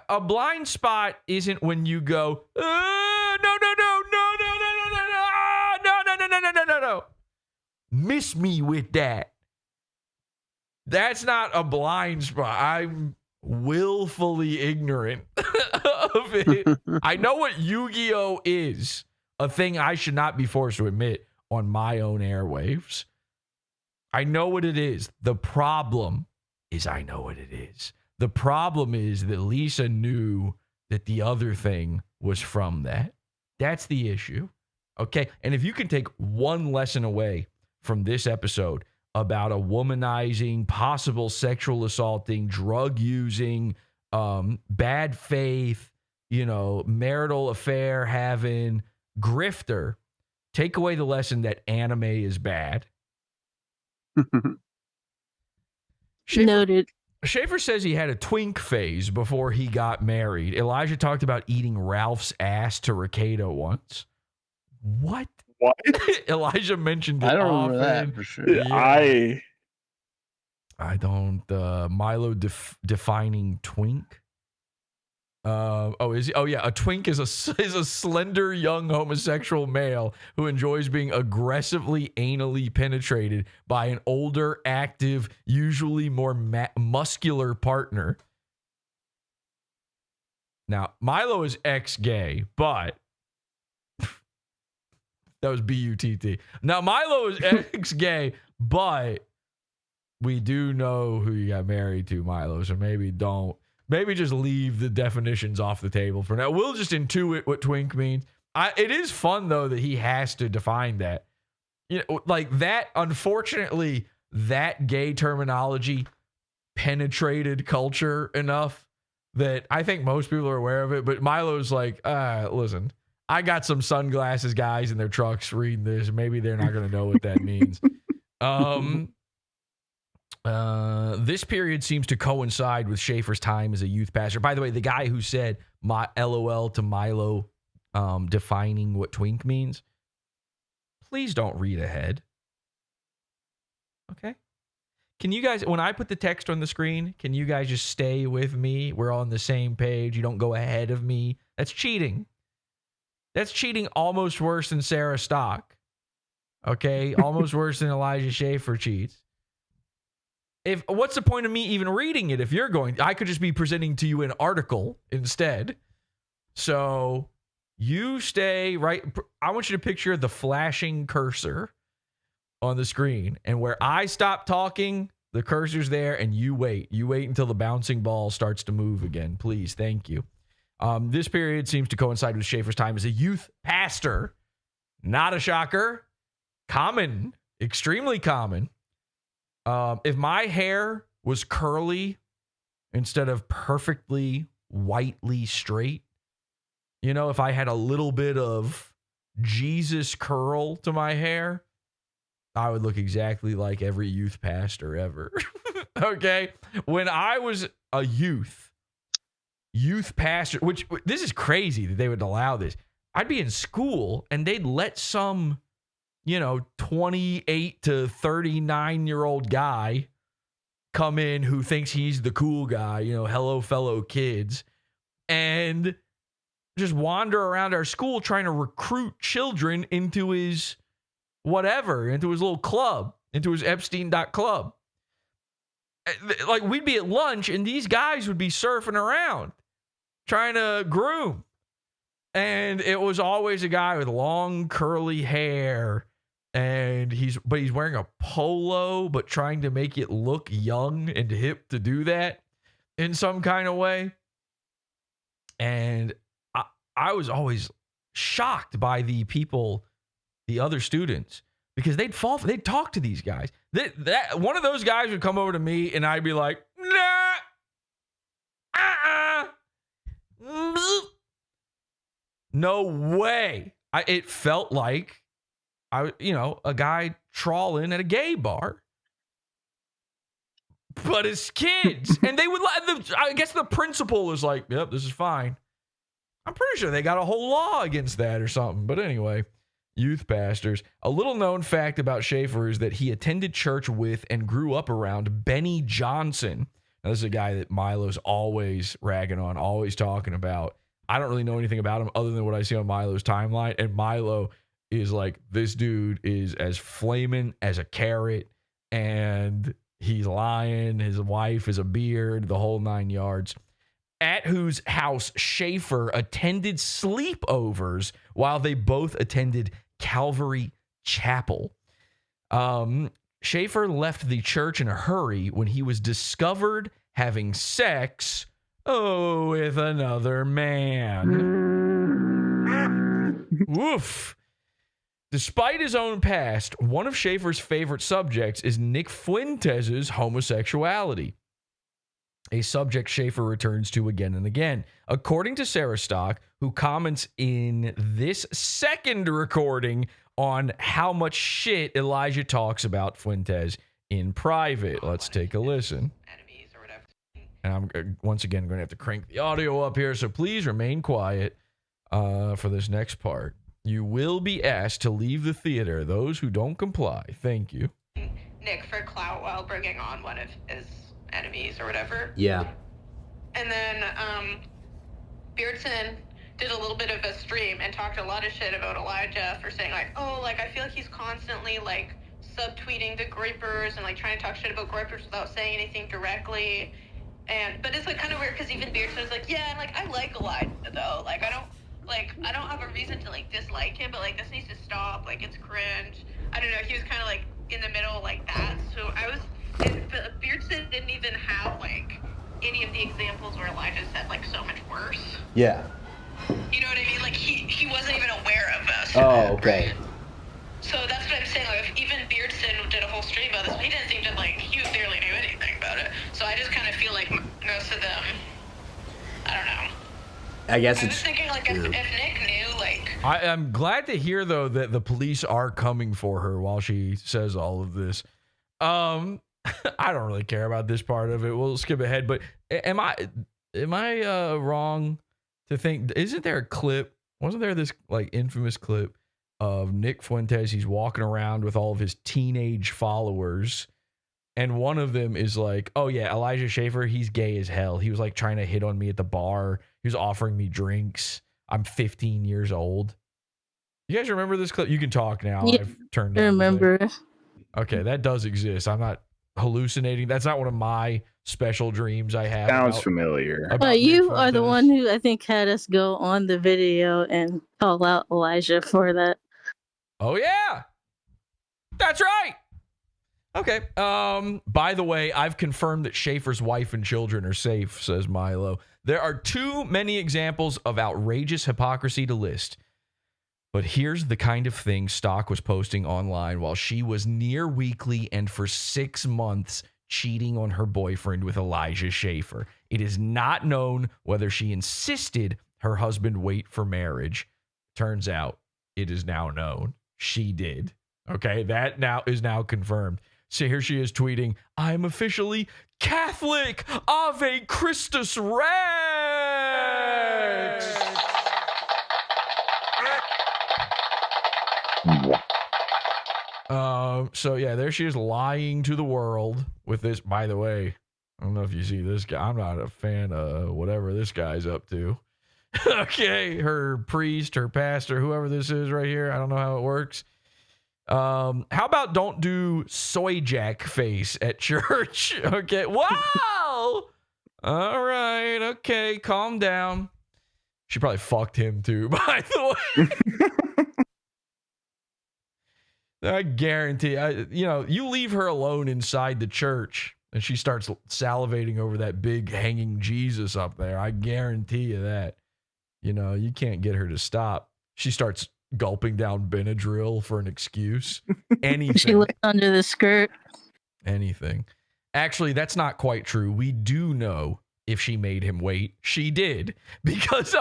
A blind spot isn't when you go, no. Miss me with that. That's not a blind spot. I'm willfully ignorant of it. I know what Yu-Gi-Oh is, a thing I should not be forced to admit on my own airwaves. I know what it is. The problem is I know what it is. The problem is that Lisa knew that the other thing was from that. That's the issue. Okay? And if you can take one lesson away from this episode about a womanizing, possible sexual assaulting, drug using, bad faith, marital affair having grifter, take away the lesson that anime is bad. Noted. Schaffer says he had a twink phase before he got married. Elijah talked about eating Ralph's ass to Rekieta once. What? Elijah mentioned it I don't often. remember that for sure. Yeah. I don't. Milo defining twink. Is he? Oh yeah, a twink is a slender young homosexual male who enjoys being aggressively anally penetrated by an older, active, usually more muscular partner. Now, Milo is ex-gay, but that was B-U-T-T. Now, Milo is ex-gay, but we do know who you got married to, Milo, so maybe just leave the definitions off the table for now. We'll just intuit what twink means. It is fun, though, that he has to define that. Like that, unfortunately, that gay terminology penetrated culture enough that I think most people are aware of it. But Milo's like, listen, I got some sunglasses guys in their trucks reading this. Maybe they're not going to know what that means. This period seems to coincide with Schaffer's time as a youth pastor. By the way, the guy who said my LOL to Milo defining what twink means, please don't read ahead. Okay? Can you guys, when I put the text on the screen, can you guys just stay with me? We're on the same page. You don't go ahead of me. That's cheating. That's cheating almost worse than Sarah Stock. Okay? Almost worse than Elijah Schaffer cheats. What's the point of me even reading it if you're going? I could just be presenting to you an article instead. So you stay right. I want you to picture the flashing cursor on the screen. And where I stop talking, the cursor's there and you wait. You wait until the bouncing ball starts to move again. Please. Thank you. This period seems to coincide with Schaffer's time as a youth pastor. Not a shocker. Common. Extremely common. If my hair was curly instead of perfectly whitely straight, if I had a little bit of Jesus curl to my hair, I would look exactly like every youth pastor ever. Okay? When I was a youth pastor, which this is crazy that they would allow this. I'd be in school and they'd let some 28 to 39-year-old guy come in who thinks he's the cool guy, hello, fellow kids, and just wander around our school trying to recruit children into his whatever, into his little club, into his Epstein.club. Like, we'd be at lunch and these guys would be surfing around trying to groom. And it was always a guy with long curly hair, and he's wearing a polo, but trying to make it look young and hip to do that in some kind of way. And I was always shocked by the people, the other students, because they'd talk to these guys. One of those guys would come over to me and I'd be like, nah, no way. It felt like a guy trawling at a gay bar, but it's kids. And they would, I guess the principal was like, yep, this is fine. I'm pretty sure they got a whole law against that or something. But anyway, youth pastors. A little known fact about Schaffer is that he attended church with and grew up around Benny Johnson. Now, this is a guy that Milo's always ragging on, always talking about. I don't really know anything about him other than what I see on Milo's timeline. And Milo is like, this dude is as flaming as a carrot, and he's lying. His wife is a beard, the whole 9 yards. At whose house Schaffer attended sleepovers while they both attended Calvary Chapel. Schaffer left the church in a hurry when he was discovered having sex with another man. Woof. Despite his own past, one of Schaffer's favorite subjects is Nick Fuentes' homosexuality, a subject Schaffer returns to again and again. According to Sarah Stock, who comments in this second recording on how much shit Elijah talks about Fuentes in private. Let's take a listen. And I'm once again going to have to crank the audio up here, so please remain quiet for this next part. You will be asked to leave the theater. Those who don't comply, thank you. Nick for clout while bringing on one of his enemies or whatever. Yeah. And then Beardson did a little bit of a stream and talked a lot of shit about Elijah for saying like, oh, like I feel like he's constantly like subtweeting the Gripers and like trying to talk shit about Gripers without saying anything directly. But it's like kind of weird because even Beardson was like, yeah, like I like Elijah though. Like I don't have a reason to like dislike him, but like this needs to stop. Like it's cringe. I don't know. He was kind of like in the middle like that. So but Beardson didn't even have like any of the examples where Elijah said like so much worse. Yeah. You know what I mean? Like he wasn't even aware of us. Oh, okay. So that's what I'm saying. Like if even Beardson did a whole stream about this, he didn't seem to like he barely knew anything about it. So I just kind of feel like most of them, I don't know. I guess I was thinking like if Nick knew like. I'm glad to hear though that the police are coming for her while she says all of this. I don't really care about this part of it. We'll skip ahead. But am I wrong to think? Isn't there a clip? Wasn't there this like infamous clip of Nick Fuentes? He's walking around with all of his teenage followers, and one of them is like, "Oh yeah, Elijah Schaffer. He's gay as hell. He was like trying to hit on me at the bar. He was offering me drinks. I'm 15 years old." You guys remember this clip? You can talk now. Yeah, I've turned. I remember. Okay, that does exist. I'm not hallucinating. That's not one of my special dreams I have. Sounds familiar. You are the one who I think had us go on the video and call out Elijah for that. Oh yeah, that's right. Okay. By the way, I've confirmed that Schaffer's wife and children are safe, says Milo. There are too many examples of outrageous hypocrisy to list. But here's the kind of thing Stock was posting online while she was near weekly and for 6 months cheating on her boyfriend with Elijah Schaffer. It is not known whether she insisted her husband wait for marriage. Turns out it is now known she did. Okay, that is now confirmed. So here she is tweeting, "I'm officially Catholic. Ave Christus Rex." So yeah, there she is lying to the world with this. By the way, I don't know if you see this guy. I'm not a fan of whatever this guy's up to. Okay, her priest, her pastor, whoever this is right here. I don't know how it works. How about don't do soy jack face at church? Okay. Wow. All right. Okay. Calm down. She probably fucked him too, by the way. I guarantee, you leave her alone inside the church and she starts salivating over that big hanging Jesus up there. I guarantee you that. You can't get her to stop. She starts gulping down Benadryl for an excuse. Anything. She looked under the skirt. Anything. Actually, that's not quite true. We do know if she made him wait. She did. Because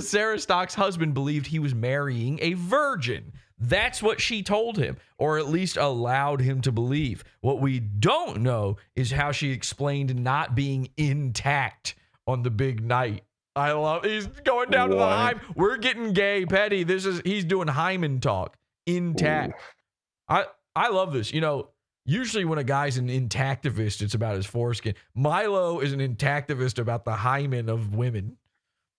Sarah Stock's husband believed he was marrying a virgin. That's what she told him, or at least allowed him to believe. What we don't know is how she explained not being intact on the big night. He's going down to the hymen. We're getting gay, petty. He's doing hymen talk. Intact. Ooh. I love this. Usually when a guy's an intactivist, it's about his foreskin. Milo is an intactivist about the hymen of women.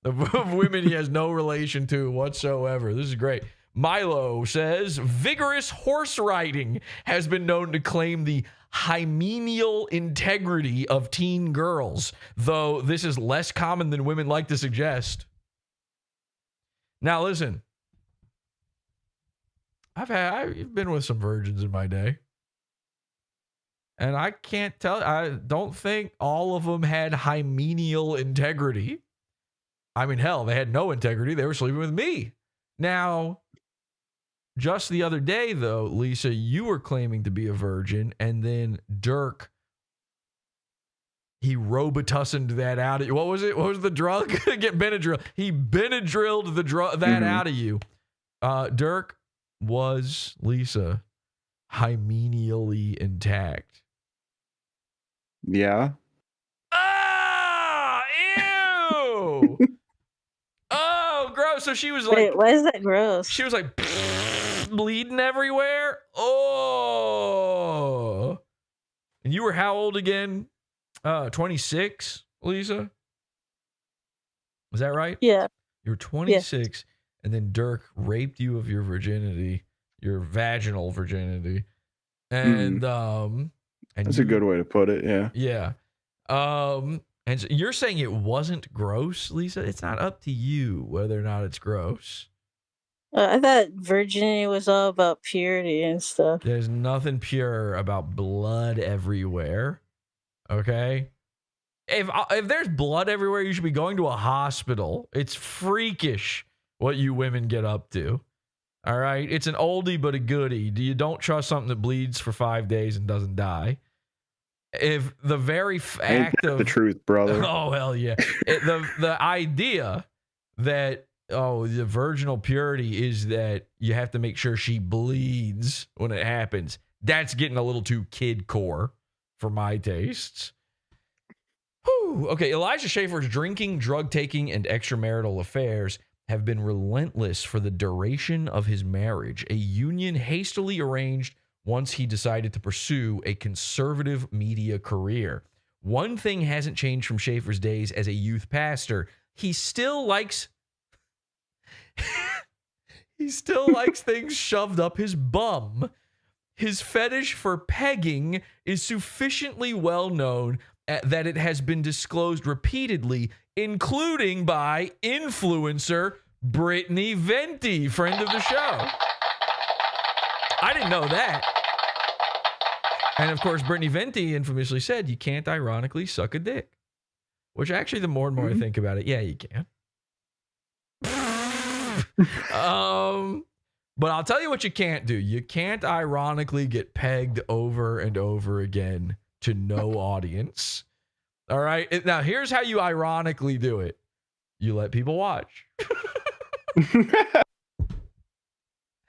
Of women he has no relation to whatsoever. This is great. Milo says, vigorous horse riding has been known to claim the hymeneal integrity of teen girls, though this is less common than women like to suggest. Now listen, I've been with some virgins in my day, and I don't think all of them had hymeneal integrity. I mean, hell, they had no integrity. They were sleeping with me. Now, just the other day, though, Lisa, you were claiming to be a virgin, and then Dirk, he Robitussined that out of you. What was it? What was the drug? Get Benadryl. He Benadrylled that out of you. Dirk was, Lisa, hymeneally intact. Yeah. Ah! Ew! Oh, gross. So she was like... Wait, why is that gross? She was like... bleeding everywhere. Oh. And you were how old again? 26, Lisa? Was that right? Yeah. You were 26, and then Dirk raped you of your virginity, your vaginal virginity. And that's a good way to put it, yeah. Yeah. And so you're saying it wasn't gross, Lisa? It's not up to you whether or not it's gross. I thought virginity was all about purity and stuff. There's nothing pure about blood everywhere. Okay? If there's blood everywhere, you should be going to a hospital. It's freakish what you women get up to. All right? It's an oldie but a goodie. You don't trust something that bleeds for 5 days and doesn't die. If the very fact of the truth, brother. Oh, hell yeah. The idea that the virginal purity is that you have to make sure she bleeds when it happens. That's getting a little too kidcore for my tastes. Whew. Okay, Elijah Schaffer's drinking, drug taking, and extramarital affairs have been relentless for the duration of his marriage, a union hastily arranged once he decided to pursue a conservative media career. One thing hasn't changed from Schaffer's days as a youth pastor. He still likes things shoved up his bum. His fetish for pegging is sufficiently well known that it has been disclosed repeatedly, including by influencer Brittany Venti, friend of the show. I didn't know that. And of course, Brittany Venti infamously said, you can't ironically suck a dick. Which actually, the more and more I think about it, yeah, you can. But I'll tell you what you can't do. You can't ironically get pegged over and over again to no audience. All right. Now, here's how you ironically do it. You let people watch.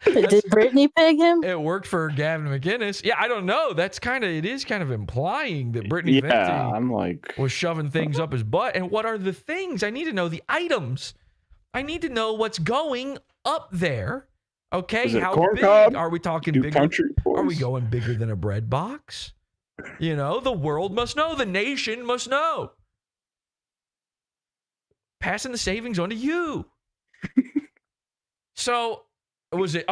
Did Brittany peg him? It worked for Gavin McInnes. Yeah, I don't know. It is kind of implying that Brittany Venti was shoving things up his butt. And what are the things? I need to know the items. I need to know what's going up there. Okay, how big? Are we talking bigger? Are we going bigger than a bread box? You know, the world must know. The nation must know. Passing the savings on to you. So, was it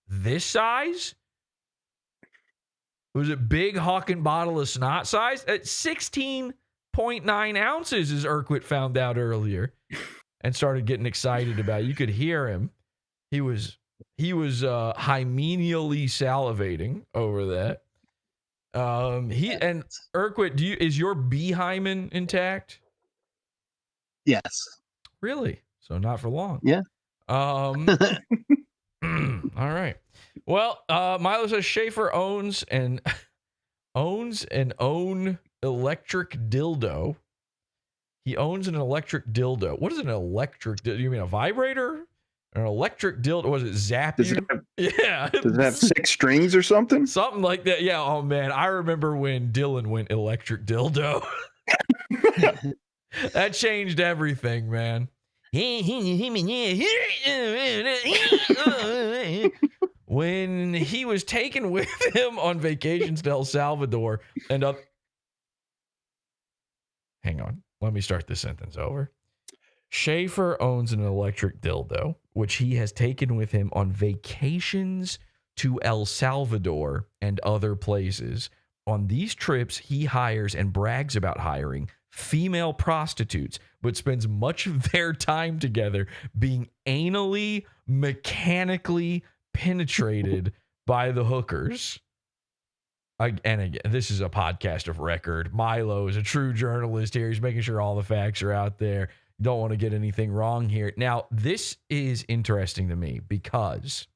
this size? Was it big Hawkin bottle of snot size? At 16.9 ounces, as Urquhart found out earlier, and started getting excited about it. You could hear him. He was hymeneally salivating over that. And Urquhart, is your B hymen intact? Yes. Really? So not for long. Yeah. All right. Well, Milo says Schaffer owns an electric dildo. He owns an electric dildo. What is an electric dildo? You mean a vibrator? An electric dildo? Was it zap you? Yeah. Does it have 6 strings or something? Something like that. Yeah. Oh man, I remember when Dylan went electric dildo. That changed everything, man. When he was taken with him on vacations to El Salvador and up. Hang on. Let me start this sentence over. Schaffer owns an electric dildo, which he has taken with him on vacations to El Salvador and other places. On these trips, he hires and brags about hiring female prostitutes, but spends much of their time together being anally, mechanically penetrated by the hookers. And again, this is a podcast of record. Milo is a true journalist here. He's making sure all the facts are out there. Don't want to get anything wrong here. Now, this is interesting to me because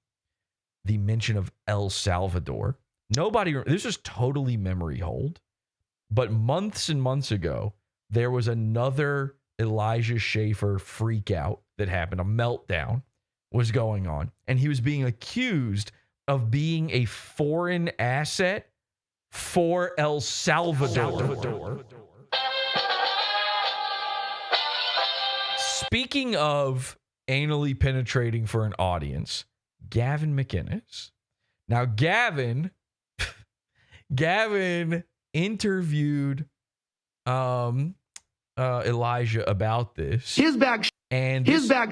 the mention of El Salvador, this is totally memory hold, but months and months ago, there was another Elijah Schaffer freak out that happened. A meltdown was going on, and he was being accused of being a foreign asset for El Salvador. Speaking of anally penetrating for an audience, Gavin McInnes. Now, Gavin interviewed Elijah about this. His bag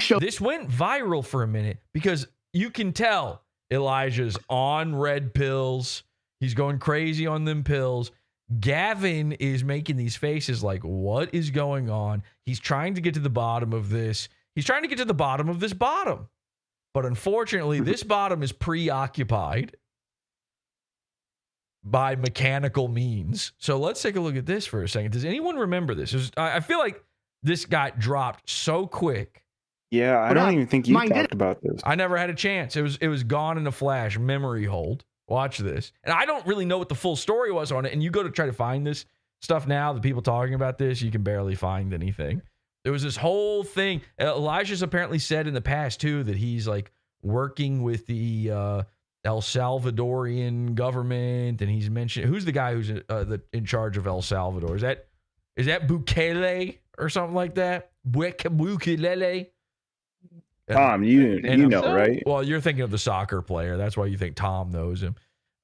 show. This went viral for a minute because you can tell Elijah's on red pills. He's going crazy on them pills. Gavin is making these faces like, what is going on? He's trying to get to the bottom of this. He's trying to get to the bottom of this bottom. But unfortunately, this bottom is preoccupied by mechanical means. So let's take a look at this for a second. Does anyone remember this? I feel like this got dropped so quick. Yeah, I don't even think you talked about this. I never had a chance. It was gone in a flash. Memory hold. Watch this. And I don't really know what the full story was on it. And you go to try to find this stuff now, the people talking about this, you can barely find anything. There was this whole thing. Elijah's apparently said in the past, too, that he's like working with the El Salvadorian government. And he's mentioned, who's the guy who's in charge of El Salvador? Is that Bukele or something like that? Bukele? Tom, you know, right? Well, you're thinking of the soccer player. That's why you think Tom knows him.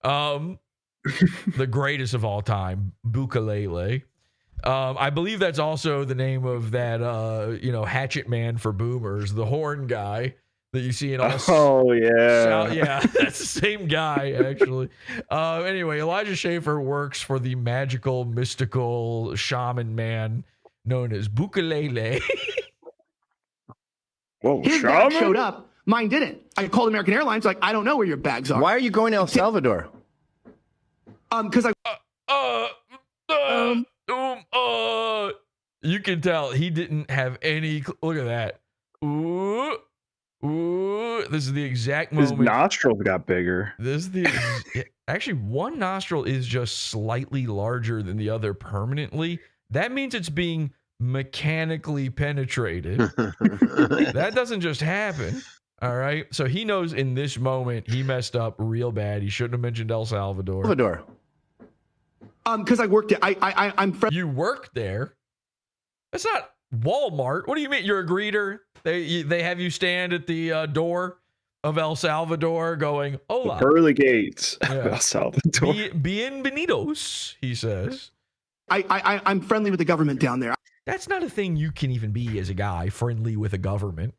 The greatest of all time, Bukalele. I believe that's also the name of that, hatchet man for boomers, the horn guy that you see in all. Oh, yeah. Yeah, that's the same guy, actually. Anyway, Elijah Schaffer works for the magical, mystical shaman man known as Bukalele. Whoa, his bag showed up. Mine didn't. I called American Airlines, like, I don't know where your bags are. Why are you going to El Salvador? Because you can tell he didn't have any. Look at that. Ooh. This is the exact moment. His nostrils got bigger. This is actually, one nostril is just slightly larger than the other permanently. That means it's being mechanically penetrated. That doesn't just happen. All right. So he knows in this moment he messed up real bad. He shouldn't have mentioned El Salvador. Because I worked there. I'm You worked there? That's not Walmart. What do you mean? You're a greeter? They have you stand at the door of El Salvador going, hola. Pearly gates Yeah. of El Salvador. Bienvenidos, he says. I'm friendly with the government down there. That's not a thing you can even be as a guy, friendly with a government.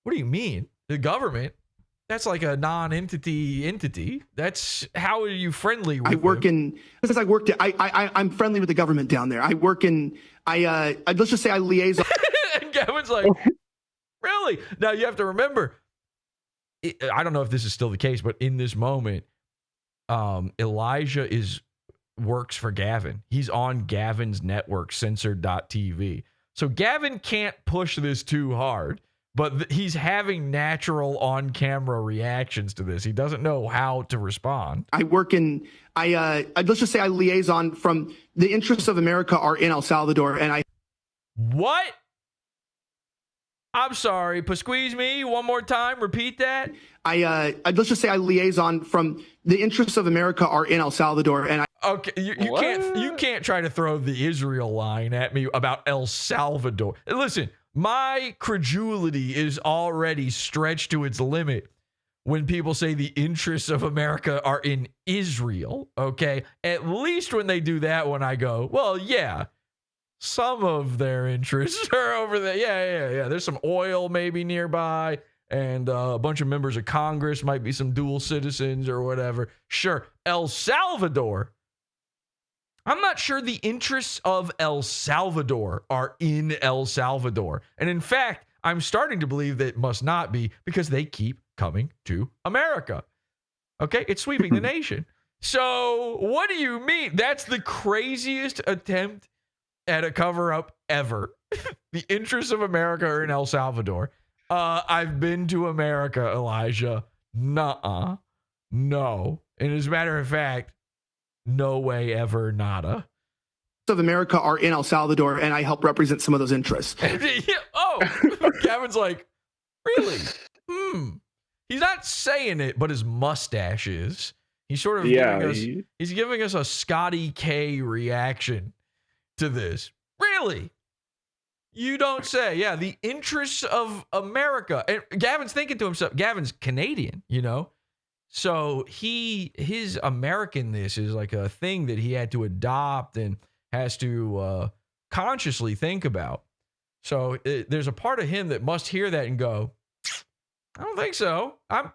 What do you mean? The government? That's like a non-entity. That's how are you friendly with I'm friendly with the government down there. Let's just say I liaison. And Gavin's like, really? Now you have to remember, I don't know if this is still the case, but in this moment, Elijah works for Gavin. He's on Gavin's network, censored.tv. So Gavin can't push this too hard. But he's having natural on-camera reactions to this. He doesn't know how to respond. Let's just say I liaison from the interests of America are in El Salvador, and What? I'm sorry. Squeeze me one more time. Repeat that. Let's just say I liaison from the interests of America are in El Salvador, and Okay, you can't try to throw the Israel line at me about El Salvador. Listen. My credulity is already stretched to its limit when people say the interests of America are in Israel, okay? At least when they do that one, I go, well, yeah, some of their interests are over there. Yeah. There's some oil maybe nearby, and a bunch of members of Congress might be some dual citizens or whatever. Sure, El Salvador. I'm not sure the interests of El Salvador are in El Salvador. And in fact, I'm starting to believe that it must not be because they keep coming to America. Okay? It's sweeping the nation. So what do you mean? That's the craziest attempt at a cover-up ever. The interests of America are in El Salvador. I've been to America, Elijah. Nuh-uh. No. And as a matter of fact, no way ever, nada. Of America are in El Salvador, and I help represent some of those interests. Gavin's like, really? He's not saying it, but his mustache is. He's sort of he's giving us a Scotty K reaction to this. Really? You don't say. Yeah, the interests of America. And Gavin's thinking to himself, Gavin's Canadian, you know? So his Americanness is like a thing that he had to adopt and has to consciously think about. So there's a part of him that must hear that and go, I don't think so. I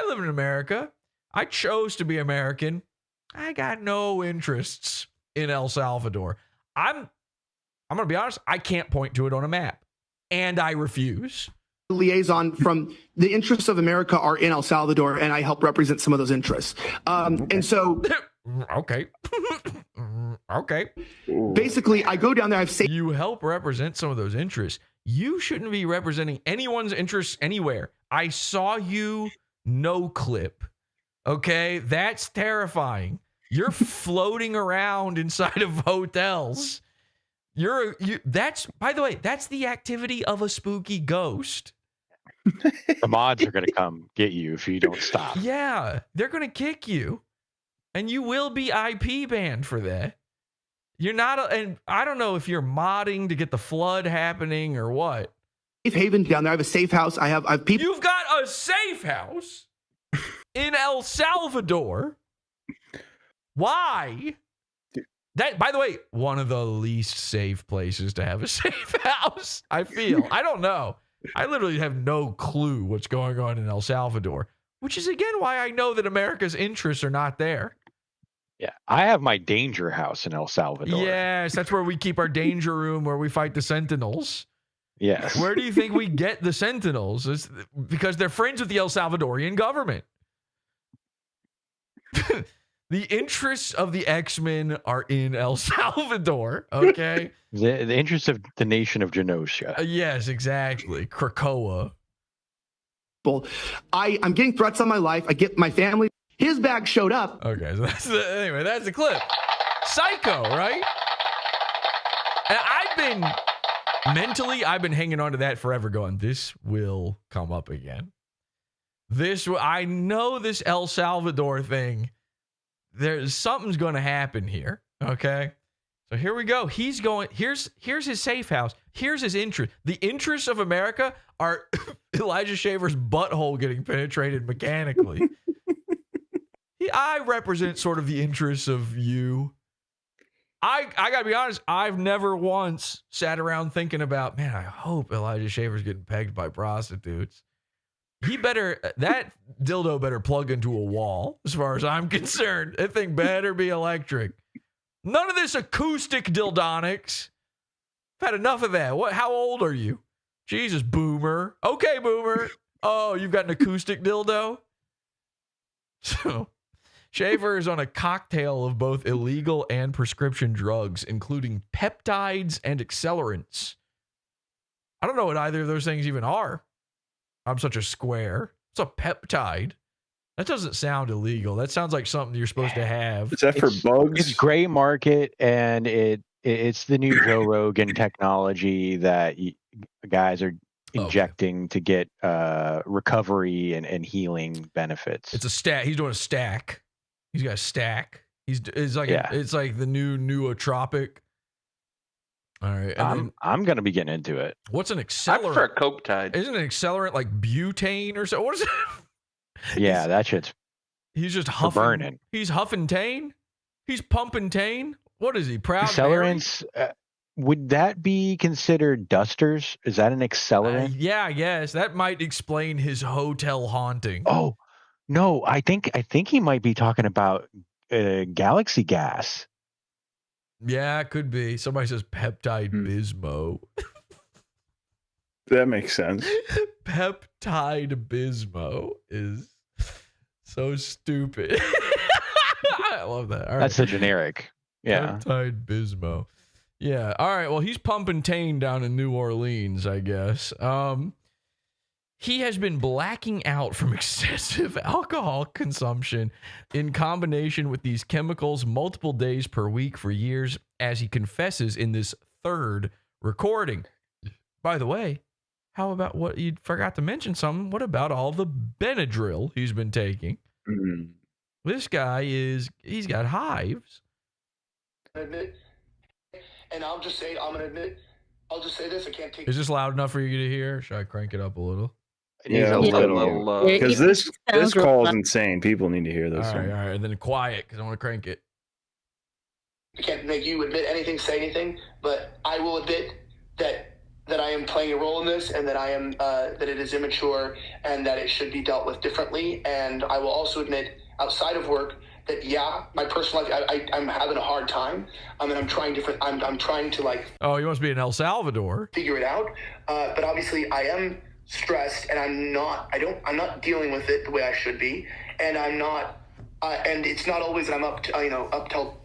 live in America. I chose to be American. I got no interests in El Salvador. I'm going to be honest. I can't point to it on a map, and I refuse. Liaison from the interests of America are in El Salvador, and I help represent some of those interests. And so, okay. Basically, I go down there. You help represent some of those interests. You shouldn't be representing anyone's interests anywhere. I saw you no clip. Okay, that's terrifying. You're floating around inside of hotels. That's, by the way, that's the activity of a spooky ghost. The mods are going to come get you if you don't stop. Yeah, they're going to kick you, and you will be IP banned for that. You're not, and I don't know if you're modding to get the flood happening or what. Safe haven down there. I have a safe house. I have people. You've got a safe house in El Salvador. Why? That, by the way, one of the least safe places to have a safe house, I feel. I don't know. I literally have no clue what's going on in El Salvador, which is, again, why I know that America's interests are not there. Yeah, I have my danger house in El Salvador. Yes, that's where we keep our danger room where we fight the Sentinels. Yes. Where do you think we get the Sentinels? It's because they're friends with the El Salvadorian government. The interests of the X-Men are in El Salvador, okay? The interests of the nation of Genosha. Yes, exactly. Krakoa. I'm getting threats on my life. I get my family. His bag showed up. Okay, so that's the clip. Psycho, right? And I've been hanging on to that forever going, this will come up again. I know this El Salvador thing. Something's going to happen here, okay? So here we go. He's going. Here's his safe house. Here's his interest. The interests of America are Elijah Schaffer's butthole getting penetrated mechanically. I represent sort of the interests of you. I gotta be honest. I've never once sat around thinking about, man, I hope Elijah Schaffer's getting pegged by prostitutes. That dildo better plug into a wall, as far as I'm concerned. That thing better be electric. None of this acoustic dildonics. I've had enough of that. How old are you? Jesus, boomer. Okay, boomer. Oh, you've got an acoustic dildo? So, Schaffer is on a cocktail of both illegal and prescription drugs, including peptides and accelerants. I don't know what either of those things even are. I'm such a square. It's a peptide. That doesn't sound illegal. That sounds like something you're supposed to have. Is that for bugs? It's gray market, and it's the new Joe Rogan technology that guys are injecting to get recovery and healing benefits. It's a stack. He's doing a stack. He's got a stack. It's like the new nootropic. All right, I'm gonna be getting into it. What's an accelerant? I prefer a coke tide. Isn't an accelerant like butane or so? What is it? Yeah, that shit's. He's just huffing. Burning. He's huffing tane. He's pumping tane. What is he? Proud accelerants. Would that be considered dusters? Is that an accelerant? Yeah, I guess that might explain his hotel haunting. Oh no, I think he might be talking about galaxy gas. Yeah, it could be. Somebody says peptide bismo. That makes sense. Peptide bismo is so stupid. I love that. All right. That's the generic. Yeah. Peptide bismo. Yeah. All right. Well, he's pumping tane down in New Orleans, I guess. He has been blacking out from excessive alcohol consumption in combination with these chemicals multiple days per week for years, as he confesses in this third recording. By the way, how about what you forgot to mention something? What about all the Benadryl he's been taking? Mm-hmm. This guy he's got hives. Admit, and I'll just say, I'm gonna admit, I'll just say this, I can't take. Is this loud enough for you to hear? Should I crank it up a little? Yeah, a little. Because this call is insane. People need to hear this. All right, and then quiet because I want to crank it. I can't make you admit anything, say anything, but I will admit that I am playing a role in this, and that I am that it is immature, and that it should be dealt with differently. And I will also admit, outside of work, that my personal life, I'm having a hard time. I mean, I'm trying to like. Oh, you must be in El Salvador. Figure it out, but obviously I am stressed, and I'm not dealing with it the way I should be, and I'm not. And it's not always that I'm up till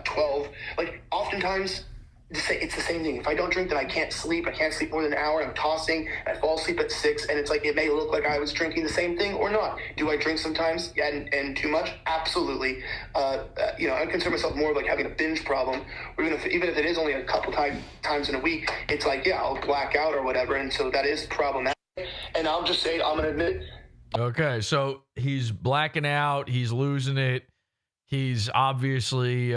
12. Like oftentimes, it's the same thing. If I don't drink, then I can't sleep. I can't sleep more than an hour. I'm tossing. I fall asleep at 6, and it's like it may look like I was drinking the same thing or not. Do I drink sometimes? Yeah, and too much? Absolutely. I consider myself more of like having a binge problem. Or even if it is only a couple times in a week, it's like I'll black out or whatever, and so that is problematic. And I'll just say, I'm gonna admit. Okay, so he's blacking out. He's losing it. He's obviously.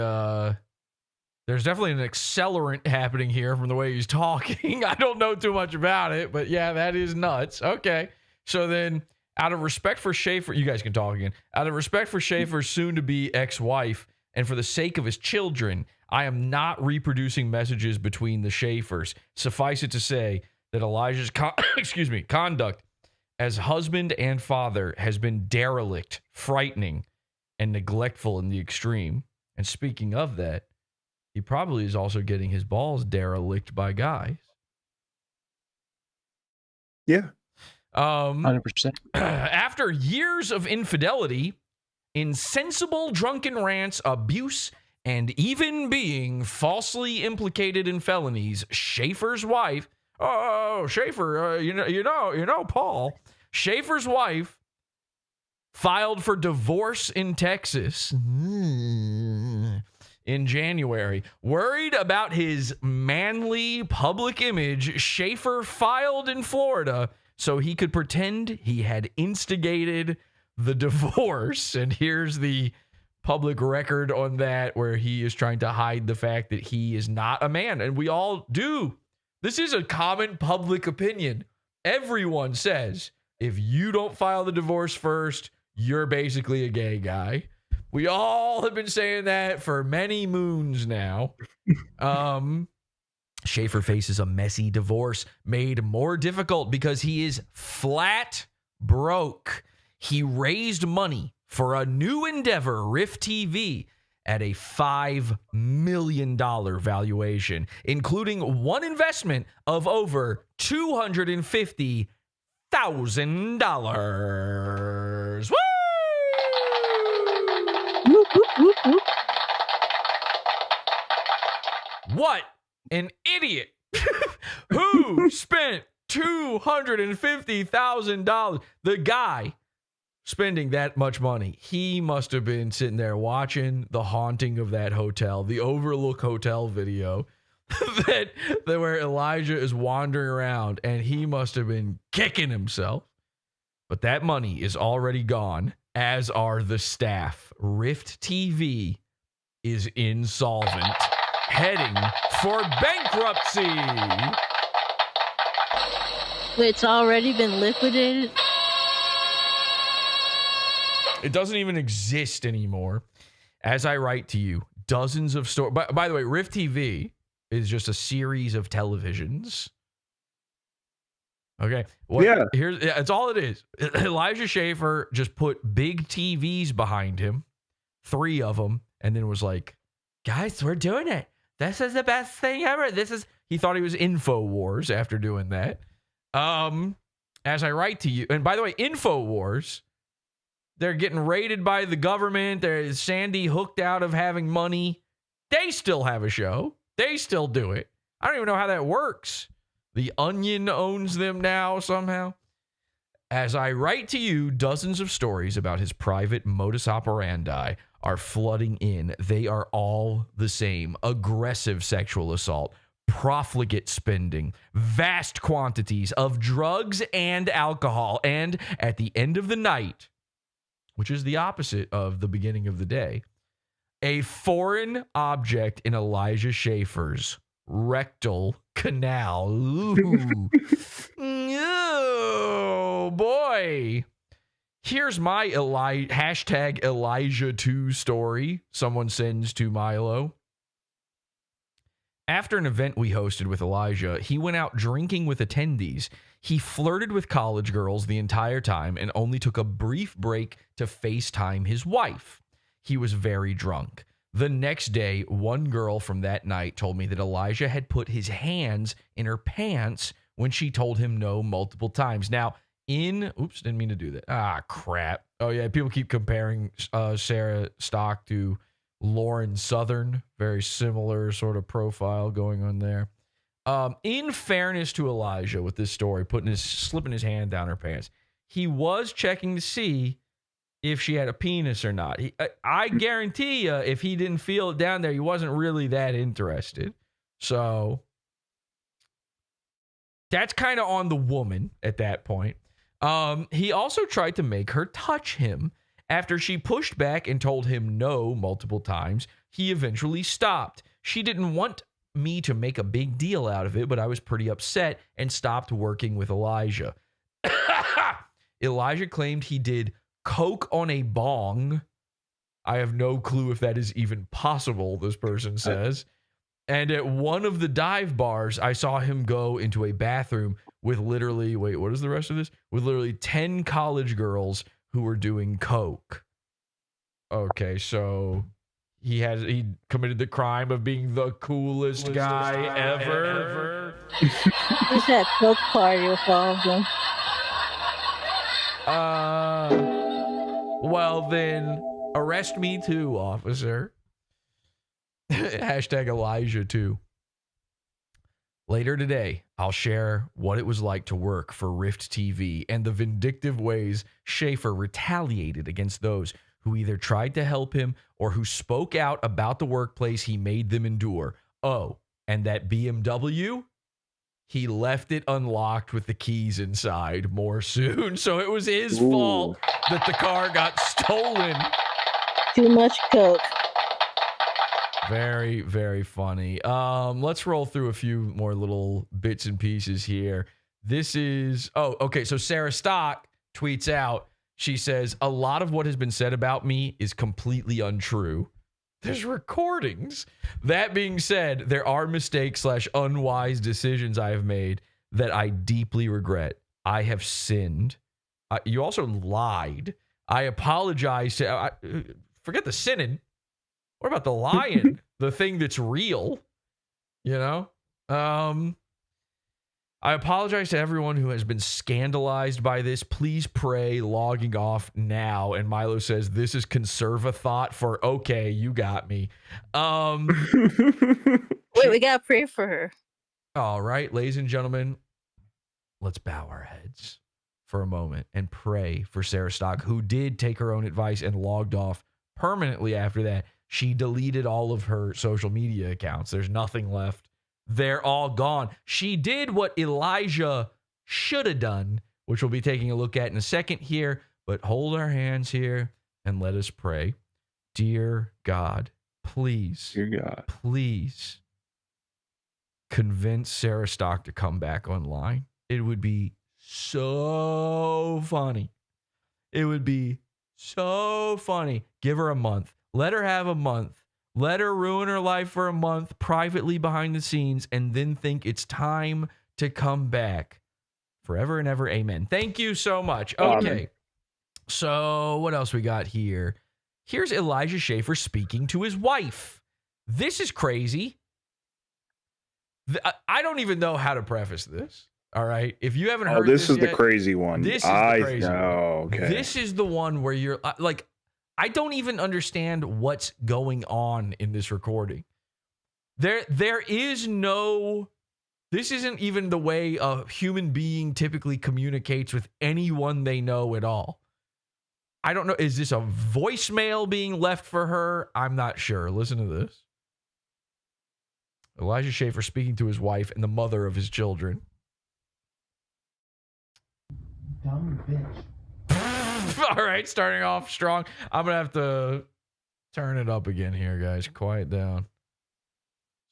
There's definitely an accelerant happening here from the way he's talking. I don't know too much about it, but yeah, that is nuts. Okay. So then, out of respect for Schaffer, you guys can talk again. Out of respect for Schaffer's soon-to-be ex-wife and for the sake of his children, I am not reproducing messages between the Schaffers. Suffice it to say that Elijah's conduct as husband and father has been derelict, frightening, and neglectful in the extreme. And speaking of that, he probably is also getting his balls derelict by guys. Yeah. 100%. After years of infidelity, insensible drunken rants, abuse, and even being falsely implicated in felonies, Schaffer's wife, Schaffer, Paul, Schaffer's wife filed for divorce in Texas in January. Worried about his manly public image, Schaffer filed in Florida so he could pretend he had instigated the divorce. And here's the public record on that where he is trying to hide the fact that he is not a man. And we all do. This is a common public opinion. Everyone says if you don't file the divorce first, you're basically a gay guy. We all have been saying that for many moons now. Schaffer faces a messy divorce made more difficult because he is flat broke. He raised money for a new endeavor, GRIFT TV, at a $5 million valuation, including one investment of over $250,000. Woo! What an idiot who spent $250,000. The guy spending that much money, he must have been sitting there watching The Haunting of that hotel, the Overlook Hotel video that where Elijah is wandering around, and he must have been kicking himself. But that money is already gone, as are the staff. GRIFT TV is insolvent, heading for bankruptcy. Wait, it's already been liquidated? It doesn't even exist anymore. As I write to you, dozens of stories. By the way, GRIFT TV is just a series of televisions. Okay. It's all it is. Elijah Schaffer just put big TVs behind him, 3 of them, and then was like, guys, we're doing it. This is the best thing ever. He thought he was InfoWars after doing that. As I write to you, and by the way, InfoWars, they're getting raided by the government. There's Sandy hooked out of having money. They still have a show. They still do it. I don't even know how that works. The Onion owns them now somehow. As I write to you, dozens of stories about his private modus operandi are flooding in. They are all the same. Aggressive sexual assault, profligate spending, vast quantities of drugs and alcohol, and at the end of the night, which is the opposite of the beginning of the day, a foreign object in Elijah Schaffer's rectal canal. Ooh. Oh, boy. Here's my hashtag Elijah2 story someone sends to Milo. After an event we hosted with Elijah, he went out drinking with attendees. He flirted with college girls the entire time and only took a brief break to FaceTime his wife. He was very drunk. The next day, one girl from that night told me that Elijah had put his hands in her pants when she told him no multiple times. Now, oops, didn't mean to do that. Ah, crap. Oh, yeah, people keep comparing Sarah Stock to Lauren Southern. Very similar sort of profile going on there. In fairness to Elijah with this story, slipping his hand down her pants, he was checking to see if she had a penis or not. I guarantee you, if he didn't feel it down there, he wasn't really that interested. So that's kind of on the woman at that point. He also tried to make her touch him. After she pushed back and told him no multiple times, he eventually stopped. She didn't want me to make a big deal out of it, but I was pretty upset and stopped working with Elijah. Elijah claimed he did coke on a bong. I have no clue if that is even possible, this person says. And at one of the dive bars, I saw him go into a bathroom with literally, wait, what is the rest of this? With literally 10 college girls who were doing coke. Okay, so he committed the crime of being the coolest guy ever. Who's that coke party with all of them? Well then, arrest me too, officer. Hashtag Elijah too. Later today, I'll share what it was like to work for GRIFT TV and the vindictive ways Schaffer retaliated against those who either tried to help him or who spoke out about the workplace he made them endure. Oh, and that BMW, he left it unlocked with the keys inside. More soon. So it was his fault that the car got stolen. too much coke. Very, very funny. Let's roll through a few more little bits and pieces here. This is, okay. So Sarah Stock tweets out, she says, a lot of what has been said about me is completely untrue. There's recordings. That being said, there are mistakes / unwise decisions I have made that I deeply regret. I have sinned. You also lied. I apologize to, forget the sinning. What about the lying? The thing that's real, you know? I apologize to everyone who has been scandalized by this. Please pray logging off now. And Milo says, this is conserva thought for, okay, you got me. Wait, we gotta pray for her. All right, ladies and gentlemen, let's bow our heads for a moment and pray for Sarah Stock, who did take her own advice and logged off permanently after that. She deleted all of her social media accounts. There's nothing left. They're all gone. She did what Elijah should have done, which we'll be taking a look at in a second here. But hold our hands here and let us pray. Dear God, please, dear God, please convince Sarah Stock to come back online. It would be so funny. It would be so funny. Give her a month. Let her have a month. Let her ruin her life for a month privately behind the scenes and then think it's time to come back. Forever and ever. Amen. Thank you so much. Okay. So what else we got here? Here's Elijah Schaffer speaking to his wife. This is crazy. I don't even know how to preface this. All right. If you haven't heard this is yet, the crazy one. This is the crazy one. Okay. This is the one where you're like, I don't even understand what's going on in this recording. There is no, this isn't even the way a human being typically communicates with anyone they know at all. I don't know. Is this a voicemail being left for her? I'm not sure. Listen to this. Elijah Schaffer speaking to his wife and the mother of his children. Dumb bitch. All right, starting off strong. I'm going to have to turn it up again here, guys. Quiet down.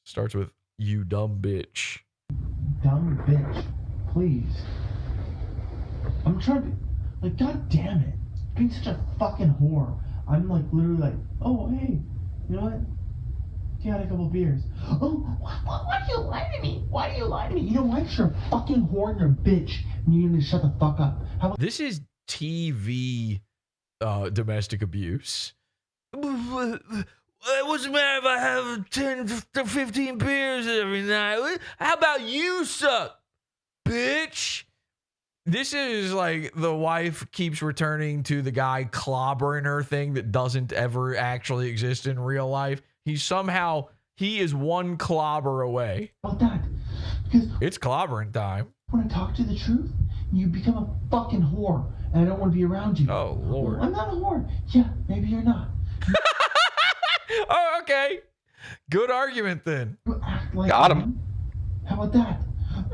Starts with, you dumb bitch. Dumb bitch. Please. I'm trying to, like, god damn it. Being such a fucking whore. I'm like, literally like, oh, hey, you know what? You had a couple beers. Oh, why do you lie to me? Why do you lie to me? You know why? You're a fucking whore and you're a bitch. And you need to shut the fuck up. How about this is TV domestic abuse. It what's the matter if I have 10 to 15 beers every night? How about you suck, bitch? This is like the wife keeps returning to the guy clobbering her thing that doesn't ever actually exist in real life. He is one clobber away. About that? Because it's clobbering time. When I talk to the truth, you become a fucking whore, and I don't want to be around you. Oh, Lord. I'm not a whore. Yeah, maybe you're not. Oh, okay. Good argument then. You act like got him. How about that?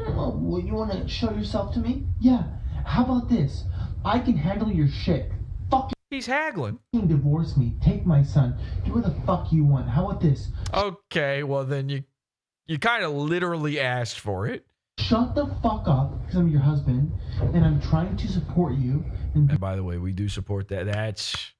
Oh, well, you want to show yourself to me? Yeah. How about this? I can handle your shit. Fuck. He's haggling. Divorce me. Take my son. Do what the fuck you want. How about this? Okay, well then you kind of literally asked for it. Shut the fuck up, because I'm your husband, and I'm trying to support you. And by the way, we do support that. That's,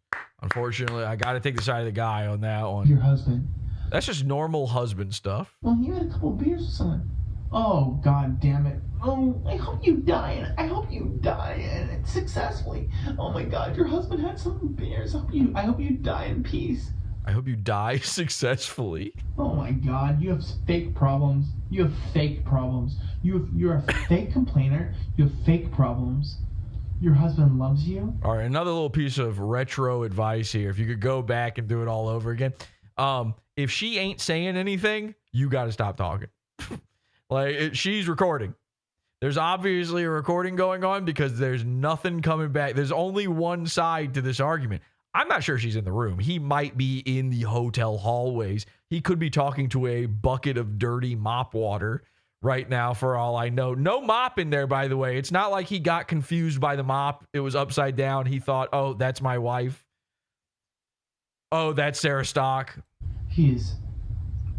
unfortunately, I got to take the side of the guy on that one. Your husband. That's just normal husband stuff. Well, you had a couple beers with someone. Oh, god damn it. Oh, I hope you die. I hope you die successfully. Oh my god, your husband had some beers. I hope you die in peace. I hope you die successfully. Oh my god, you have fake problems. You have fake problems. You're a fake complainer. You have fake problems. Your husband loves you. All right, another little piece of retro advice here. If you could go back and do it all over again. If she ain't saying anything, you got to stop talking. She's recording. There's obviously a recording going on because there's nothing coming back. There's only one side to this argument. I'm not sure she's in the room. He might be in the hotel hallways. He could be talking to a bucket of dirty mop water right now for all I know. No mop in there, by the way. It's not like he got confused by the mop. It was upside down. He thought, oh, that's my wife. Oh, that's Sarah Stock. He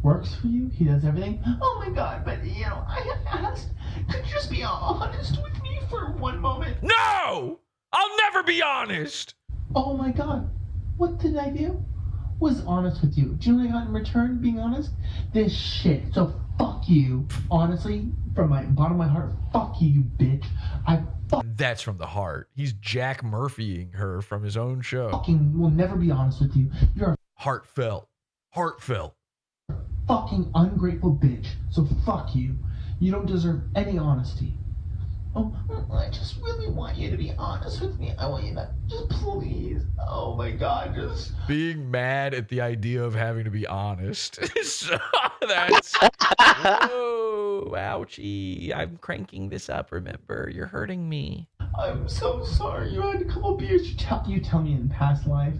works for you. He does everything. Oh my God! But you know, I have asked. Could you just be honest with me for one moment? No, I'll never be honest. Oh my God! What did I do? Was honest with you. Do you know what I got in return? Being honest? This shit. So fuck you. Honestly, from my bottom of my heart, fuck you, you bitch. That's from the heart. He's Jack Murphying her from his own show. Fucking will never be honest with you. You're a heartfelt. Fucking ungrateful bitch. So fuck you. You don't deserve any honesty. Oh, I just really want you to be honest with me. I want you to just please. Oh my God, just being mad at the idea of having to be honest. So that's whoa, ouchie. I'm cranking this up. Remember, you're hurting me. I'm so sorry. You had a couple beers. You tell me in past life.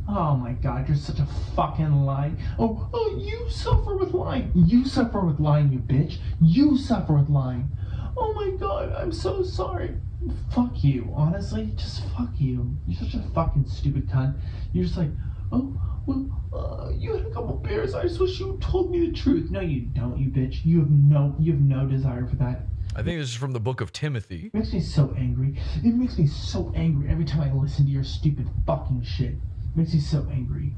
Oh my God, you're such a fucking lie. Oh, you suffer with lying. You suffer with lying, you bitch. You suffer with lying. Oh my God, I'm so sorry. Fuck you, honestly, just fuck you. You're such a fucking stupid cunt. You're just like, oh, well, you had a couple beers. I just wish you told me the truth. No, you don't, you bitch. You have no desire for that. I think this is from the book of Timothy. It makes me so angry. It makes me so angry every time I listen to your stupid fucking shit. It makes me so angry.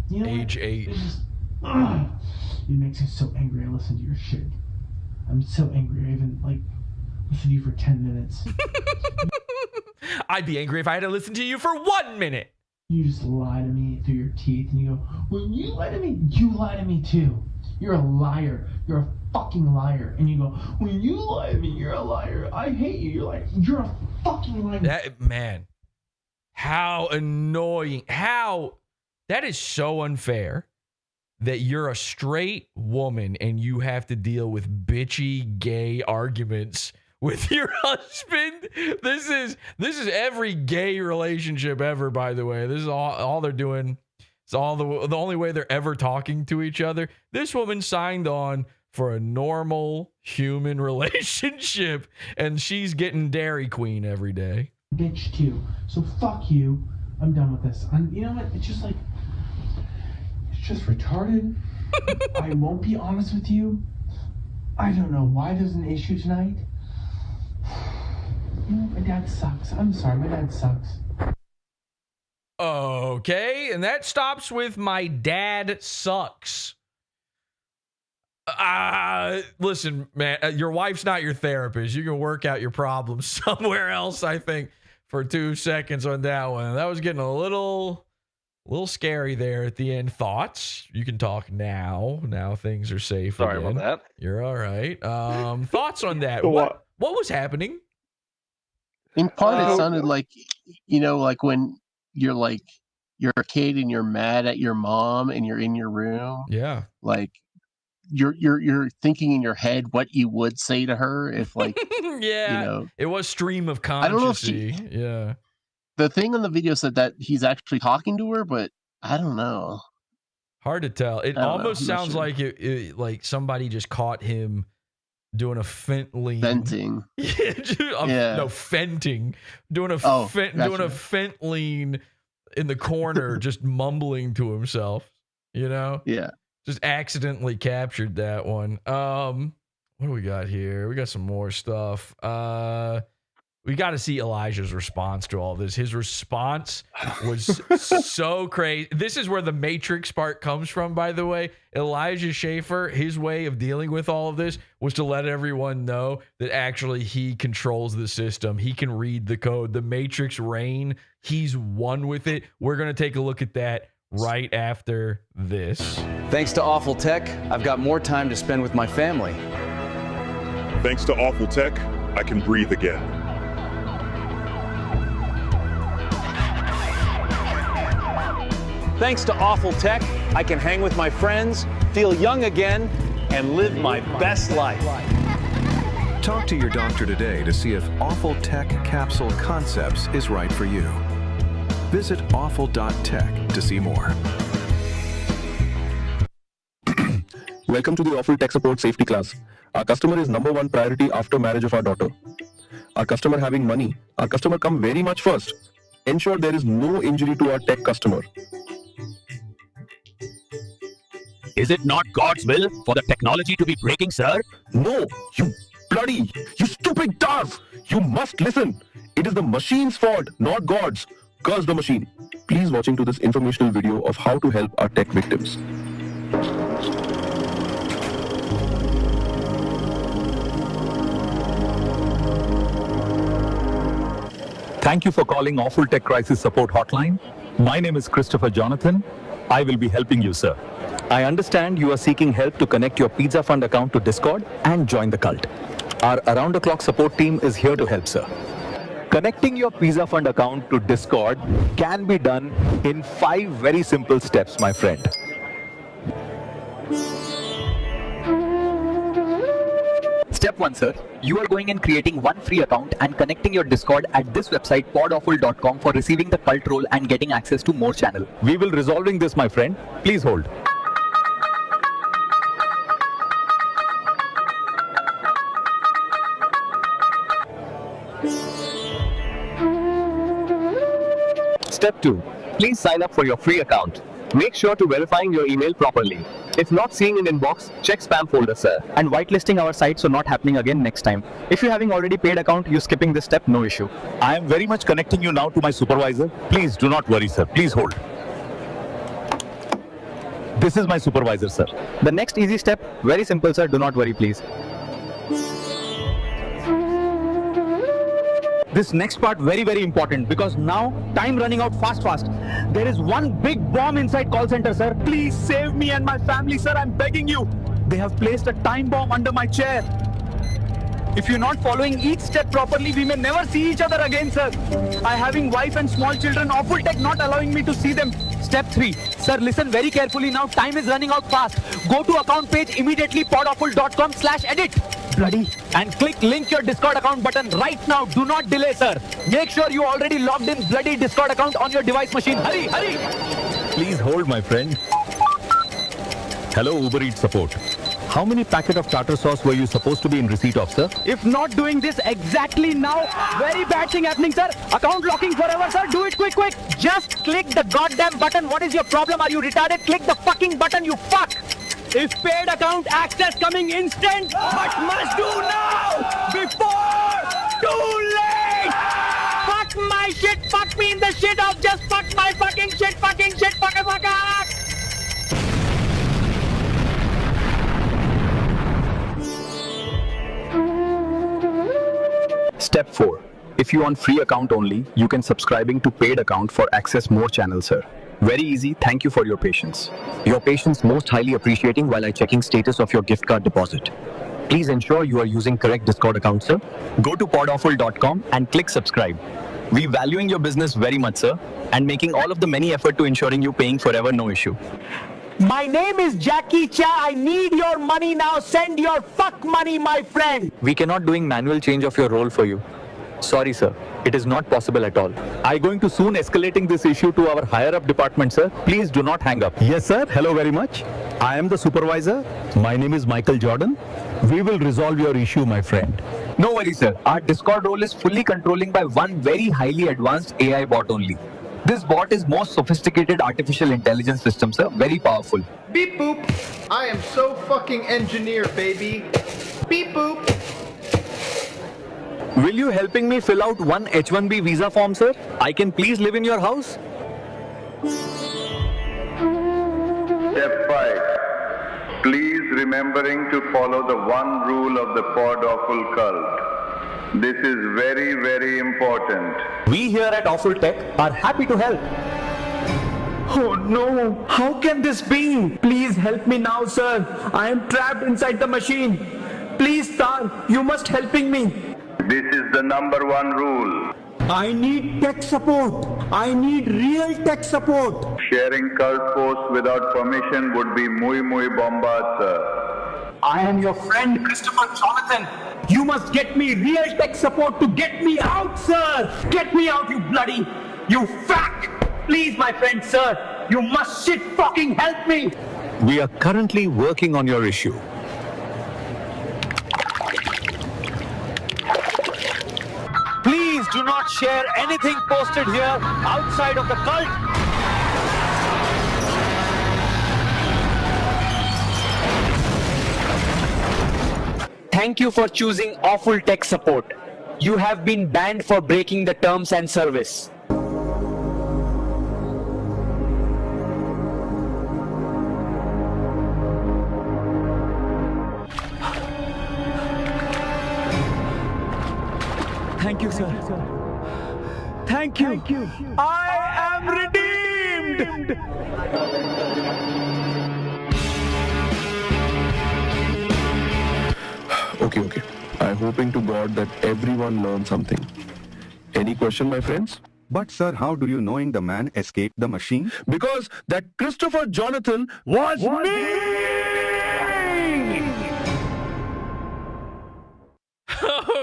You know Age what? 8. It's just, it makes me so angry I listen to your shit. I'm so angry I even, like, listen to you for 10 minutes. I'd be angry if I had to listen to you for 1 minute. You just lie to me through your teeth and you go, when you lie to me, you lie to me too. You're a liar. You're a fucking liar. And you go, when you lie to me, you're a liar. I hate you. You're like, you're a fucking liar. That, man, how annoying. That is so unfair that you're a straight woman and you have to deal with bitchy gay arguments with your husband. This is every gay relationship ever, by the way. This is all they're doing. It's all the only way they're ever talking to each other. This woman signed on for a normal human relationship and she's getting Dairy Queen every day. Bitch too. So fuck you. I'm done with this. You know what? It's just like, it's just retarded. I won't be honest with you. I don't know why there's an issue tonight. You know, my dad sucks. I'm sorry, my dad sucks. Okay, and that stops with my dad sucks. Listen, man, your wife's not your therapist. You can work out your problems somewhere else, I think, for 2 seconds on that one. That was getting a little scary there at the end. Thoughts? You can talk now. Now things are safe. Sorry again. about that. You're all right. Thoughts on that? What was happening? In part, it sounded like, you know, like when you're a kid and you're mad at your mom and you're in your room. Yeah. Like you're thinking in your head what you would say to her if, like, yeah, you know, it was stream of I don't know if consciousness. Yeah. The thing on the video said that he's actually talking to her, but I don't know. Hard to tell. It almost sounds like it like somebody just caught him doing a fentlean. Venting. No, fenting. Doing a doing a fentlean in the corner, just mumbling to himself. You know? Yeah. Just accidentally captured that one. What do we got here? We got some more stuff. We got to see Elijah's response to all this. His response was so crazy. This is where the Matrix part comes from, by the way. Elijah Schaffer, his way of dealing with all of this was to let everyone know that actually he controls the system. He can read the code. The Matrix reign, he's one with it. We're going to take a look at that right after this. Thanks to Awful Tech, I've got more time to spend with my family. Thanks to Awful Tech, I can breathe again. Thanks to Awful Tech, I can hang with my friends, feel young again, and live my best life. Talk to your doctor today to see if Awful Tech Capsule Concepts is right for you. Visit awful.tech to see more. Welcome to the Awful Tech Support Safety class. Our customer is #1 priority after marriage of our daughter. Our customer having money. Our customer come very much first. Ensure there is no injury to our tech customer. Is it not God's will for the technology to be breaking, sir? No, you stupid dwarf! You must listen. It is the machine's fault, not God's. Curse the machine. Please watching to this informational video of how to help our tech victims. Thank you for calling Awful Tech Crisis Support Hotline. My name is Christopher Jonathan. I will be helping you, sir. I understand you are seeking help to connect your Pizza Fund account to Discord and join the cult. Our around-the-clock support team is here to help, sir. Connecting your Pizza Fund account to Discord can be done in 5 very simple steps, my friend. Step 1, sir. You are going and creating one free account and connecting your Discord at this website PODAWFUL.com for receiving the cult role and getting access to more channel. We will resolving this, my friend. Please hold. Step 2. Please sign up for your free account. Make sure to verifying your email properly. If not seeing in inbox, check spam folder, sir. And whitelisting our site so not happening again next time. If you having already paid account, you skipping this step, no issue. I am very much connecting you now to my supervisor. Please do not worry, sir. Please hold. This is my supervisor, sir. The next easy step, very simple, sir. Do not worry, please. This next part very, very important because now time running out fast. There is one big bomb inside call center, sir. Please save me and my family, sir. I'm begging you. They have placed a time bomb under my chair. If you're not following each step properly, we may never see each other again, sir. I having wife and small children, awful tech not allowing me to see them. Step 3. Sir, listen very carefully now. Time is running out fast. Go to account page immediately, podawful.com/edit. Bloody. And click link your Discord account button right now. Do not delay, sir. Make sure you already logged in bloody Discord account on your device machine. Hurry, hurry. Please hold, my friend. Hello, Uber Eats support. How many packet of tartar sauce were you supposed to be in receipt of, sir? If not doing this exactly now, very bad thing happening, sir. Account locking forever, sir. Do it quick. Just click the goddamn button. What is your problem? Are you retarded? Click the fucking button, you fuck. If paid account access coming instant, but must do now before too late. Fuck my shit. Fuck me in the shit of just fuck my fucking shit. Fuck. Step 4. If you want free account only, you can subscribing to paid account for access more channels, sir. Very easy. Thank you for your patience. Your patience most highly appreciating while I checking status of your gift card deposit. Please ensure you are using correct Discord account, sir. Go to podawful.com and click subscribe. We valuing your business very much, sir, and making all of the many effort to ensuring you paying forever, no issue. My name is Jackie Cha. I need your money now. Send your fuck money, my friend. We cannot doing manual change of your role for you. Sorry, sir. It is not possible at all. I'm going to soon escalating this issue to our higher up department, sir. Please do not hang up. Yes, sir. Hello very much. I am the supervisor. My name is Michael Jordan. We will resolve your issue, my friend. No worries, sir. Our Discord role is fully controlling by one very highly advanced AI bot only. This bot is most sophisticated artificial intelligence system, sir. Very powerful. Beep boop. I am so fucking engineered, baby. Beep boop. Will you helping me fill out one H1B visa form, sir? I can please live in your house? Step 5. Please remembering to follow the one rule of the PODAWFUL cult. This is very, very important. We here at Awful Tech are happy to help. Oh no, how can this be? Please help me now, sir. I am trapped inside the machine. Please, sir, you must helping me. This is the number one rule. I need tech support. I need real tech support. Sharing cult posts without permission would be muy bombard, sir. I am your friend, Christopher Jonathan. You must get me real tech support to get me out, sir. Get me out, you bloody, you fuck. Please, my friend, sir. You must shit fucking help me. We are currently working on your issue. Please do not share anything posted here outside of the cult. Thank you for choosing Awful Tech Support. You have been banned for breaking the terms and service. Thank you, sir. Thank you. I am redeemed. Okay. I'm hoping to God that everyone learned something. Any question, my friends? But sir, how do you knowing the man escaped the machine? Because that Christopher Jonathan was me!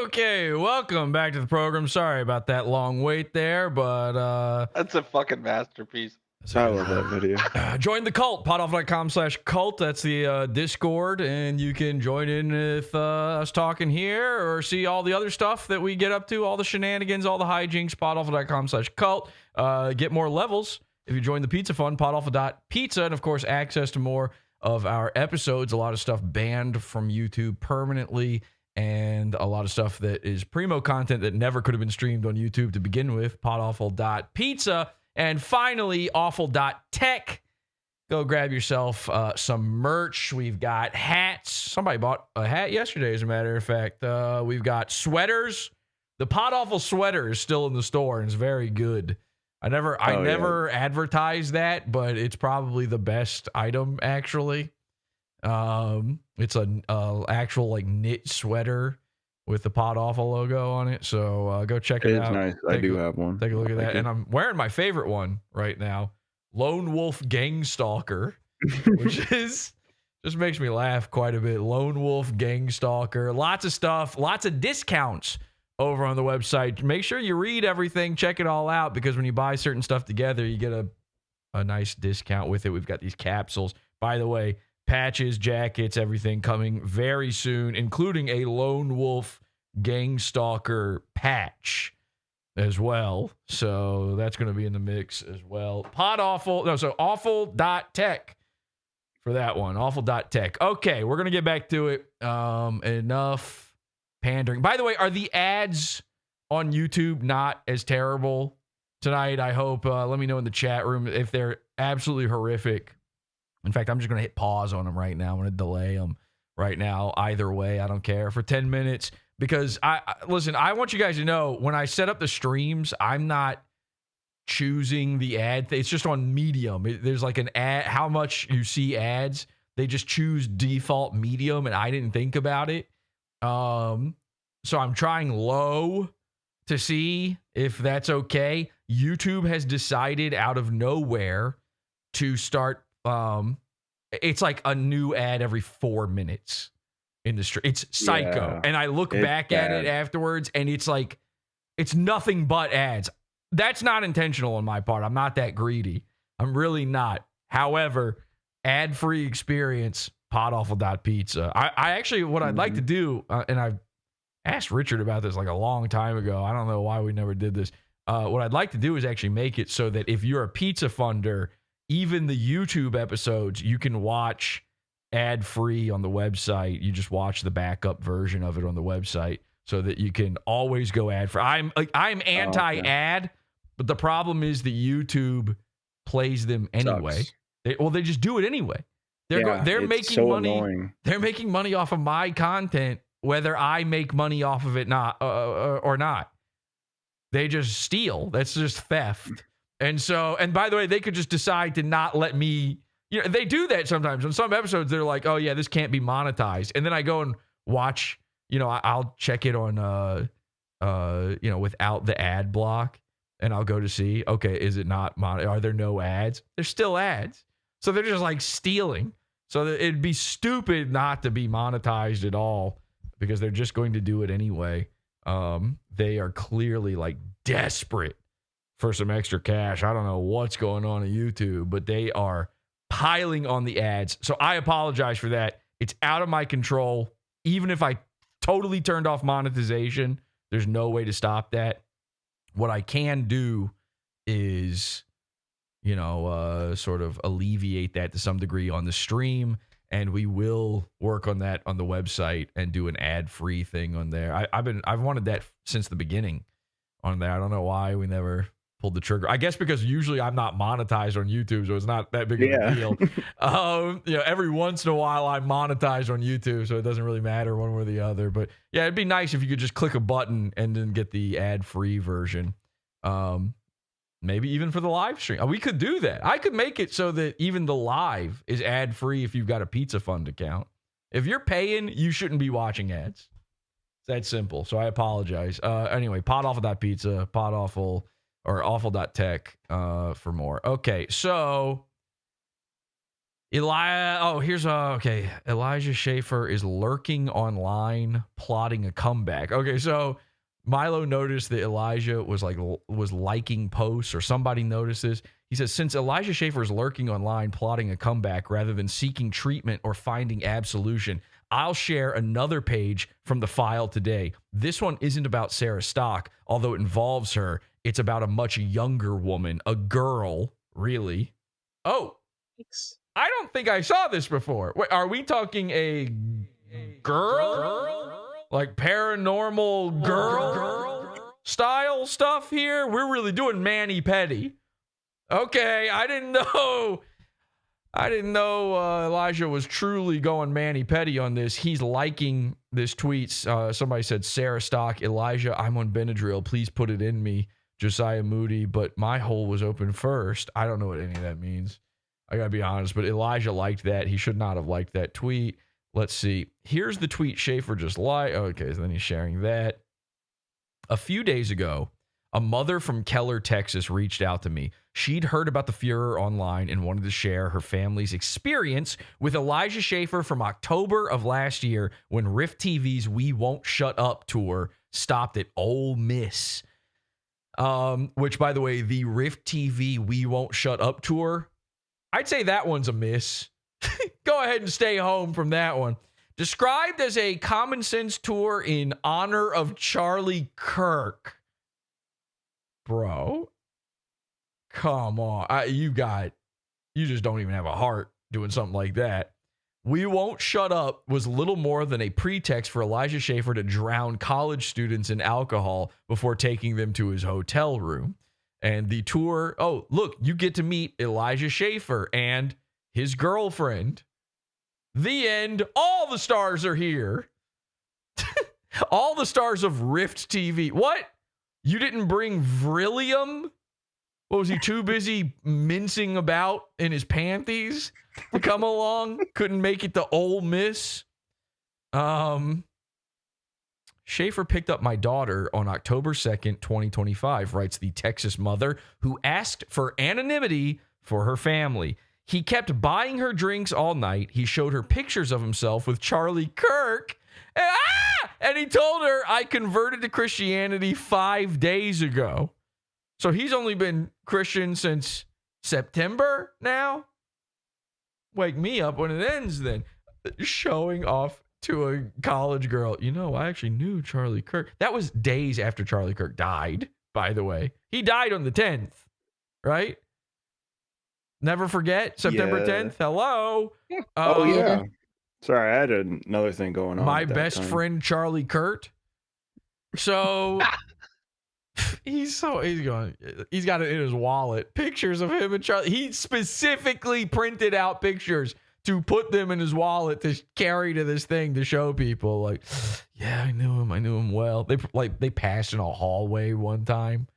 Okay, welcome back to the program. Sorry about that long wait there, but that's a fucking masterpiece. I love that video. Join the cult, podawful.com/cult. That's the Discord, and you can join in with us talking here or see all the other stuff that we get up to, all the shenanigans, all the hijinks, podawful.com/cult. Get more levels if you join the Pizza Fund, podawful.pizza, and of course, access to more of our episodes. A lot of stuff banned from YouTube permanently, and a lot of stuff that is primo content that never could have been streamed on YouTube to begin with, podawful.pizza. And finally, awful.tech. Go grab yourself some merch. We've got hats. Somebody bought a hat yesterday, as a matter of fact. We've got sweaters. The Pod Awful sweater is still in the store and it's very good. I never advertised that, but it's probably the best item, actually. It's an actual like knit sweater with the Pod Awful logo on it. So go check it out. It's nice. I do have one. Take a look at that. And I'm wearing my favorite one right now, Lone Wolf Gang Stalker, which is just makes me laugh quite a bit. Lone Wolf Gang Stalker. Lots of stuff, lots of discounts over on the website. Make sure you read everything, check it all out, because when you buy certain stuff together, you get a nice discount with it. We've got these capsules. By the way, patches, jackets, everything coming very soon, including a Lone Wolf Gang Stalker patch as well. So that's going to be in the mix as well. Awful.tech for that one. Awful.tech. Okay, we're going to get back to it. Enough pandering. By the way, are the ads on YouTube not as terrible tonight? I hope. Let me know in the chat room if they're absolutely horrific. In fact, I'm just going to hit pause on them right now. I'm going to delay them right now. Either way, I don't care, for 10 minutes. Because, listen, I want you guys to know, when I set up the streams, I'm not choosing the ad. It's just on medium. There's like an ad, how much you see ads. They just choose default medium, and I didn't think about it. So I'm trying low to see if that's okay. YouTube has decided out of nowhere to start... it's like a new ad every 4 minutes in the stream. It's psycho. Yeah, and I look back at it afterwards and it's like, it's nothing but ads. That's not intentional on my part. I'm not that greedy. I'm really not. However, ad-free experience, podawful.pizza. I actually, what I'd like to do, and I've asked Richard about this like a long time ago. I don't know why we never did this. What I'd like to do is actually make it so that if you're a pizza funder, even the YouTube episodes, you can watch ad-free on the website. You just watch the backup version of it on the website so that you can always go ad-free. I'm anti-ad, but the problem is that YouTube plays them anyway. They just do it anyway. They're making money. Annoying. They're making money off of my content, whether I make money off of it or not. They just steal. That's just theft. And by the way, they could just decide to not let me, they do that sometimes. On some episodes, they're like, oh yeah, this can't be monetized. And then I go and watch, I'll check it on, without the ad block, and I'll go to see, okay, is it not are there no ads? There's still ads. So they're just like stealing. So it'd be stupid not to be monetized at all, because they're just going to do it anyway. They are clearly like desperate for some extra cash. I don't know what's going on YouTube, but they are piling on the ads. So I apologize for that. It's out of my control. Even if I totally turned off monetization, there's no way to stop that. What I can do is, sort of alleviate that to some degree on the stream. and we will work on that on the website and do an ad-free thing on there. I've wanted that since the beginning on there. I don't know why we never pulled the trigger. I guess because usually I'm not monetized on YouTube, so it's not that big of a deal. Every once in a while I'm monetized on YouTube, so it doesn't really matter one way or the other. But yeah, it'd be nice if you could just click a button and then get the ad-free version. Maybe even for the live stream. We could do that. I could make it so that even the live is ad-free if you've got a Pizza Fund account. If you're paying, you shouldn't be watching ads. It's that simple. So I apologize. Anyway, podawful.pizza, podawful or awful.tech for more. Okay, so Elijah Schaffer is lurking online, plotting a comeback. Okay, so Milo noticed that Elijah was liking posts, or somebody noticed this. He says, since Elijah Schaffer is lurking online, plotting a comeback rather than seeking treatment or finding absolution, I'll share another page from the file today. This one isn't about Sarah Stock, although it involves her. It's about a much younger woman, a girl, really. Oh, I don't think I saw this before. Wait, are we talking a girl? Like paranormal girl style stuff here? We're really doing mani-pedi. Okay, I didn't know Elijah was truly going mani-pedi on this. He's liking this tweet. Somebody said, Sarah Stock, Elijah, I'm on Benadryl. Please put it in me. Josiah Moody, but my hole was open first. I don't know what any of that means. I gotta be honest, but Elijah liked that. He should not have liked that tweet. Let's see. Here's the tweet Schaffer just liked. Okay, so then he's sharing that. A few days ago, a mother from Keller, Texas reached out to me. She'd heard about the furor online and wanted to share her family's experience with Elijah Schaffer from October of last year when GRIFT TV's We Won't Shut Up tour stopped at Ole Miss. Which, by the way, the GRIFT TV We Won't Shut Up tour, I'd say that one's a miss. Go ahead and stay home from that one. Described as a common sense tour in honor of Charlie Kirk. Bro, come on. You just don't even have a heart doing something like that. We Won't Shut Up was little more than a pretext for Elijah Schaffer to drown college students in alcohol before taking them to his hotel room. And the tour, oh, look, you get to meet Elijah Schaffer and his girlfriend. The end. All the stars are here. All the stars of GRIFT TV. What? You didn't bring Vrillium? What, was he too busy mincing about in his panties to come along? Couldn't make it to Ole Miss? Schaffer picked up my daughter on October 2nd, 2025, writes the Texas mother, who asked for anonymity for her family. He kept buying her drinks all night. He showed her pictures of himself with Charlie Kirk. And he told her, I converted to Christianity 5 days ago. So he's only been Christian since September now? Wake me up when it ends then. Showing off to a college girl. You know, I actually knew Charlie Kirk. That was days after Charlie Kirk died, by the way. He died on the 10th, right? Never forget, September 10th. Hello. Oh, yeah. Sorry, I had another thing going on. My best friend, Charlie Kurt. So he's got it in his wallet. Pictures of him and Charlie. He specifically printed out pictures to put them in his wallet to carry to this thing to show people. Like, yeah, I knew him well. They passed in a hallway one time.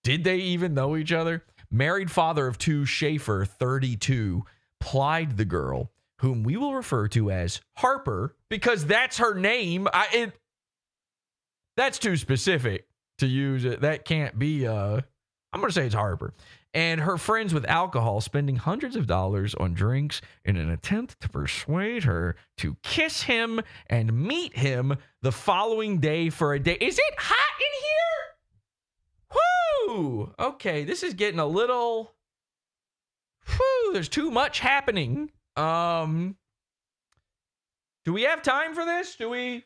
Did they even know each other? Married father of two, Schaffer, 32, plied the girl, whom we will refer to as Harper, because that's her name. That's too specific to use it. That can't be, I'm going to say it's Harper. And her friends with alcohol, spending hundreds of dollars on drinks in an attempt to persuade her to kiss him and meet him the following day for a date. Is it hot in here? Whoo! Okay, this is getting a little... Whew, there's too much happening. Do we have time for this? Do we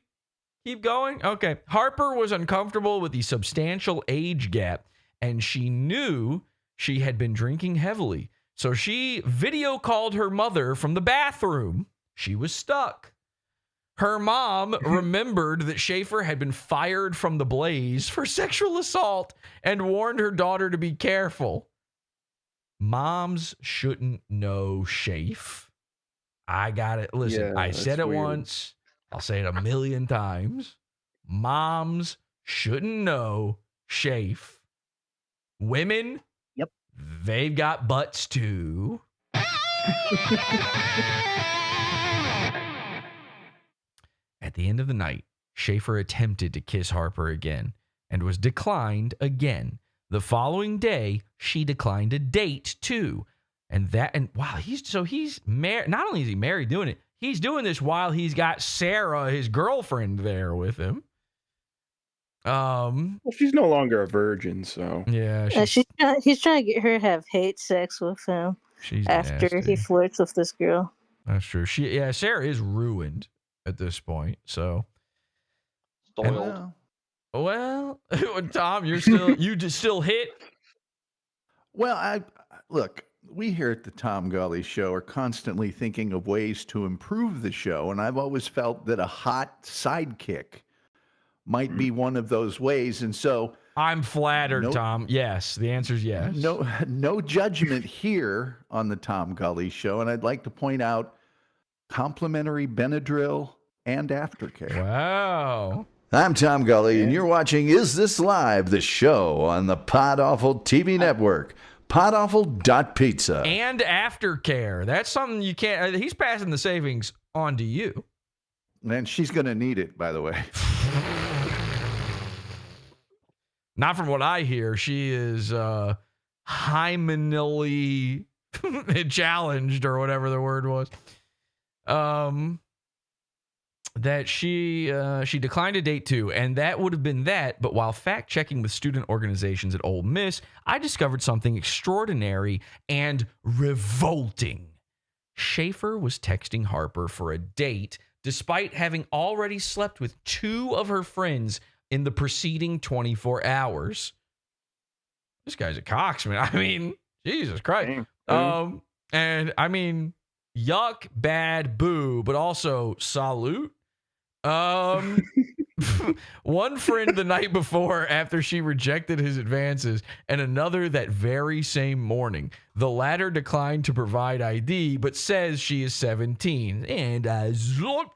keep going? Okay. Harper was uncomfortable with the substantial age gap, and she knew she had been drinking heavily. So she video called her mother from the bathroom. she was stuck. Her mom remembered that Schaffer had been fired from the Blaze for sexual assault and warned her daughter to be careful. Moms shouldn't know Schaff. I got it. Listen, I said it once. I'll say it a million times. Moms shouldn't know Schaff. Women, yep, they've got butts too. At the end of the night, Schaffer attempted to kiss Harper again and was declined again. The following day, she declined a date too. And wow, he's married. Not only is he married doing it, he's doing this while he's got Sarah, his girlfriend, there with him. Well, she's no longer a virgin, so yeah, he's trying to get her to have hate sex with him after nasty. he flirts with this girl. That's true. Sarah is ruined at this point. So, well, Tom, you still hit. Well, look. We here at the Tom Gully Show are constantly thinking of ways to improve the show, and I've always felt that a hot sidekick might be one of those ways. And so I'm flattered, Tom. Yes, the answer is yes. No judgment here on the Tom Gully Show, and I'd like to point out complimentary Benadryl and aftercare. Wow. I'm Tom Gully, and you're watching Is This Live, the show on the PodAWFUL TV network. PodAWFUL.pizza. And aftercare. That's something you can't. He's passing the savings on to you. And she's going to need it, by the way. Not from what I hear. She is hymenally challenged, or whatever the word was. That she declined a date too, and that would have been that. But while fact checking with student organizations at Ole Miss, I discovered something extraordinary and revolting. Schaffer was texting Harper for a date, despite having already slept with 2 of her friends in the preceding 24 hours. This guy's a cocksman. I mean, Jesus Christ. And I mean, yuck, bad, boo, but also salute. One friend the night before after she rejected his advances, and another that very same morning. The latter declined to provide ID, but says she is 17. And we're going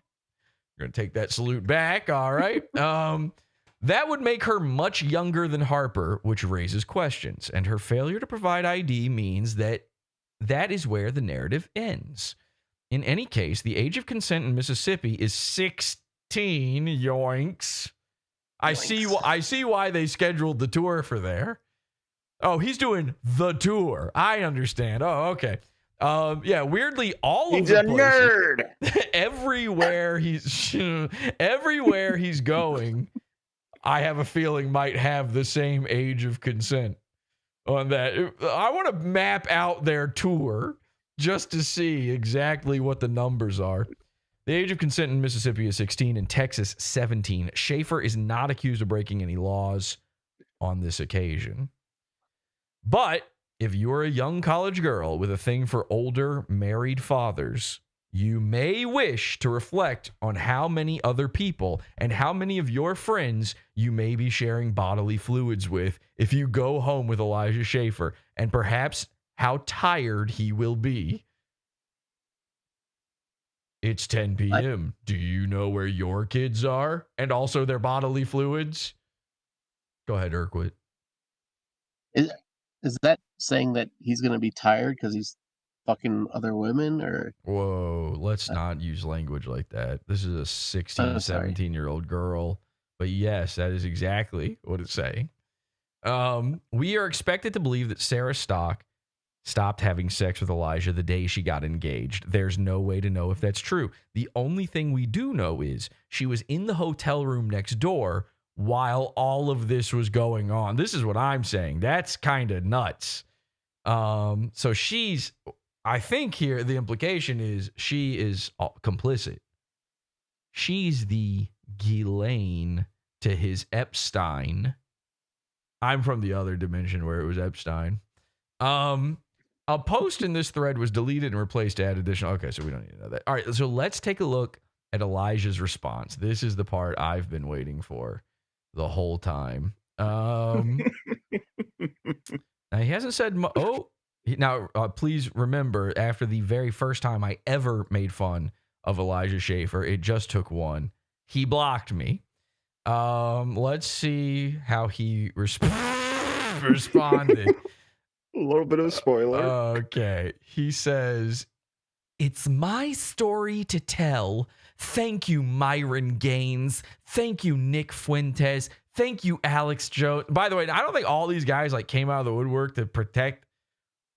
to take that salute back. All right. That would make her much younger than Harper, which raises questions. And her failure to provide ID means that is where the narrative ends. In any case, the age of consent in Mississippi is 16. Yoinks. I see why they scheduled the tour for there. Oh, he's doing the tour. I understand. Oh, okay. Yeah, weirdly, all of the places, nerd. everywhere he's going, I have a feeling might have the same age of consent on that. I want to map out their tour just to see exactly what the numbers are. The age of consent in Mississippi is 16, in Texas 17. Schaffer is not accused of breaking any laws on this occasion. But if you're a young college girl with a thing for older married fathers, you may wish to reflect on how many other people and how many of your friends you may be sharing bodily fluids with if you go home with Elijah Schaffer, and perhaps how tired he will be. It's 10 p.m. Do you know where your kids are? And also their bodily fluids? Go ahead, Urquit. Is that saying that he's going to be tired because he's fucking other women? Or whoa, let's not use language like that. This is a 16, 17-year-old girl. But yes, that is exactly what it's saying. We are expected to believe that Sarah stopped having sex with Elijah the day she got engaged. There's no way to know if that's true. The only thing we do know is she was in the hotel room next door while all of this was going on. This is what I'm saying. That's kind of nuts. So I think here the implication is she is complicit. She's the Ghislaine to his Epstein. I'm from the other dimension where it was Epstein. A post in this thread was deleted and replaced to add additional. Okay, so we don't need to know that. All right, so let's take a look at Elijah's response. This is the part I've been waiting for the whole time. Now he hasn't said. Please remember, after the very first time I ever made fun of Elijah Schaffer, it just took one. He blocked me. Let's see how he responded. A little bit of a spoiler. Okay. He says, "It's my story to tell. Thank you, Myron Gaines. Thank you, Nick Fuentes. Thank you, Alex Jones." By the way, I don't think all these guys like came out of the woodwork to protect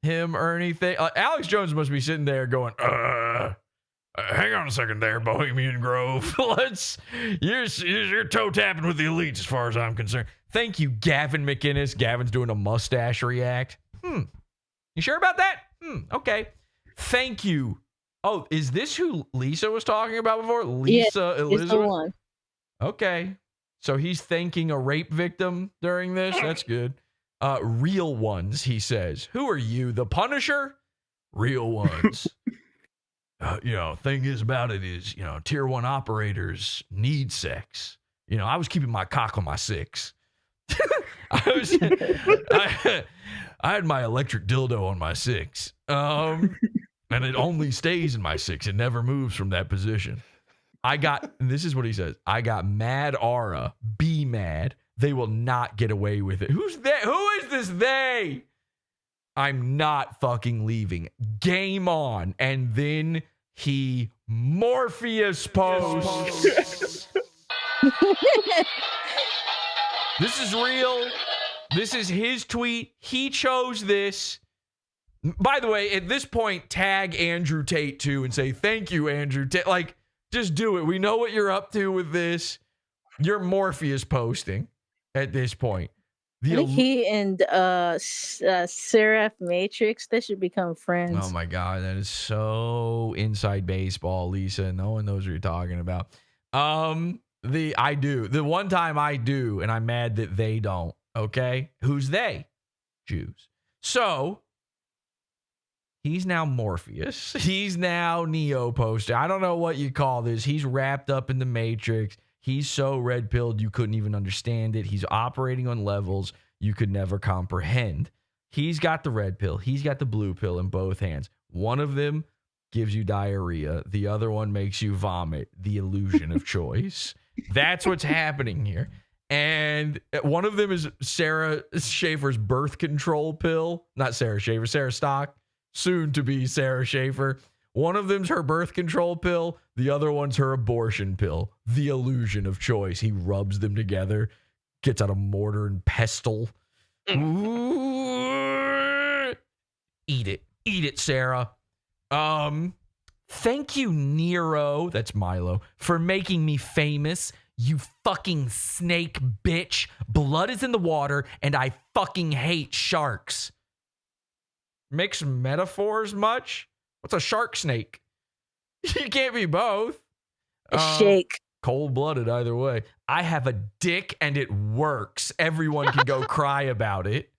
him or anything. Alex Jones must be sitting there going, hang on a second there, Bohemian Grove. You're toe tapping with the elites as far as I'm concerned. Thank you, Gavin McInnes. Gavin's doing a mustache react. You sure about that? Okay. Thank you. Oh, is this who Lisa was talking about before? Lisa Elizabeth? It's the one. Okay. So he's thanking a rape victim during this? That's good. Real ones, he says. Who are you, the Punisher? Real ones. Thing is about it is, tier 1 operators need sex. I was keeping my cock on my 6. I had my electric dildo on my 6. And it only stays in my 6. It never moves from that position. This is what he says. I got mad aura. Be mad. They will not get away with it. Who's they? Who is this they? I'm not fucking leaving. Game on. And then he Morpheus posts. This is real. This is his tweet. He chose this. By the way, at this point, tag Andrew Tate too and say, thank you, Andrew Tate. Like, just do it. We know what you're up to with this. You're Morpheus posting at this point. I think he and Seraph Matrix, they should become friends. Oh my God, that is so inside baseball, Lisa. No one knows what you're talking about. I do. The one time I do, and I'm mad that they don't. Okay? Who's they? Jews. So he's now Morpheus. He's now Neo poster. I don't know what you call this. He's wrapped up in the Matrix. He's so red-pilled you couldn't even understand it. He's operating on levels you could never comprehend. He's got the red pill. He's got the blue pill in both hands. One of them gives you diarrhea. The other one makes you vomit. The illusion of choice. That's what's happening here. And one of them is Sarah Schaefer's birth control pill. Not Sarah Schaefer, Sarah Stock. Soon to be Sarah Schaefer. One of them's her birth control pill. The other one's her abortion pill. The illusion of choice. He rubs them together. Gets out a mortar and pestle. Ooh. Eat it. Eat it, Sarah. Thank you, Nero. That's Milo. For making me famous. You fucking snake bitch. Blood is in the water and I fucking hate sharks. Mix metaphors much? What's a shark snake? You can't be both. Shake. Cold-blooded either way. I have a dick and it works. Everyone can go cry about it.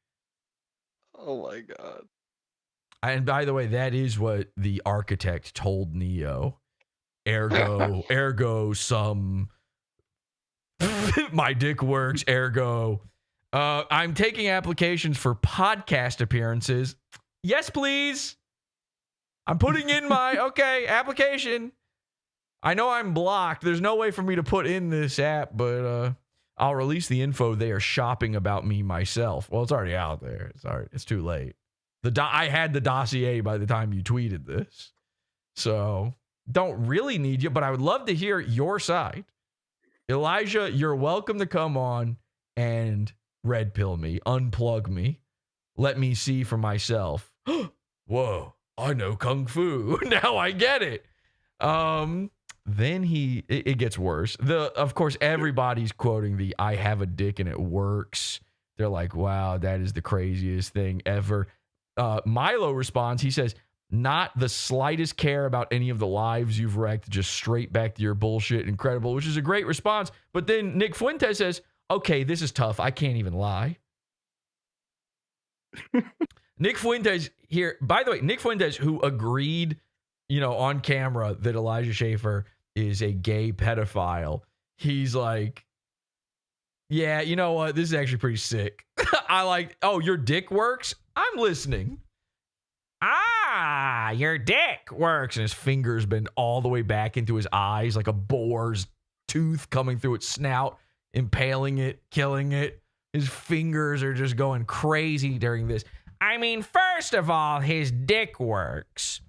Oh my God. And by the way, that is what the architect told Neo. Ergo some my dick works, ergo. I'm taking applications for podcast appearances. Yes, please. I'm putting in my, application. I know I'm blocked. There's no way for me to put in this app, but I'll release the info. They are shopping about me myself. Well, it's already out there. It's too late. I had the dossier by the time you tweeted this. So don't really need you, but I would love to hear your side. Elijah, you're welcome to come on and red pill me, unplug me. Let me see for myself. Whoa, I know Kung Fu. Now I get it. Then it gets worse. Of course, everybody's quoting the I have a dick and it works. They're like, wow, that is the craziest thing ever. Milo responds, he says, not the slightest care about any of the lives you've wrecked, just straight back to your bullshit. Incredible, which is a great response. But then Nick Fuentes says, okay, this is tough. I can't even lie. Nick Fuentes here. By the way, Nick Fuentes, who agreed, on camera that Elijah Schaffer is a gay pedophile. He's like, yeah, you know what? This is actually pretty sick. Your dick works? I'm listening. Your dick works. And his fingers bend all the way back into his eyes like a boar's tooth coming through its snout, impaling it, killing it. His fingers are just going crazy during this. I mean, first of all, his dick works.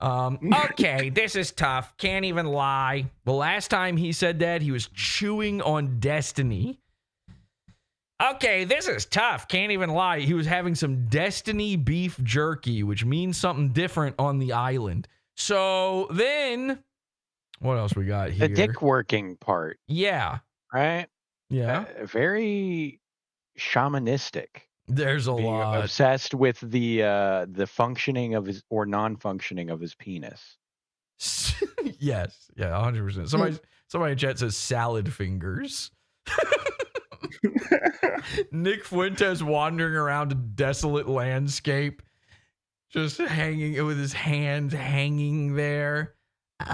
Okay, this is tough. Can't even lie. The last time he said that, he was chewing on Destiny. Okay, this is tough. Can't even lie. He was having some Destiny beef jerky, which means something different on the island. So then, what else we got here? The dick working part. Yeah. Right? Yeah. Very shamanistic. There's a lot. Obsessed with the functioning of his or non-functioning of his penis. Yes. Yeah, 100%. Somebody in chat says salad fingers. Nick Fuentes wandering around a desolate landscape, just hanging with his hands hanging there.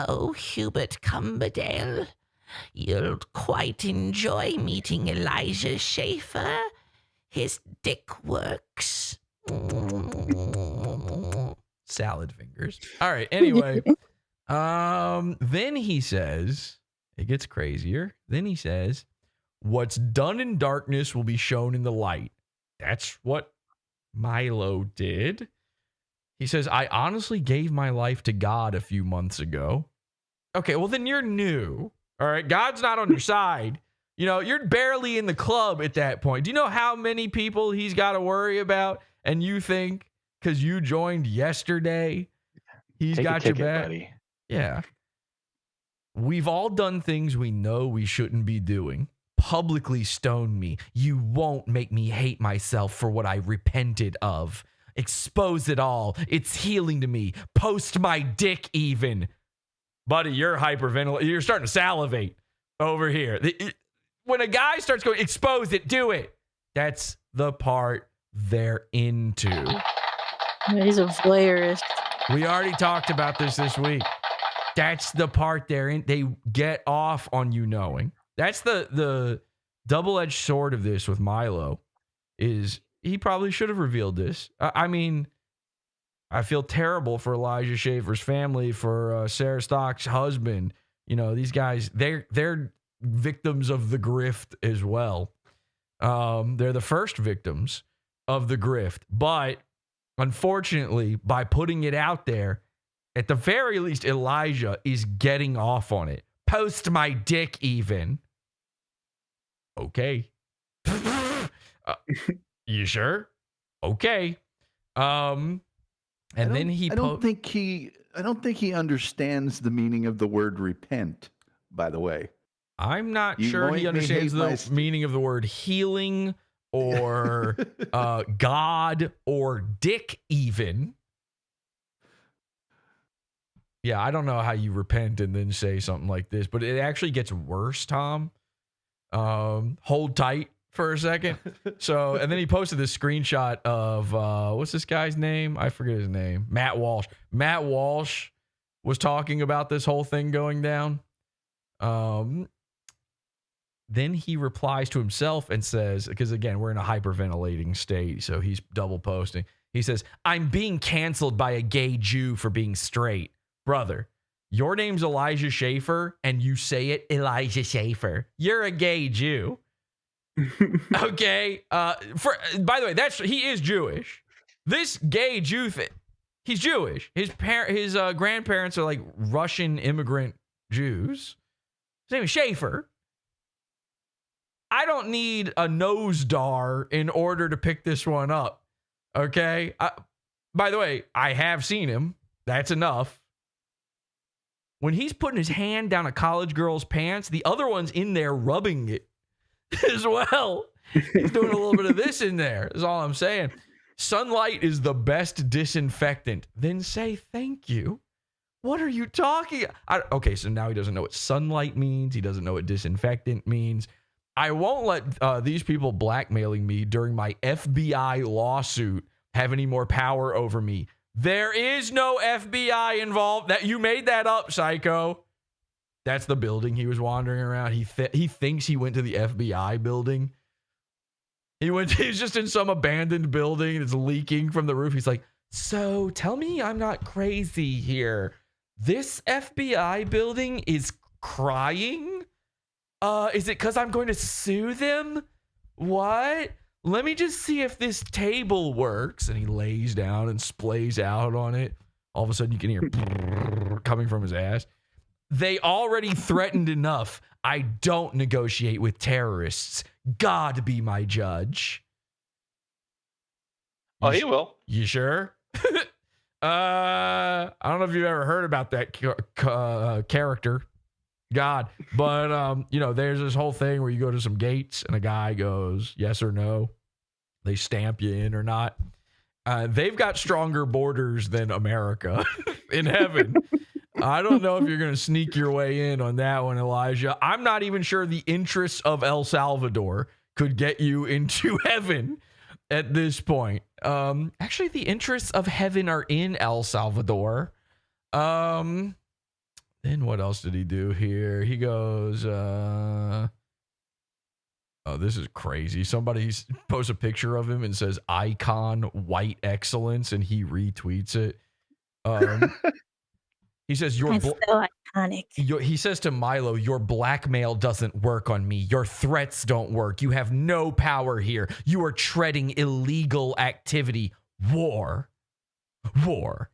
Oh, Hubert Cumberdale, you'll quite enjoy meeting Elijah Schaffer. His dick works. Salad fingers. All right. Anyway, then he says, it gets crazier. Then he says, what's done in darkness will be shown in the light. That's what Milo did. He says, I honestly gave my life to God a few months ago. Okay, well, then you're new. All right. God's not on your side. You're barely in the club at that point. Do you know how many people he's got to worry about? And you think because you joined yesterday, he's got your back? Buddy. Yeah. We've all done things we know we shouldn't be doing. Publicly stone me. You won't make me hate myself for what I repented of. Expose it all. It's healing to me. Post my dick even. Buddy, you're hyperventilating. You're starting to salivate over here. When a guy starts going, expose it, do it. That's the part they're into. He's a voyeurist. We already talked about this week. That's the part they're in. They get off on you knowing. That's the double-edged sword of this with Milo is he probably should have revealed this. I mean, I feel terrible for Elijah Schaffer's family, for Sarah Stock's husband. These guys, they're victims of the grift as well. They're the first victims of the grift. But unfortunately, by putting it out there, at the very least, Elijah is getting off on it. Post my dick even. Okay. You sure? Okay. And then he I don't think he understands the meaning of the word repent, by the way. I'm not sure he understands the meaning of the word healing or God or dick even. Yeah, I don't know how you repent and then say something like this, but it actually gets worse, Tom. Hold tight for a second. So, and then he posted this screenshot of, what's this guy's name? I forget his name. Matt Walsh. Matt Walsh was talking about this whole thing going down. Then he replies to himself and says, because again, we're in a hyperventilating state, so he's double posting. He says, I'm being canceled by a gay Jew for being straight. Brother, your name's Elijah Schaffer, and you say it Elijah Schaffer. You're a gay Jew. Okay. By the way, he is Jewish. This gay Jew thing, he's Jewish. His grandparents are like Russian immigrant Jews. His name is Schaffer. I don't need a nose dar in order to pick this one up. Okay. By the way, I have seen him. That's enough. When he's putting his hand down a college girl's pants, the other one's in there rubbing it as well. He's doing a little bit of this in there, is all I'm saying. Sunlight is the best disinfectant. Then say thank you. What are you talking? Okay, so now he doesn't know what sunlight means. He doesn't know what disinfectant means. I won't let these people blackmailing me during my FBI lawsuit have any more power over me. There is no FBI involved. That you made that up, psycho. That's the building he was wandering around. He thinks he went to the FBI building. He's just in some abandoned building. It's leaking from the roof. He's like, so tell me I'm not crazy here. This FBI building is crying? Is it because I'm going to sue them? What? Let me just see if this table works. And he lays down and splays out on it. All of a sudden you can hear coming from his ass. They already threatened enough. I don't negotiate with terrorists. God be my judge. Oh, he will. You sure? I don't know if you've ever heard about that character, God, but there's this whole thing where you go to some gates and a guy goes yes or no. They stamp you in or not. They've got stronger borders than America in heaven. I don't know if you're going to sneak your way in on that one, Elijah. I'm not even sure the interests of El Salvador could get you into heaven at this point. Actually, the interests of heaven are in El Salvador. Then what else did he do here? He goes, oh, this is crazy. Somebody posts a picture of him and says icon white excellence, and he retweets it. He says, That's so iconic. He says to Milo, your blackmail doesn't work on me. Your threats don't work. You have no power here. You are treading illegal activity. War.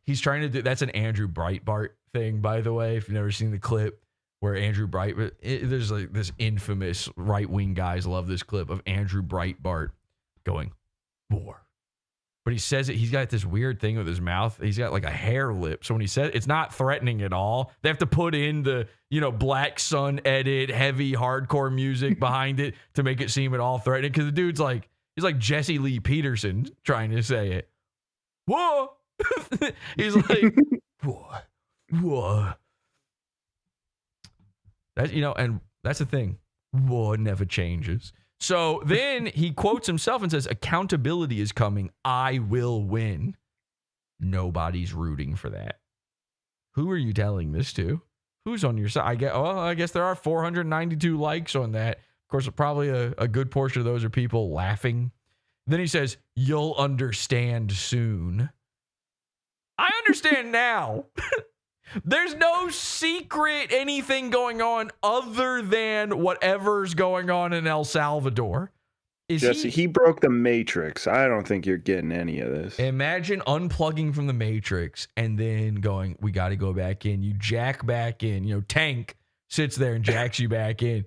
He's trying to do, that's an Andrew Breitbart thing, by the way, if you've never seen the clip where Andrew Breitbart, there's like this infamous right-wing guys love this clip of Andrew Breitbart going, war. But he says it, he's got this weird thing with his mouth. He's got like a hair lip. So when he says it's not threatening at all. They have to put in the, Black Sun edit, heavy hardcore music behind it to make it seem at all threatening. Because the dude's like, he's like Jesse Lee Peterson trying to say it. Whoa. He's like, whoa. That, and that's the thing. War never changes. So then he quotes himself and says, accountability is coming. I will win. Nobody's rooting for that. Who are you telling this to? Who's on your side? I guess there are 492 likes on that. Of course, probably a good portion of those are people laughing. Then he says, you'll understand soon. I understand now. There's no secret anything going on other than whatever's going on in El Salvador. Jesse, he broke the Matrix. I don't think you're getting any of this. Imagine unplugging from the Matrix and then going, we got to go back in. You jack back in. Tank sits there and jacks you back in.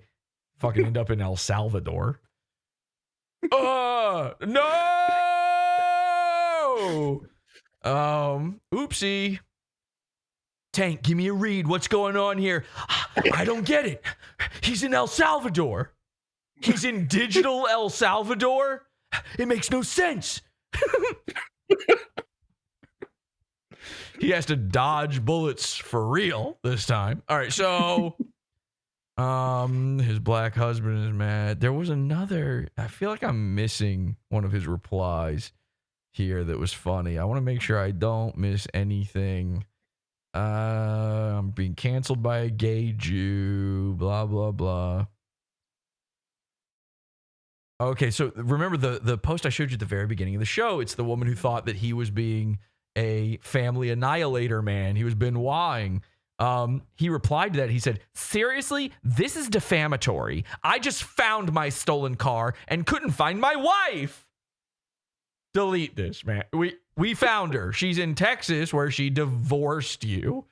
Fucking end up in El Salvador. No! Oopsie. Tank, give me a read. What's going on here? I don't get it. He's in El Salvador. He's in digital El Salvador. It makes no sense. He has to dodge bullets for real this time. All right, so his black husband is mad. There was another, I feel like I'm missing one of his replies here that was funny. I want to make sure I don't miss anything. I'm being canceled by a gay Jew, blah, blah, blah. Okay, so remember the post I showed you at the very beginning of the show. It's the woman who thought that he was being a family annihilator man. He was Benoiting. He replied to that. He said, seriously, this is defamatory. I just found my stolen car and couldn't find my wife. Delete this, man. We found her. She's in Texas where she divorced you.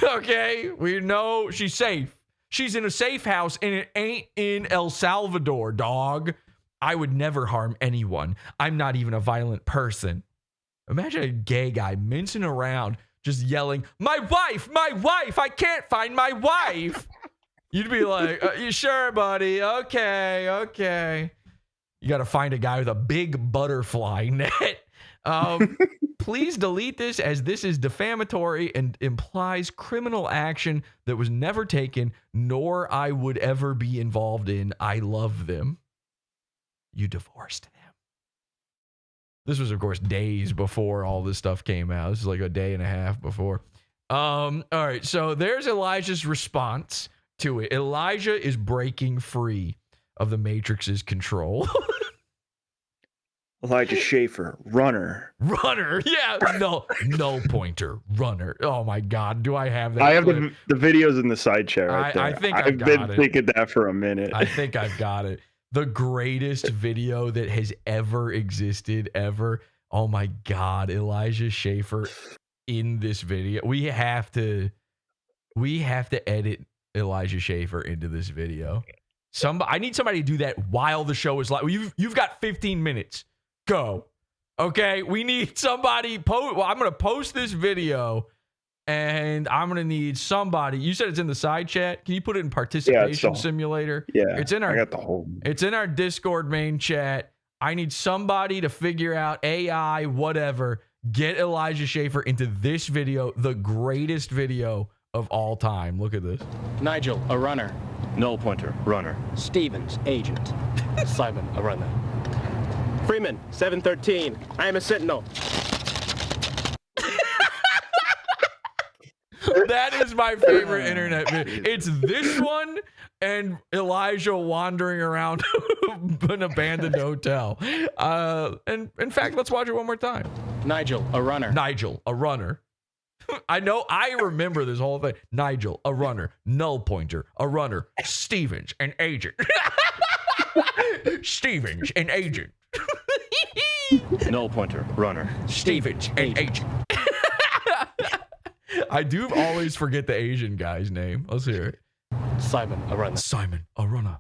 Okay? We know she's safe. She's in a safe house and it ain't in El Salvador, dog. I would never harm anyone. I'm not even a violent person. Imagine a gay guy mincing around just yelling, my wife, I can't find my wife. You'd be like, you sure, buddy? Okay. You got to find a guy with a big butterfly net. Please delete this as this is defamatory and implies criminal action that was never taken, nor I would ever be involved in. I love them. You divorced them. This was, of course, days before all this stuff came out. This is like a day and a half before. All right, so there's Elijah's response to it. Elijah is breaking free of the Matrix's control. Elijah Schaffer, runner. Runner, yeah, null pointer, runner. Oh my God, do I have that? I have the videos in the side chat right there. I think I've been thinking that for a minute. I think I've got it. The greatest video that has ever existed, ever. Oh my God, Elijah Schaffer in this video. We have to edit Elijah Schaffer into this video. I need somebody to do that while the show is live. You've got 15 minutes. Go. Okay, we need somebody. Well, I'm going to post this video, and I'm going to need somebody. You said it's in the side chat. Can you put it in participation simulator? Yeah, it's in our. I got the whole. It's in our Discord main chat. I need somebody to figure out AI, whatever. Get Elijah Schaffer into this video, the greatest video of all time. Look at this. Nigel, a runner. Null pointer, runner. Stevens, agent. Simon, a runner. Freeman, 713. I am a sentinel. That is my favorite internet video. It's this one and Elijah wandering around an abandoned hotel. And in fact, let's watch it one more time. Nigel, a runner. Nigel, a runner. I remember this whole thing. Nigel, a runner. Null pointer, a runner. Stevens, an agent. Stevens, an agent. Null pointer, runner. Stevens, an agent. I do always forget the Asian guy's name. Let's hear it. Simon, a runner. Simon, a runner.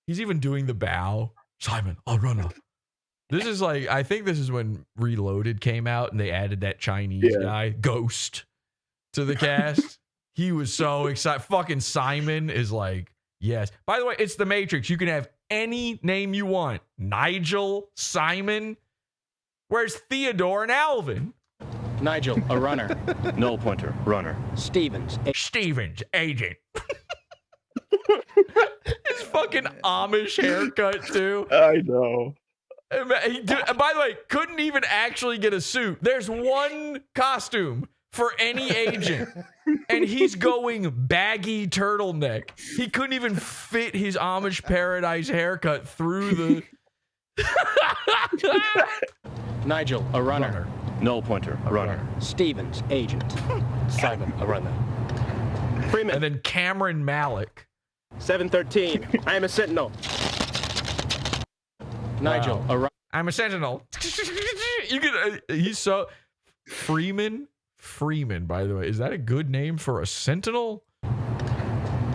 He's even doing the bow. Simon, a runner. This is like, I think this is when Reloaded came out and they added that Chinese guy, Ghost, to the cast. He was so excited. Fucking Simon is like, yes. By the way, it's the Matrix. You can have any name you want. Nigel, Simon. Where's Theodore and Alvin? Nigel, a runner. Null pointer, runner. Stevens, agent. His fucking Amish haircut, too. I know. By the way, couldn't even actually get a suit. There's one costume for any agent, and he's going baggy turtleneck. He couldn't even fit his Amish Paradise haircut through the... Nigel, a runner. Null pointer, runner. Stevens, agent. Simon, a runner. Freeman. And then Cameron Malick. 713. I am a sentinel. Nigel, a runner. I'm a sentinel. You can. He's so... Freeman, by the way. Is that a good name for a sentinel?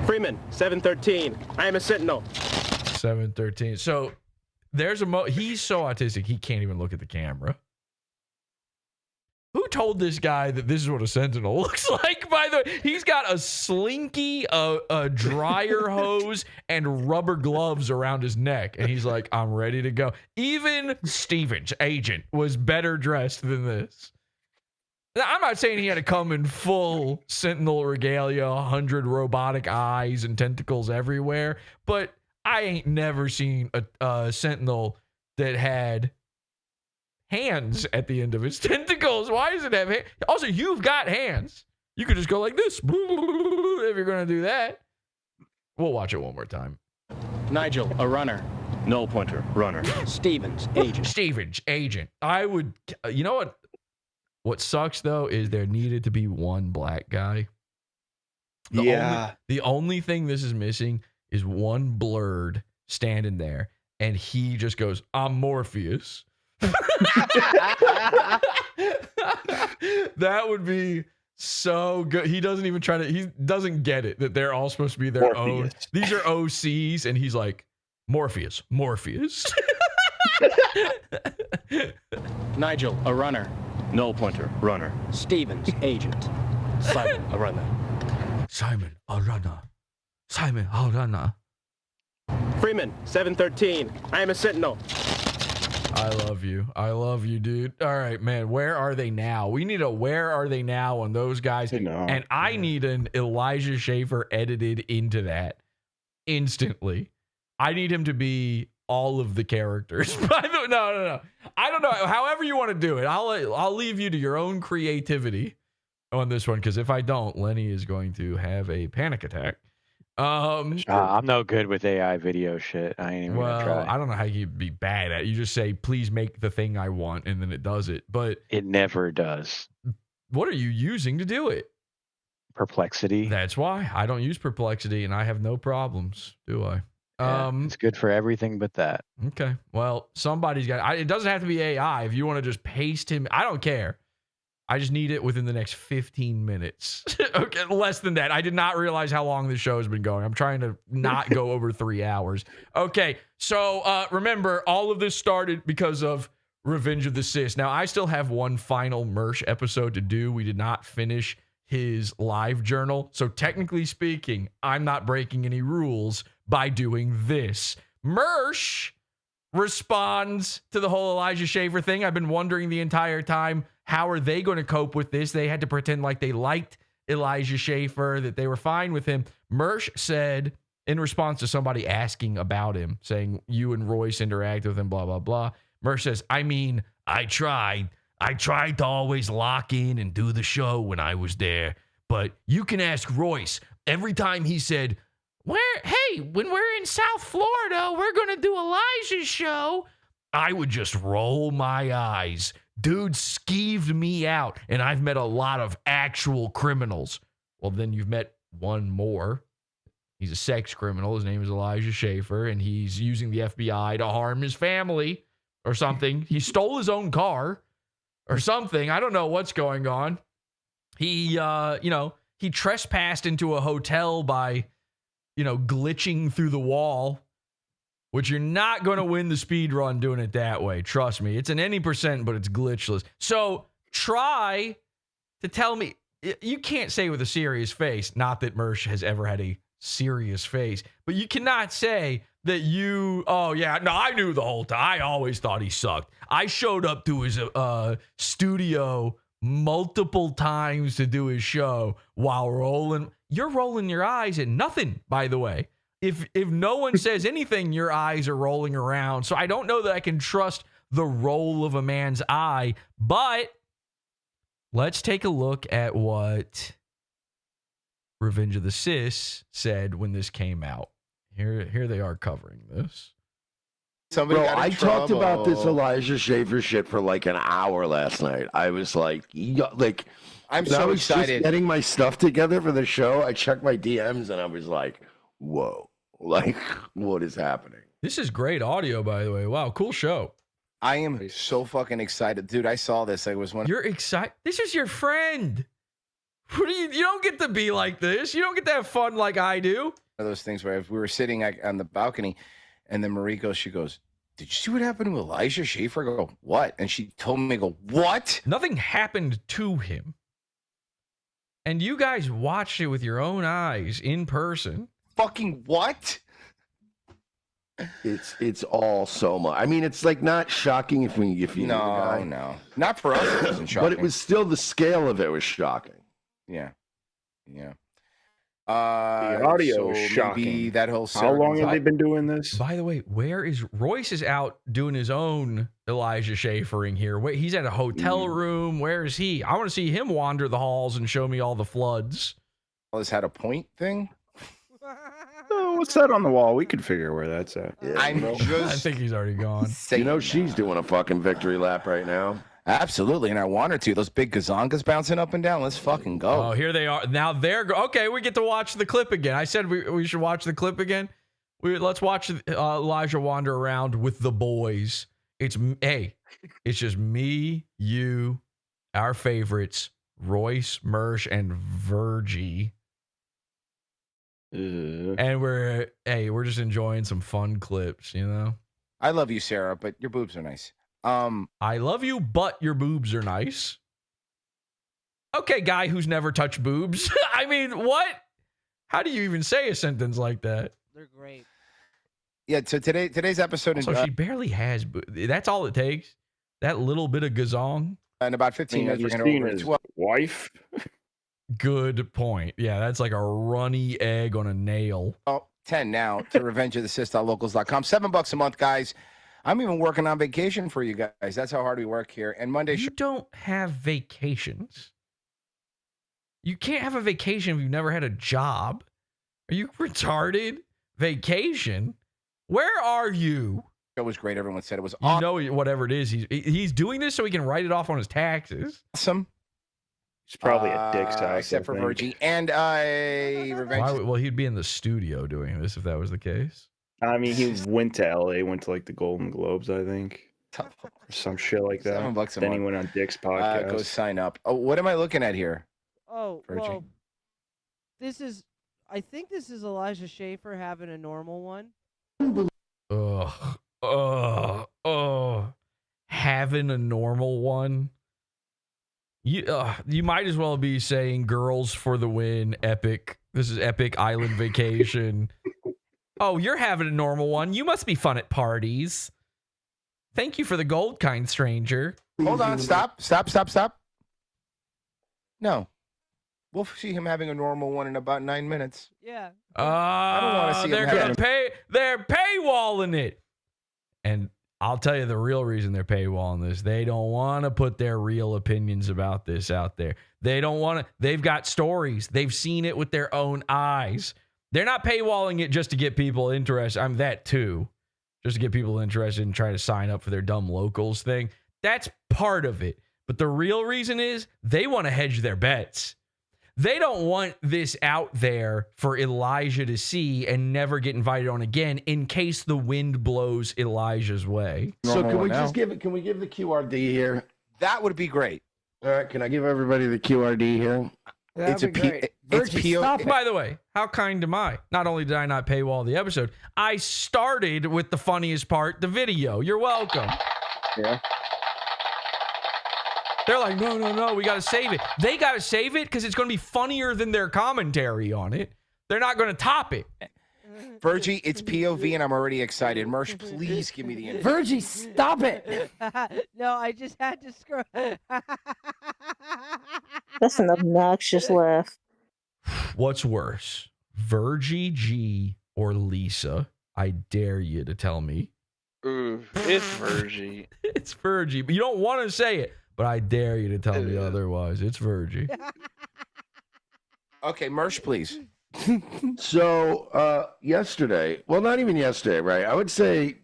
Freeman, 713. I am a sentinel. 713. So there's he's so autistic, he can't even look at the camera. Who told this guy that this is what a sentinel looks like? By the way, he's got a slinky, a dryer hose, and rubber gloves around his neck. And he's like, I'm ready to go. Even Stevens, agent, was better dressed than this. Now, I'm not saying he had to come in full sentinel regalia, 100 robotic eyes and tentacles everywhere, but I ain't never seen a sentinel that had hands at the end of its tentacles. Why does it have hands? Also, you've got hands. You could just go like this if you're going to do that. We'll watch it one more time. Nigel, a runner. Null pointer, runner. Stevens, agent. Stevens, agent. I would, you know what? What sucks, though, is there needed to be one black guy. The only thing this is missing is one blurred standing there, and he just goes, I'm Morpheus. That would be so good. He doesn't even try to, he doesn't get it that they're all supposed to be their own. These are OCs, and he's like, Morpheus. Nigel, a runner. Null pointer, runner. Stevens, agent. Simon, a runner. Simon, a runner. Freeman, 713. I am a sentinel. I love you, dude. All right, man. Where are they now? We need a where are they now on those guys. And I need an Elijah Schaffer edited into that instantly. I need him to be all of the characters. No. I don't know. However you want to do it, I'll leave you to your own creativity on this one, because if I don't, Lenny is going to have a panic attack. I'm no good with AI video shit. I ain't even gonna try. I don't know how you'd be bad at it. You just say, please make the thing I want, and then it does it. But it never does. What are you using to do it? Perplexity. That's why I don't use Perplexity, and I have no problems, do I? Yeah, it's good for everything but that. Okay. Well, somebody's got it. Doesn't have to be AI. If you want to just paste him, I don't care. I just need it within the next 15 minutes. Okay, less than that. I did not realize how long this show has been going. I'm trying to not go over 3 hours. Okay, so remember, all of this started because of Revenge of the Sis. Now, I still have one final Mersh episode to do. We did not finish his live journal. So technically speaking, I'm not breaking any rules by doing this. Mersh responds to the whole Elijah Schaffer thing. I've been wondering the entire time, how are they going to cope with this? They had to pretend like they liked Elijah Schaffer, that they were fine with him. Mersh said, in response to somebody asking about him, saying, you and Royce interact with him, blah, blah, blah. Mersh says, I mean, I tried to always lock in and do the show when I was there. But you can ask Royce. Every time he said, when we're in South Florida, we're going to do Elijah's show, I would just roll my eyes. Dude skeeved me out, and I've met a lot of actual criminals. Well, then you've met one more. He's a sex criminal. His name is Elijah Schaffer, and he's using the FBI to harm his family or something. He stole his own car or something. I don't know what's going on. He, he trespassed into a hotel by, glitching through the wall, which you're not going to win the speed run doing it that way. Trust me. It's an any percent, but it's glitchless. So try to tell me, you can't say with a serious face, not that Mersh has ever had a serious face, but you cannot say that I knew the whole time. I always thought he sucked. I showed up to his studio multiple times to do his show while you're rolling your eyes at nothing, by the way. If no one says anything, your eyes are rolling around. So I don't know that I can trust the roll of a man's eye, but let's take a look at what Revenge of the Sis said when this came out. Here they are covering this. Bro, I talked about this Elijah Schaffer shit for like an hour last night. I was like, I'm so excited. Just getting my stuff together for the show. I checked my DMs and I was like, whoa, like, what is happening? This is great audio, by the way. Wow, cool show. I am so fucking excited. Dude, I saw this. You're excited? This is your friend. You don't get to be like this. You don't get to have fun like I do. One of those things where we were sitting on the balcony, and then she goes, did you see what happened to Elijah Schaffer? I go, what? And she told me, what? Nothing happened to him. And you guys watched it with your own eyes in person. Fucking what? It's all so much. I mean, it's like not shocking if you know the guy. No, not for us. It wasn't shocking. But it was still, the scale of it was shocking. Yeah. The audio is shocking. Maybe that whole How long have they been doing this? By the way, where is Royce? Is out doing his own Elijah Schaffering here. Wait, he's at a hotel room. Where is he? I want to see him wander the halls and show me all the floods. This had a point thing. Oh, what's that on the wall? We could figure where that's at. Yeah, I think he's already gone. She's doing a fucking victory lap right now. Absolutely, and I want her to. Those big gazongas bouncing up and down. Let's fucking go. Oh, here they are. Now okay, we get to watch the clip again. I said we should watch the clip again. Let's watch Elijah wander around with the boys. It's just me, you, our favorites, Royce, Mersh, and Virgie. And we're just enjoying some fun clips, you know? I love you, Sarah, but your boobs are nice. I love you, but your boobs are nice. Okay, guy who's never touched boobs. I mean, what? How do you even say a sentence like that? They're great. Yeah, so today's episode... So she barely has boobs. That's all it takes? That little bit of gazong? In about 15 minutes, we're going to over his wife. Good point. Yeah, that's like a runny egg on a nail. 10 now to revengeofthesis.locals.com. $7 a month, guys. I'm even working on vacation for you guys. That's how hard we work here. And Monday, You don't have vacations. You can't have a vacation if you've never had a job. Are you retarded? Vacation? Where are you? It was great. Everyone said it was You know, whatever it is, he's doing this so he can write it off on his taxes. awesome. It's probably a dick's house. Except for I think. Virgie. And Revenge. Well, he'd be in the studio doing this if that was the case. I mean, he went to LA, went to like the Golden Globes, I think. Or some shit like that. $7 a Then he month. went on Dick's podcast. Go sign up. Oh, what am I looking at here? Oh, Virgie? well, I think this is Elijah Schaffer having a normal one. Having a normal one. You might as well be saying girls for the win, epic. This is epic island vacation. Oh, you're having a normal one. You must be fun at parties. Thank you for the gold, kind stranger. Hold on. Stop. No. We'll see him having a normal one in about 9 minutes. Yeah. I don't want to see they're him gonna having... they're paywalling it. And I'll tell you the real reason they're paywalling this. They don't want to put their real opinions about this out there. They don't want to. They've got stories. They've seen it with their own eyes. They're not paywalling it just to get people interested. I'm that too. Just to get people interested and try to sign up for their dumb locals thing. That's part of it. But the real reason is they want to hedge their bets. They don't want this out there for Elijah to see and never get invited on again in case the wind blows Elijah's way. So can we just give it? Can we give the QRD here? That would be great. All right. Can I give everybody the QRD here? It's a PO. By the way, how kind am I? Not only did I not paywall the episode, I started with the funniest part, the video. You're welcome. Yeah. They're like, no, we got to save it. They got to save it because it's going to be funnier than their commentary on it. They're not going to top it. Virgie, it's POV, and I'm already excited. Mersh, please give me the info. Virgie, stop it. No, I just had to scroll. That's an obnoxious laugh. What's worse, Virgie G or Lisa? I dare you to tell me. Ooh, it's Virgie. It's Virgie, but you don't want to say it. But I dare you to tell me otherwise. It's Virgie. Okay, Mersh, please. So yesterday, well, not even yesterday, right? I would say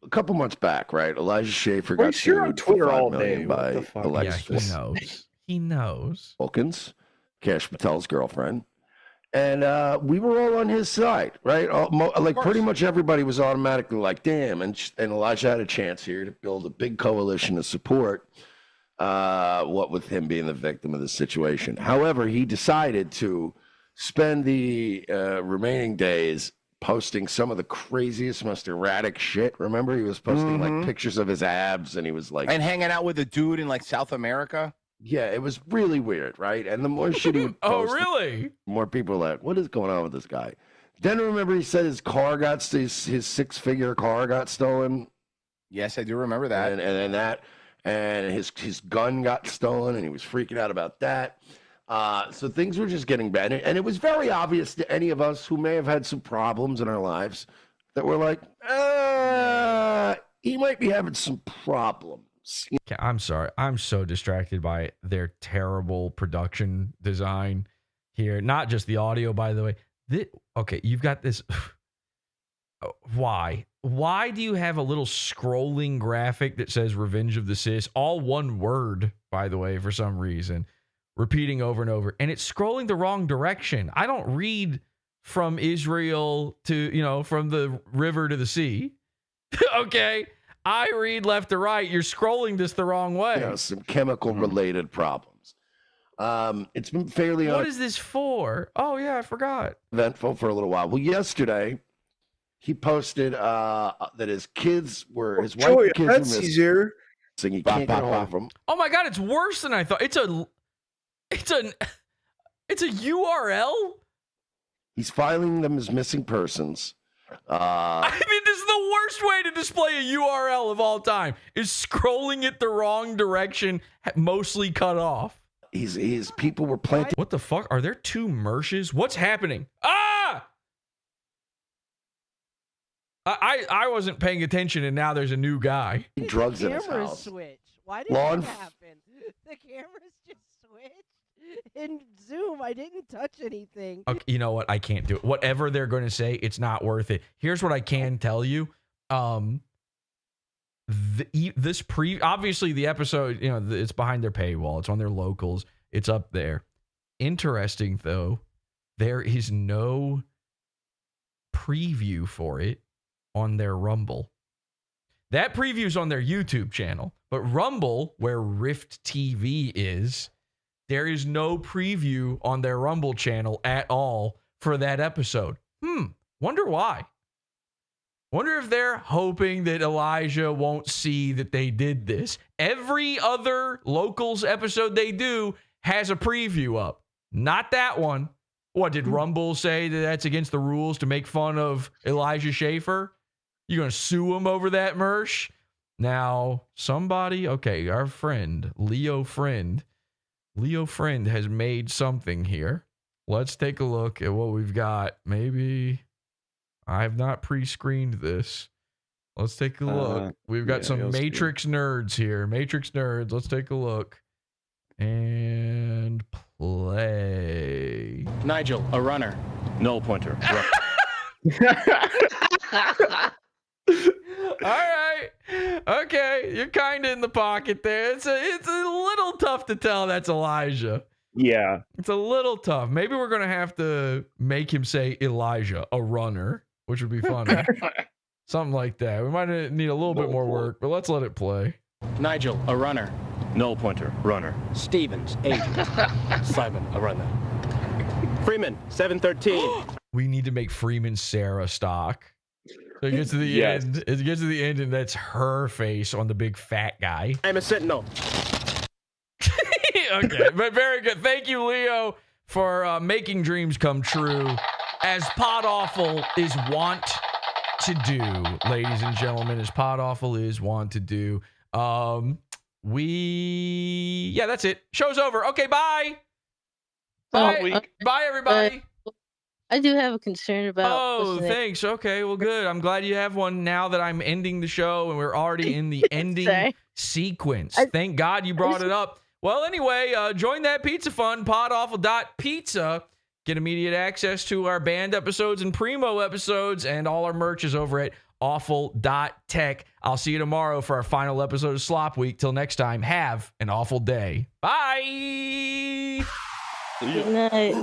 a couple months back, right? Elijah Schaffer got You're on sued Twitter for $5 all million day. by What the fuck? Alexis. Yeah, he knows. He knows. Hawkins, Cash Patel's girlfriend. And we were all on his side, right? Like pretty much everybody was automatically like, damn. And Elijah had a chance here to build a big coalition of support. What with him being the victim of the situation. However, he decided to spend the remaining days posting some of the craziest, most erratic shit. Remember, he was posting like pictures of his abs, and he was like, And hanging out with a dude in like South America. yeah, it was really weird, right? And the more shit he would Oh, post, really? the more people were like, what is going on with this guy? Then remember, he said his car got his 6-figure car got stolen. Yes, I do remember that. And that. And his gun got stolen, and he was freaking out about that. So things were just getting bad. And it was very obvious to any of us who may have had some problems in our lives that were like, he might be having some problems. Okay, I'm sorry. I'm so distracted by their terrible production design here. Not just the audio, by the way. Okay, you've got this. Why? Why do you have a little scrolling graphic that says Revenge of the Sis? All one word, by the way, for some reason. Repeating over and over. And it's scrolling the wrong direction. I don't read from Israel to, from the river to the sea. Okay? I read left to right. You're scrolling this the wrong way. You know, some chemical-related problems. It's been fairly What is this for? Oh, yeah, I forgot. Eventful for a little while. Well, yesterday, he posted that his kids were, his wife and kids were missing. So he can't get hold of them. Oh my God, it's worse than I thought. It's a URL? He's filing them as missing persons. I mean, this is the worst way to display a URL of all time, is scrolling it the wrong direction, mostly cut off. His people were planting. What the fuck? Are there two Mershes? What's happening? Ah! I wasn't paying attention, and now there's a new guy. Drugs in his Cameras house. switch. Why did Lawn that happen? The cameras just switched. In Zoom, I didn't touch anything. Okay, you know what? I can't do it. Whatever they're going to say, it's not worth it. Here's what I can tell you. Obviously the episode, it's behind their paywall. It's on their locals. It's up there. Interesting though, there is no preview for it on their Rumble. That preview's on their YouTube channel, but Rumble, where GRIFT TV is, there is no preview on their Rumble channel at all for that episode. Wonder why. Wonder if they're hoping that Elijah won't see that they did this. Every other locals episode they do has a preview up. Not that one. What, did Rumble say that that's against the rules to make fun of Elijah Schaffer? You gonna sue him over that, Mersh? Now, our friend, Leo Friend has made something here. Let's take a look at what we've got. Maybe I have not pre-screened this. Let's take a look. We've got some Matrix nerds here. Matrix nerds. Let's take a look. And play. Nigel, a runner. Null pointer. All right. Okay. You're kind of in the pocket there. It's a little tough to tell that's Elijah. Yeah. It's a little tough. Maybe we're going to have to make him say Elijah, a runner, which would be funny. Something like that. We might need a little bit more work, but let's let it play. Nigel, a runner. Null pointer. Runner. Stevens, agent. Simon, a runner. Freeman, 713. We need to make Freeman Sarah stock. So it gets to the end. It gets to the end, and that's her face on the big fat guy. I'm a sentinel. Okay, but very good. Thank you, Leo, for making dreams come true, as PodAwful is wont to do, ladies and gentlemen, as PodAwful is wont to do. That's it. Show's over. Okay, bye. Bye. Bye, everybody. I do have a concern about. Oh, thanks. Okay, well, good. I'm glad you have one now that I'm ending the show and we're already in the ending sequence. Thank God you brought it up. Well, anyway, join that pizza fund, podawful.pizza. Get immediate access to our band episodes and primo episodes, and all our merch is over at awful.tech. I'll see you tomorrow for our final episode of Slop Week. Till next time, have an awful day. Bye. Good night.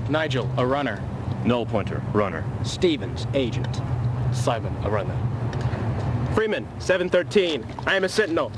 Nigel, a runner. Null pointer. Runner. Stevens, agent. Simon, a runner. Freeman, 713. I am a sentinel.